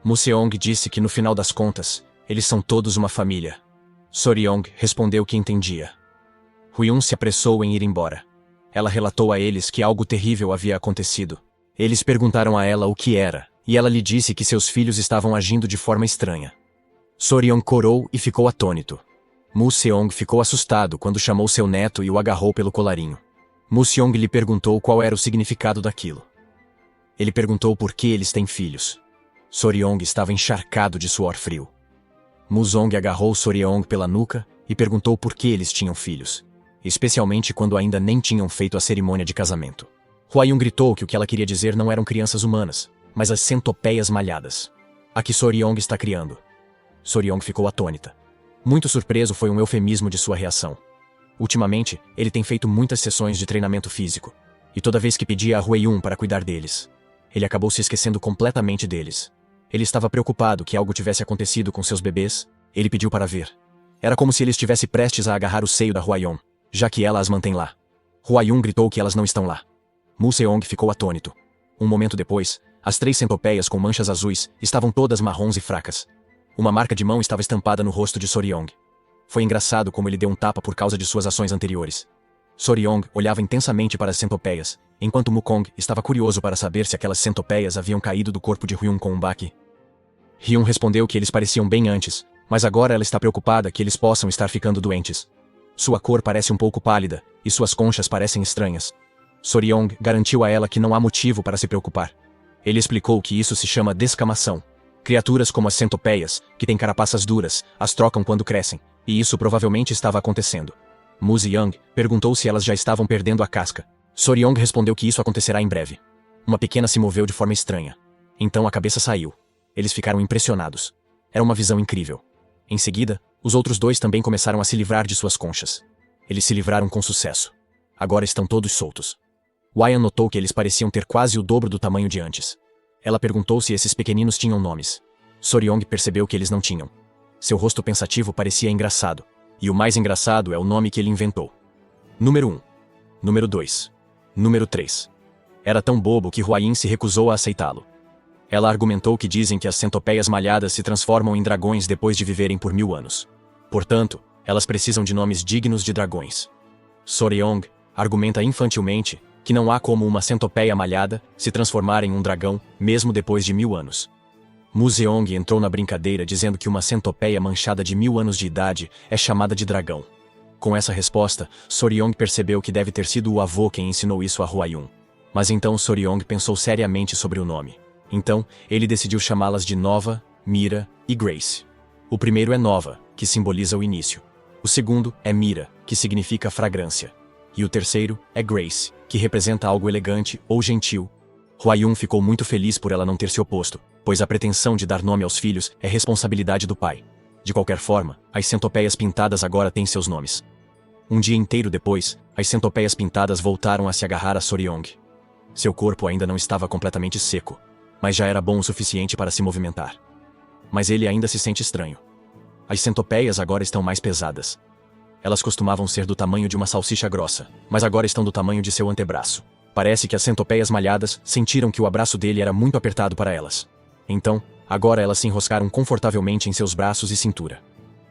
Speaker 1: Mu Seong disse que no final das contas, eles são todos uma família. Soryong respondeu que entendia. Huiyun se apressou em ir embora. Ela relatou a eles que algo terrível havia acontecido. Eles perguntaram a ela o que era, e ela lhe disse que seus filhos estavam agindo de forma estranha. Soryong corou e ficou atônito. Mu Seong ficou assustado quando chamou seu neto e o agarrou pelo colarinho. Mu Seong lhe perguntou qual era o significado daquilo. Ele perguntou por que eles têm filhos. Soryong estava encharcado de suor frio. Mu Zong agarrou Soryong pela nuca e perguntou por que eles tinham filhos, especialmente quando ainda nem tinham feito a cerimônia de casamento. Huayun gritou que o que ela queria dizer não eram crianças humanas, mas as centopeias malhadas. A que Soryong está criando. Soryong ficou atônita. Muito surpreso foi um eufemismo de sua reação. Ultimamente, ele tem feito muitas sessões de treinamento físico, e toda vez que pedia a Huayun para cuidar deles. ele acabou se esquecendo completamente deles. Ele estava preocupado que algo tivesse acontecido com seus bebês. Ele pediu para ver. Era como se ele estivesse prestes a agarrar o seio da Hwa-yeon, já que ela as mantém lá. Hwa-yeon gritou que elas não estão lá. Mu-seong ficou atônito. Um momento depois, as 3 centopeias com manchas azuis estavam todas marrons e fracas. Uma marca de mão estava estampada no rosto de Soryong. Foi engraçado como ele deu um tapa por causa de suas ações anteriores. Soryong olhava intensamente para as centopeias, enquanto Mukong estava curioso para saber se aquelas centopeias haviam caído do corpo de Hyun com um baque. Hyun respondeu que eles pareciam bem antes, mas agora ela está preocupada que eles possam estar ficando doentes. Sua cor parece um pouco pálida, e suas conchas parecem estranhas. Soryong garantiu a ela que não há motivo para se preocupar. Ele explicou que isso se chama descamação. Criaturas como as centopeias, que têm carapaças duras, as trocam quando crescem, e isso provavelmente estava acontecendo. Mu-seong perguntou se elas já estavam perdendo a casca. Soryong respondeu que isso acontecerá em breve. Uma pequena se moveu de forma estranha. Então a cabeça saiu. Eles ficaram impressionados. Era uma visão incrível. Em seguida, os outros 2 também começaram a se livrar de suas conchas. Eles se livraram com sucesso. Agora estão todos soltos. Hwa-yeon notou que eles pareciam ter quase o dobro do tamanho de antes. Ela perguntou se esses pequeninos tinham nomes. Soryong percebeu que eles não tinham. Seu rosto pensativo parecia engraçado. E o mais engraçado é o nome que ele inventou. Número 1. Número 2. Número 3. Era tão bobo que Hwa-yeon se recusou a aceitá-lo. Ela argumentou que dizem que as centopeias malhadas se transformam em dragões depois de viverem por 1000 anos. Portanto, elas precisam de nomes dignos de dragões. Soryong argumenta infantilmente que não há como uma centopeia malhada se transformar em um dragão, mesmo depois de 1000 anos. Mu-seong entrou na brincadeira dizendo que uma centopeia manchada de 1000 anos de idade é chamada de dragão. Com essa resposta, Soryong percebeu que deve ter sido o avô quem ensinou isso a Hwa-yeon. Mas então Soryong pensou seriamente sobre o nome. Então, ele decidiu chamá-las de Nova, Mira e Grace. O primeiro é Nova, que simboliza o início. O segundo é Mira, que significa fragrância. E o terceiro é Grace, que representa algo elegante ou gentil. Hwa-yeon ficou muito feliz por ela não ter se oposto, pois a pretensão de dar nome aos filhos é responsabilidade do pai. De qualquer forma, as centopeias pintadas agora têm seus nomes. Um dia inteiro depois, as centopeias pintadas voltaram a se agarrar a Soryong. Seu corpo ainda não estava completamente seco, mas já era bom o suficiente para se movimentar. Mas ele ainda se sente estranho. As centopeias agora estão mais pesadas. Elas costumavam ser do tamanho de uma salsicha grossa, mas agora estão do tamanho de seu antebraço. Parece que as centopeias malhadas sentiram que o abraço dele era muito apertado para elas. Então, agora elas se enroscaram confortavelmente em seus braços e cintura.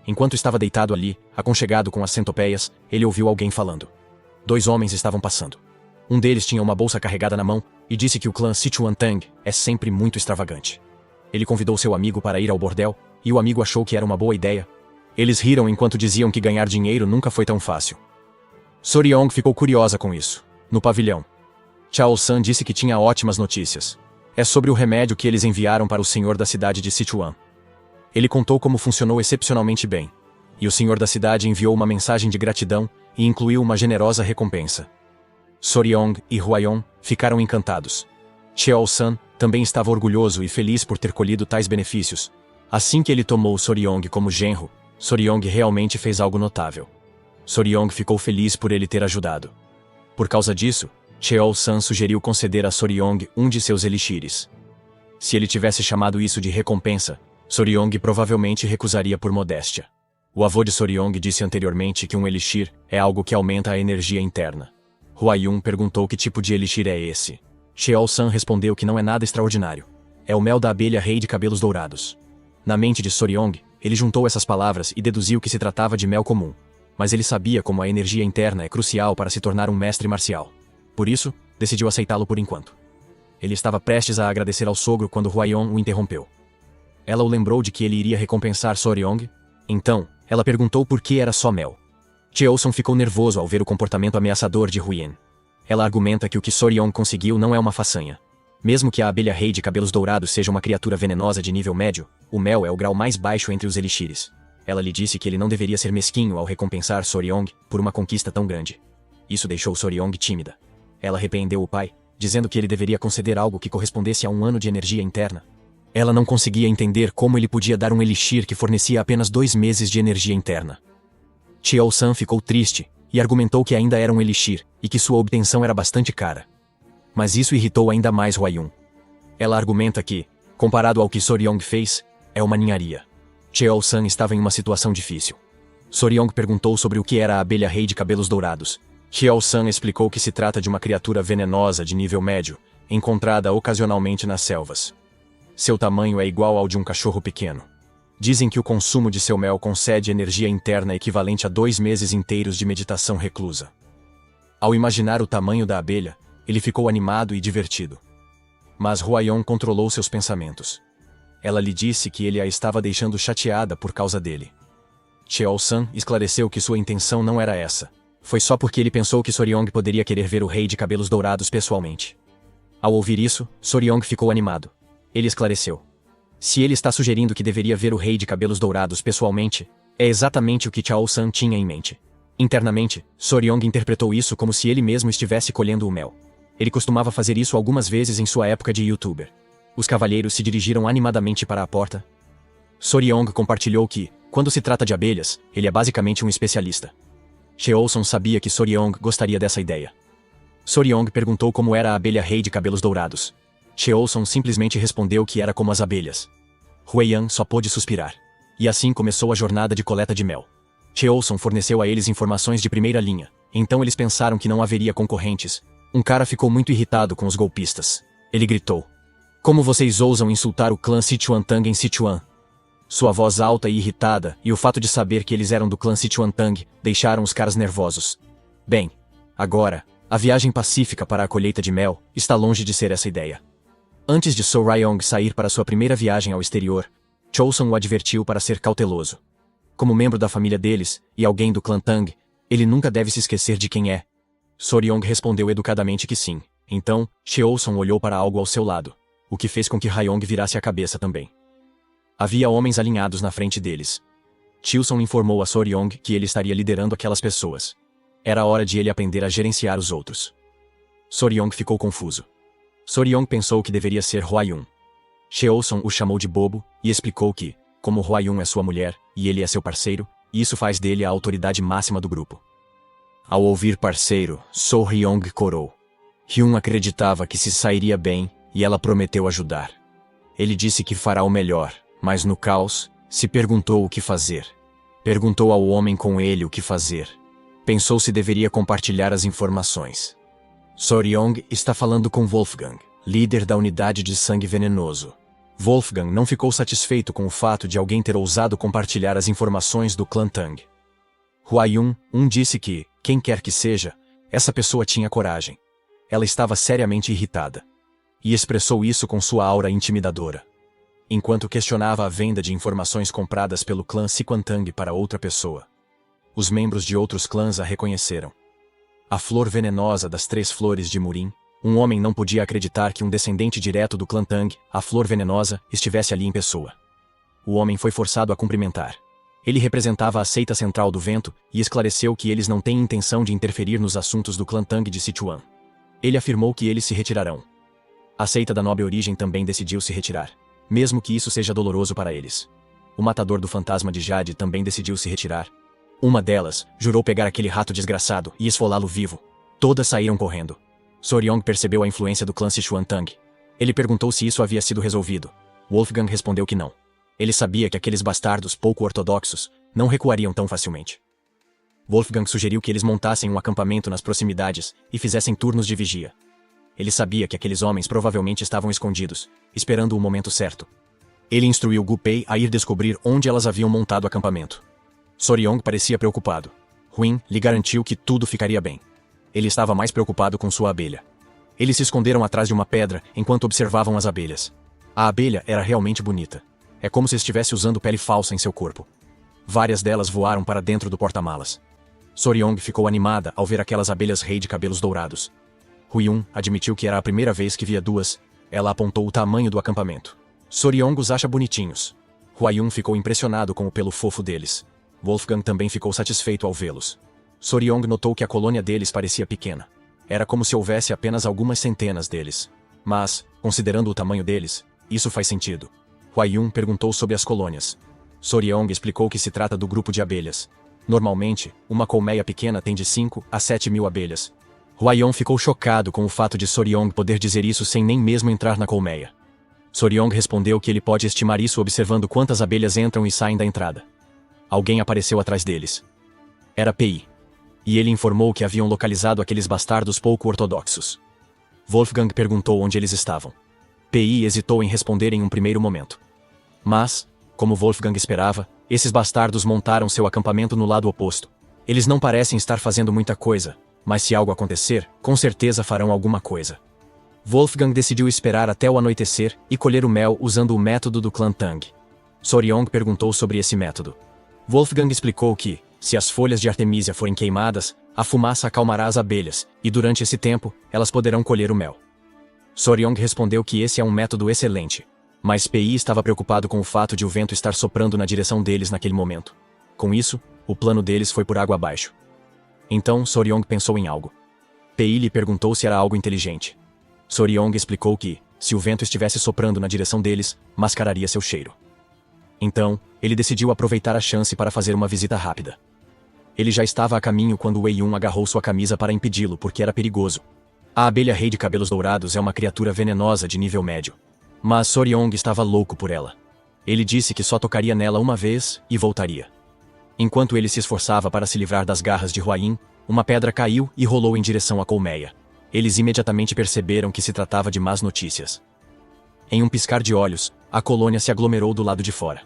Speaker 1: Enquanto estava deitado ali, aconchegado com as centopeias, ele ouviu alguém falando. 2 homens estavam passando. Um deles tinha uma bolsa carregada na mão e disse que o clã Sichuan Tang é sempre muito extravagante. Ele convidou seu amigo para ir ao bordel, e o amigo achou que era uma boa ideia. Eles riram enquanto diziam que ganhar dinheiro nunca foi tão fácil. Soryong ficou curiosa com isso. No pavilhão, Chao-san disse que tinha ótimas notícias. É sobre o remédio que eles enviaram para o senhor da cidade de Sichuan. Ele contou como funcionou excepcionalmente bem. E o senhor da cidade enviou uma mensagem de gratidão e incluiu uma generosa recompensa. Soryong e Hwa-yeon ficaram encantados. Chao-san também estava orgulhoso e feliz por ter colhido tais benefícios. Assim que ele tomou Soryong como genro, Soryong realmente fez algo notável. Soryong ficou feliz por ele ter ajudado. Por causa disso, Chao-san sugeriu conceder a Soryong um de seus elixires. Se ele tivesse chamado isso de recompensa, Soryong provavelmente recusaria por modéstia. O avô de Soryong disse anteriormente que um elixir é algo que aumenta a energia interna. Hwa-yeon perguntou que tipo de elixir é esse. Chao-san respondeu que não é nada extraordinário. É o mel da abelha rei de cabelos dourados. Na mente de Soryong, ele juntou essas palavras e deduziu que se tratava de mel comum. Mas ele sabia como a energia interna é crucial para se tornar um mestre marcial. Por isso, decidiu aceitá-lo por enquanto. Ele estava prestes a agradecer ao sogro quando Hwa-yeon o interrompeu. Ela o lembrou de que ele iria recompensar Soryong. Então, ela perguntou por que era só mel. Chao-san ficou nervoso ao ver o comportamento ameaçador de Hwa-yeon. Ela argumenta que o que Soryong conseguiu não é uma façanha. Mesmo que a abelha rei de cabelos dourados seja uma criatura venenosa de nível médio, o mel é o grau mais baixo entre os elixires. Ela lhe disse que ele não deveria ser mesquinho ao recompensar Soryong por uma conquista tão grande. Isso deixou Soryong tímida. Ela repreendeu o pai, dizendo que ele deveria conceder algo que correspondesse a 1 ano de energia interna. Ela não conseguia entender como ele podia dar um elixir que fornecia apenas 2 meses de energia interna. Chao-san ficou triste e argumentou que ainda era um elixir e que sua obtenção era bastante cara. Mas isso irritou ainda mais Hwa-yeon. Ela argumenta que, comparado ao que Soryong fez, é uma ninharia. Cheol-san estava em uma situação difícil. Soryong perguntou sobre o que era a abelha rei de cabelos dourados. Cheol-san explicou que se trata de uma criatura venenosa de nível médio, encontrada ocasionalmente nas selvas. Seu tamanho é igual ao de um cachorro pequeno. Dizem que o consumo de seu mel concede energia interna equivalente a 2 meses inteiros de meditação reclusa. Ao imaginar o tamanho da abelha, ele ficou animado e divertido. Mas Hwayon controlou seus pensamentos. Ela lhe disse que ele a estava deixando chateada por causa dele. Cheol-san esclareceu que sua intenção não era essa. Foi só porque ele pensou que Soryong poderia querer ver o rei de cabelos dourados pessoalmente. Ao ouvir isso, Soryong ficou animado. Ele esclareceu. Se ele está sugerindo que deveria ver o rei de cabelos dourados pessoalmente, é exatamente o que Cheol-san tinha em mente. Internamente, Soryong interpretou isso como se ele mesmo estivesse colhendo o mel. Ele costumava fazer isso algumas vezes em sua época de youtuber. Os cavalheiros se dirigiram animadamente para a porta. Soryong compartilhou que, quando se trata de abelhas, ele é basicamente um especialista. Cheol-san sabia que Soryong gostaria dessa ideia. Soryong perguntou como era a abelha rei de cabelos dourados. Cheol-san simplesmente respondeu que era como as abelhas. Hwayon só pôde suspirar. E assim começou a jornada de coleta de mel. Cheol-san forneceu a eles informações de primeira linha, então eles pensaram que não haveria concorrentes. Um cara ficou muito irritado com os golpistas. Ele gritou. Como vocês ousam insultar o clã Sichuan-Tang em Sichuan? Sua voz alta e irritada, e o fato de saber que eles eram do clã Sichuan-Tang, deixaram os caras nervosos. Bem, agora, a viagem pacífica para a colheita de mel está longe de ser essa ideia. Antes de Soryong sair para sua primeira viagem ao exterior, Chosun o advertiu para ser cauteloso. Como membro da família deles, e alguém do clã Tang, ele nunca deve se esquecer de quem é. Soryong respondeu educadamente que sim. Então, Cheolson olhou para algo ao seu lado, o que fez com que Ryong virasse a cabeça também. Havia homens alinhados na frente deles. Chilson informou a Soryong que ele estaria liderando aquelas pessoas. Era hora de ele aprender a gerenciar os outros. Soryong ficou confuso. Soryong pensou que deveria ser Hwayun. Cheolson o chamou de bobo e explicou que, como Hwayun é sua mulher e ele é seu parceiro, isso faz dele a autoridade máxima do grupo. Ao ouvir parceiro, So-ryong corou. Hyun acreditava que se sairia bem e ela prometeu ajudar. Ele disse que fará o melhor, mas no caos, se perguntou o que fazer. Perguntou ao homem com ele o que fazer. Pensou se deveria compartilhar as informações. Soryong está falando com Wolfgang, líder da unidade de sangue venenoso. Wolfgang não ficou satisfeito com o fato de alguém ter ousado compartilhar as informações do clã Tang. Hwayun disse que, quem quer que seja, essa pessoa tinha coragem. Ela estava seriamente irritada. E expressou isso com sua aura intimidadora. Enquanto questionava a venda de informações compradas pelo clã Siquantang para outra pessoa. Os membros de outros clãs a reconheceram. A flor venenosa das 3 flores de Murim. Um homem não podia acreditar que um descendente direto do clã Tang, a flor venenosa, estivesse ali em pessoa. O homem foi forçado a cumprimentar. Ele representava a seita central do vento e esclareceu que eles não têm intenção de interferir nos assuntos do clã Tang de Sichuan. Ele afirmou que eles se retirarão. A seita da nobre origem também decidiu se retirar, mesmo que isso seja doloroso para eles. O matador do fantasma de Jade também decidiu se retirar. Uma delas jurou pegar aquele rato desgraçado e esfolá-lo vivo. Todas saíram correndo. Soryong percebeu a influência do clã Sichuan-Tang. Ele perguntou se isso havia sido resolvido. Wolfgang respondeu que não. Ele sabia que aqueles bastardos pouco ortodoxos não recuariam tão facilmente. Wolfgang sugeriu que eles montassem um acampamento nas proximidades e fizessem turnos de vigia. Ele sabia que aqueles homens provavelmente estavam escondidos, esperando o momento certo. Ele instruiu Gu Pei a ir descobrir onde elas haviam montado o acampamento. Soryong parecia preocupado. Huin lhe garantiu que tudo ficaria bem. Ele estava mais preocupado com sua abelha. Eles se esconderam atrás de uma pedra enquanto observavam as abelhas. A abelha era realmente bonita. É como se estivesse usando pele falsa em seu corpo. Várias delas voaram para dentro do porta-malas. Soryong ficou animada ao ver aquelas abelhas rei de cabelos dourados. Huiyun admitiu que era a primeira vez que via 2. Ela apontou o tamanho do acampamento. Soryong os acha bonitinhos. Hwayun ficou impressionado com o pelo fofo deles. Wolfgang também ficou satisfeito ao vê-los. Soryong notou que a colônia deles parecia pequena. Era como se houvesse apenas algumas centenas deles. Mas, considerando o tamanho deles, isso faz sentido. Hwayun perguntou sobre as colônias. Soryong explicou que se trata do grupo de abelhas. Normalmente, uma colmeia pequena tem de 5 a 7 mil abelhas. Hwayun ficou chocado com o fato de Soryong poder dizer isso sem nem mesmo entrar na colmeia. Soryong respondeu que ele pode estimar isso observando quantas abelhas entram e saem da entrada. Alguém apareceu atrás deles. Era Pi. E ele informou que haviam localizado aqueles bastardos pouco ortodoxos. Wolfgang perguntou onde eles estavam. Pi hesitou em responder em um primeiro momento. Mas, como Wolfgang esperava, esses bastardos montaram seu acampamento no lado oposto. Eles não parecem estar fazendo muita coisa, mas se algo acontecer, com certeza farão alguma coisa. Wolfgang decidiu esperar até o anoitecer e colher o mel usando o método do clã Tang. Soryong perguntou sobre esse método. Wolfgang explicou que, se as folhas de artemisia forem queimadas, a fumaça acalmará as abelhas, e durante esse tempo, elas poderão colher o mel. Soryong respondeu que esse é um método excelente, mas Pi estava preocupado com o fato de o vento estar soprando na direção deles naquele momento. Com isso, o plano deles foi por água abaixo. Então, Soryong pensou em algo. Pi lhe perguntou se era algo inteligente. Soryong explicou que, se o vento estivesse soprando na direção deles, mascararia seu cheiro. Então, ele decidiu aproveitar a chance para fazer uma visita rápida. Ele já estava a caminho quando Wei Yun agarrou sua camisa para impedi-lo porque era perigoso. A abelha rei de cabelos dourados é uma criatura venenosa de nível médio. Mas Soryong estava louco por ela. Ele disse que só tocaria nela uma vez e voltaria. Enquanto ele se esforçava para se livrar das garras de Hua-Yin, uma pedra caiu e rolou em direção à colmeia. Eles imediatamente perceberam que se tratava de más notícias. Em um piscar de olhos, a colônia se aglomerou do lado de fora.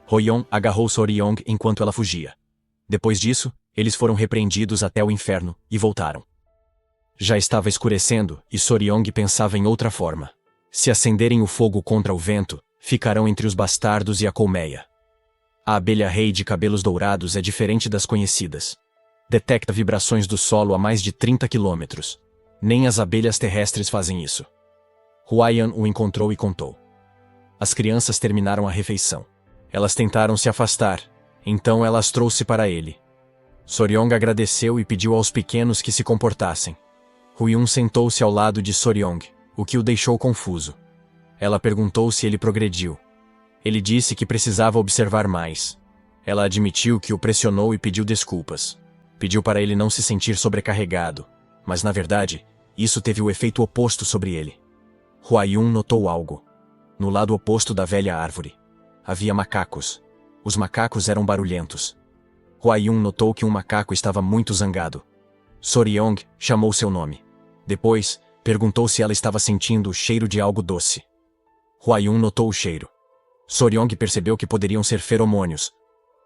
Speaker 1: Hoyon agarrou Soryong enquanto ela fugia. Depois disso, eles foram repreendidos até o inferno e voltaram. Já estava escurecendo e Soryong pensava em outra forma. Se acenderem o fogo contra o vento, ficarão entre os bastardos e a colmeia. A abelha rei de cabelos dourados é diferente das conhecidas. Detecta vibrações do solo a mais de 30 quilômetros. Nem as abelhas terrestres fazem isso. Huaiyan o encontrou e contou. As crianças terminaram a refeição. Elas tentaram se afastar, então ela as trouxe para ele. Soryong agradeceu e pediu aos pequenos que se comportassem. Huiyun sentou-se ao lado de Soryong, o que o deixou confuso. Ela perguntou se ele progrediu. Ele disse que precisava observar mais. Ela admitiu que o pressionou e pediu desculpas. Pediu para ele não se sentir sobrecarregado, mas na verdade, isso teve o efeito oposto sobre ele. Huayun notou algo. No lado oposto da velha árvore, havia macacos. Os macacos eram barulhentos. Huayun notou que um macaco estava muito zangado. Soryong chamou seu nome. Depois, perguntou se ela estava sentindo o cheiro de algo doce. Huayun notou o cheiro. Soryong percebeu que poderiam ser feromônios.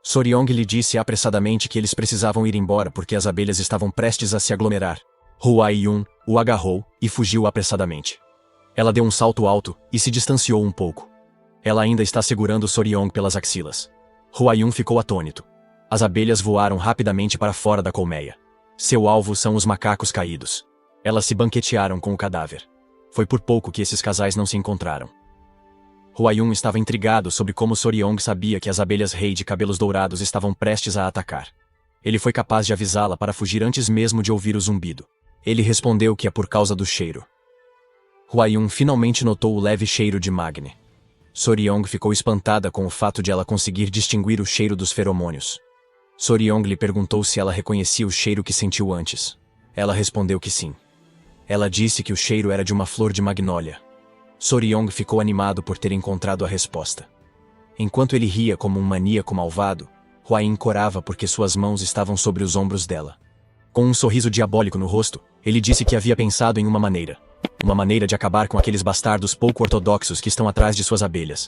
Speaker 1: Soryong lhe disse apressadamente que eles precisavam ir embora porque as abelhas estavam prestes a se aglomerar. Huayun o agarrou e fugiu apressadamente. Ela deu um salto alto e se distanciou um pouco. Ela ainda está segurando Soryong pelas axilas. Huayun ficou atônito. As abelhas voaram rapidamente para fora da colmeia. Seu alvo são os macacos caídos. Elas se banquetearam com o cadáver. Foi por pouco que esses casais não se encontraram. Huayun estava intrigado sobre como Soryong sabia que as abelhas rei de cabelos dourados estavam prestes a atacar. Ele foi capaz de avisá-la para fugir antes mesmo de ouvir o zumbido. Ele respondeu que é por causa do cheiro. Huayun finalmente notou o leve cheiro de Magne. Soryong ficou espantada com o fato de ela conseguir distinguir o cheiro dos feromônios. Soryong lhe perguntou se ela reconhecia o cheiro que sentiu antes. Ela respondeu que sim. Ela disse que o cheiro era de uma flor de magnólia. Soryong ficou animado por ter encontrado a resposta. Enquanto ele ria como um maníaco malvado, Huayun corava porque suas mãos estavam sobre os ombros dela. Com um sorriso diabólico no rosto, ele disse que havia pensado em uma maneira de acabar com aqueles bastardos pouco ortodoxos que estão atrás de suas abelhas.